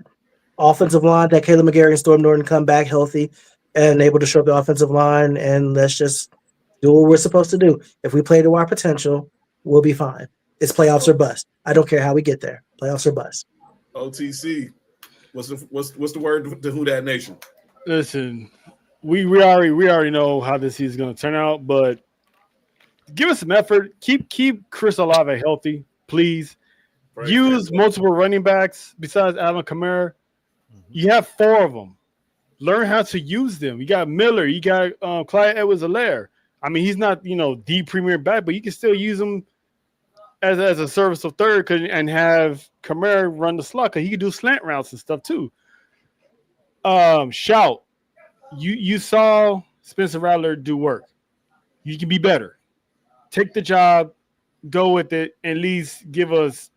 offensive line, that Caleb McGarry and Storm Norton come back healthy and able to show up the offensive line, and let's just do what we're supposed to do. If we play to our potential, we'll be fine. It's playoffs or bust. I don't care how we get there. Playoffs or bust. OTC. What's the word to Who Dat Nation? Listen, we already know how this season's going to turn out, but give us some effort. Keep Chris Olave healthy, please. Right, use multiple running backs besides Alvin Kamara. You have 4 of them. Learn how to use them. You got Miller. You got Clyde Edwards-Helaire. I mean, he's not the premier back, but you can still use him as a service of third and have Kamara run the slot because he can do slant routes and stuff too. Shout. You saw Spencer Rattler do work. You can be better. Take the job, go with it, and at least give us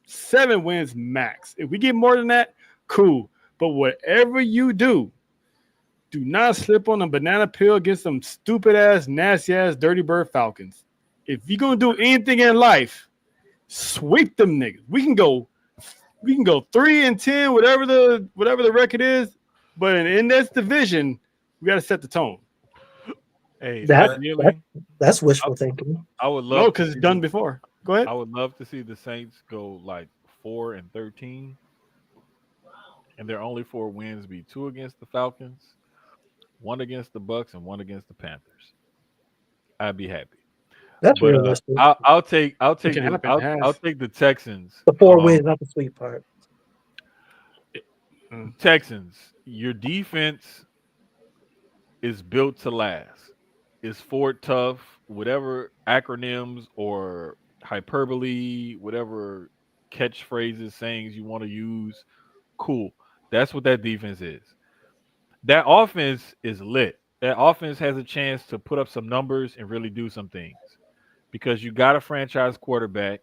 7 wins max. If we get more than that, cool. But whatever you do not slip on a banana peel against some stupid ass, nasty ass, dirty bird Falcons. If you're gonna do anything in life, sweep them niggas. We can go 3-10, whatever the record is. But in this division, we got to set the tone. Hey, that's wishful thinking. I would love because it's done before. Go ahead. I would love to see the Saints go like 4-13 and their only 4 wins be 2 against the Falcons, 1 against the Bucks, and 1 against the Panthers, I'd be happy. That's But realistic. I'll take It can happen, it has. I'll take the Texans. The 4 wins, not the sweet part. Texans, your defense is built to last. It's Fort Tough, whatever acronyms or hyperbole, whatever catchphrases, sayings you want to use, cool. That's what that defense is. That offense is lit. That offense has a chance to put up some numbers and really do some things because you got a franchise quarterback,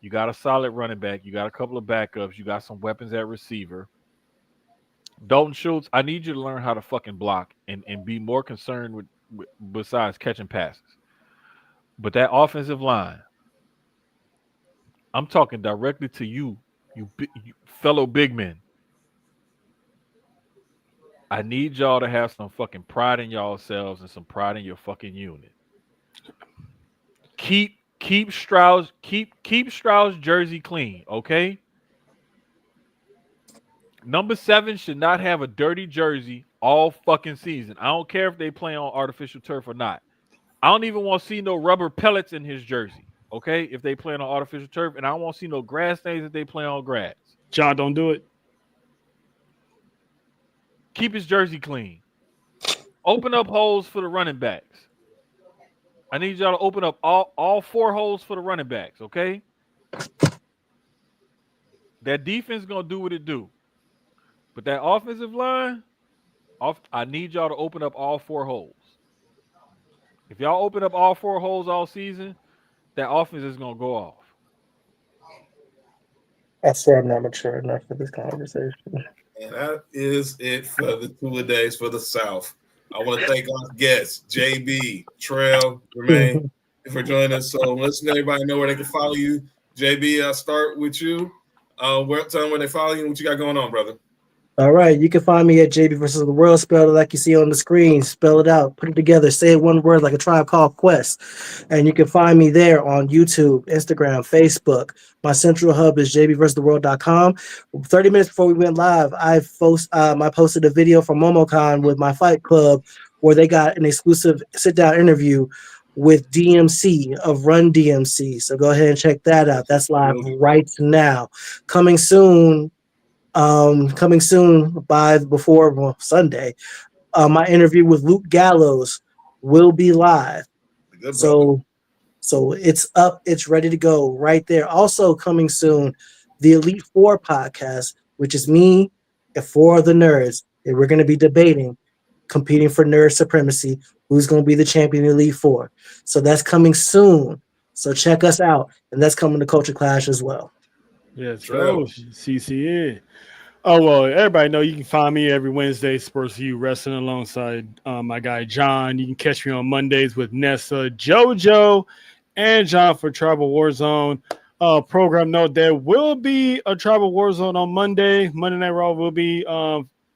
you got a solid running back, you got a couple of backups, you got some weapons at receiver. Dalton Schultz, I need you to learn how to fucking block and be more concerned with besides catching passes. But that offensive line, I'm talking directly to you fellow big men. I need y'all to have some fucking pride in yourselves and some pride in your fucking unit. Keep Stroud's jersey clean, okay? Number 7 should not have a dirty jersey all fucking season. I don't care if they play on artificial turf or not. I don't even want to see no rubber pellets in his jersey, okay? If they play on artificial turf, and I don't want to see no grass stains if they play on grass. John, don't do it. Keep his jersey clean. Open up holes for the running backs. I need y'all to open up all 4 holes for the running backs, okay? That defense gonna do what it do. But that offensive line, I need y'all to open up all 4 holes. If y'all open up all 4 holes all season, that offense is going to go off. I said I'm not mature enough for this conversation. And that is it for the 2-a-days for the South. I want to thank our guests, JB, Trail, Jermaine, for joining us. So let's let everybody know where they can follow you. JB, I'll start with you. Tell them where they follow you and what you got going on, brother. All right, you can find me at JB versus the World. Spell it like you see on the screen. Spell it out. Put it together. Say it one word like a Tribe Called Quest. And you can find me there on YouTube, Instagram, Facebook. My central hub is jbversustheworld.com. 30 minutes before we went live, I posted a video from MomoCon with my Fight Club where they got an exclusive sit-down interview with DMC of Run DMC. So go ahead and check that out. That's live right now. Coming soon before Sunday. My interview with Luke Gallows will be live. So it's up, it's ready to go right there. Also coming soon, the Elite Four podcast, which is me and 4 of the nerds. And we're going to be debating, competing for nerd supremacy, who's going to be the champion of the Elite Four. So that's coming soon. So check us out. And that's coming to Culture Clash as well. Yes, bro. CCN. Oh, well, everybody know you can find me every Wednesday, Sports4U Wrestling, alongside my guy John. You can catch me on Mondays with Nessa, JoJo, and John for Tribal Warzone. Program note, there will be a Tribal Warzone on Monday. Monday Night Raw will be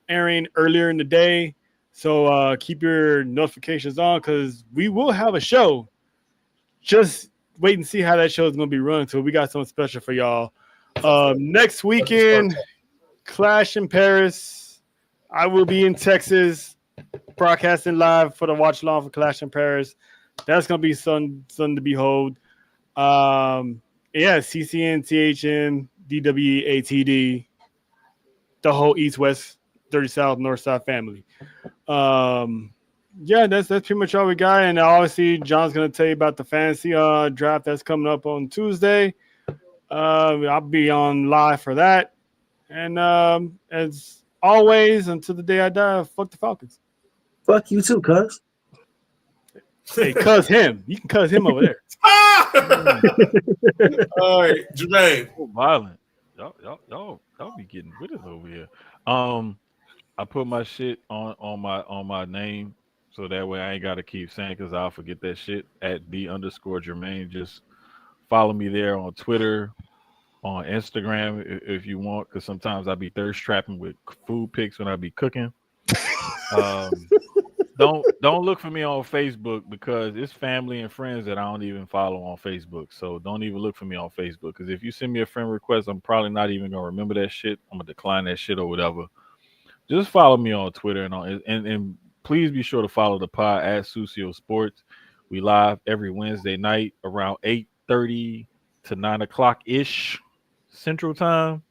airing earlier in the day. So keep your notifications on because we will have a show. Just wait and see how that show is going to be run. So we got something special for y'all. Next weekend, Clash in Paris. I will be in Texas broadcasting live for the watch along for Clash in Paris. That's going to be something to behold. CCN, THN, DWATD, the whole East, West, 30 South, North, South family. That's pretty much all we got. And obviously, John's going to tell you about the fantasy draft that's coming up on Tuesday. I'll be on live for that. And as always, until the day I die, fuck the Falcons. Fuck you too, cuz. Hey, cuz him. You can cuz him over there. All right, Jermaine. So violent. Y'all be getting with us over here. I put my shit on my name so that way I ain't gotta keep saying because I'll forget that shit at @D_Jermaine. Just follow me there on Twitter, on Instagram if you want, because sometimes I be thirst trapping with food pics when I be cooking. don't look for me on Facebook because it's family and friends that I don't even follow on Facebook. So don't even look for me on Facebook because if you send me a friend request, I'm probably not even gonna remember that shit. I'm gonna decline that shit or whatever. Just follow me on Twitter and please be sure to follow the pod at Susio Sports. We live every Wednesday night around 8:30 to 9 o'clock ish Central Time,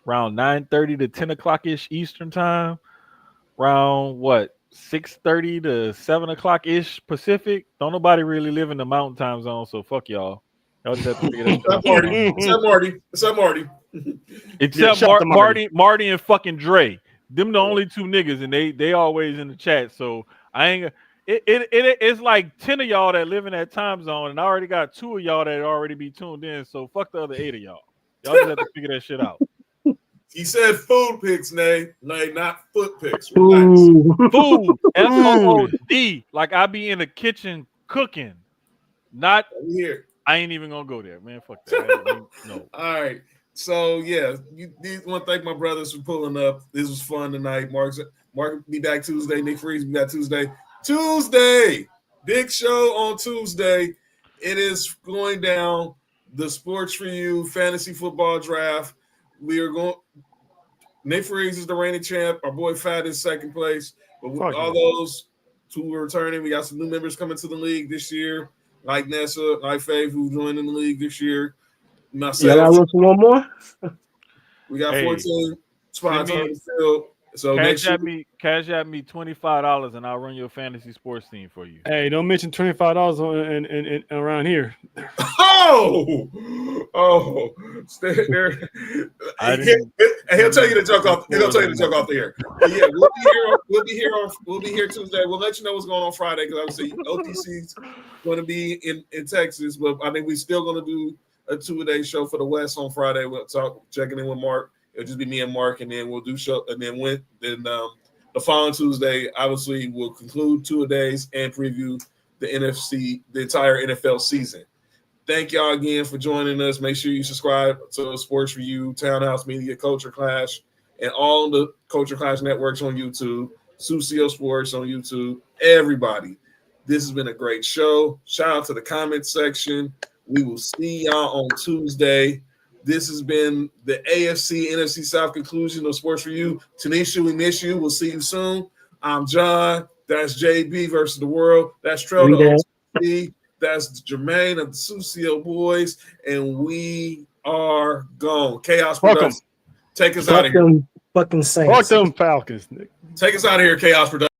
around 9:30 to 10 o'clock ish Eastern Time, around 6:30 to 7 o'clock ish Pacific. Don't nobody really live in the mountain time zone, so fuck y'all. Y'all just have to figure that shit out. Marty. Except Marty and fucking Dre. Them the only two niggas, and they always in the chat. So I ain't. It's like 10 of y'all that live in that time zone, and I already got 2 of y'all that already be tuned in. So fuck the other 8 of y'all. Y'all just have to figure that shit out. He said food pics, Nay, not foot pics. Food. FOOD. Like I be in the kitchen cooking. Not here. I ain't even gonna go there, man. Fuck that. No. All right. So yeah, want to thank my brothers for pulling up. This was fun tonight. Mark be back Tuesday. Nick Freeze be back Tuesday. Big show on Tuesday. It is going down the Sports4U fantasy football draft. We are going. Nick Freeze is the reigning champ. Our boy Fat is second place. But with all those two are returning, we got some new members coming to the league this year, like Nessa, like Faith, who joined in the league this year. Myself. Yeah, I look for one more. We got 14 spots on the field. So cash at me $25 and I'll run your fantasy sports team for you. Hey, don't mention $25 in around here. Oh, stay there. He'll tell you to joke off. He'll tell you to joke off the air. But yeah, we'll be here Tuesday. We'll let you know what's going on Friday because obviously OTC's going to be in Texas, but I think we're still going to do a 2-a-day show for the West on Friday. We'll checking in with Mark. It'll just be me and Mark, and then we'll do show. And then the following Tuesday, obviously, we'll conclude 2-a-days and preview the entire NFL season. Thank y'all again for joining us. Make sure you subscribe to Sports4U, Townhouse Media, Culture Clash, and all the Culture Clash networks on YouTube, Susio Sports on YouTube. Everybody, this has been a great show. Shout out to the comment section. We will see y'all on Tuesday. This has been the AFC NFC South conclusion of Sports4U. Tanisha, we miss you. We'll see you soon. I'm John. That's JB versus the world. That's Trello. That's Jermaine of the Susio Boys. And we are gone. Chaos Productions. Take us out of here. Fucking Saints. Fuck them Falcons. Take us out of here, Chaos Productions.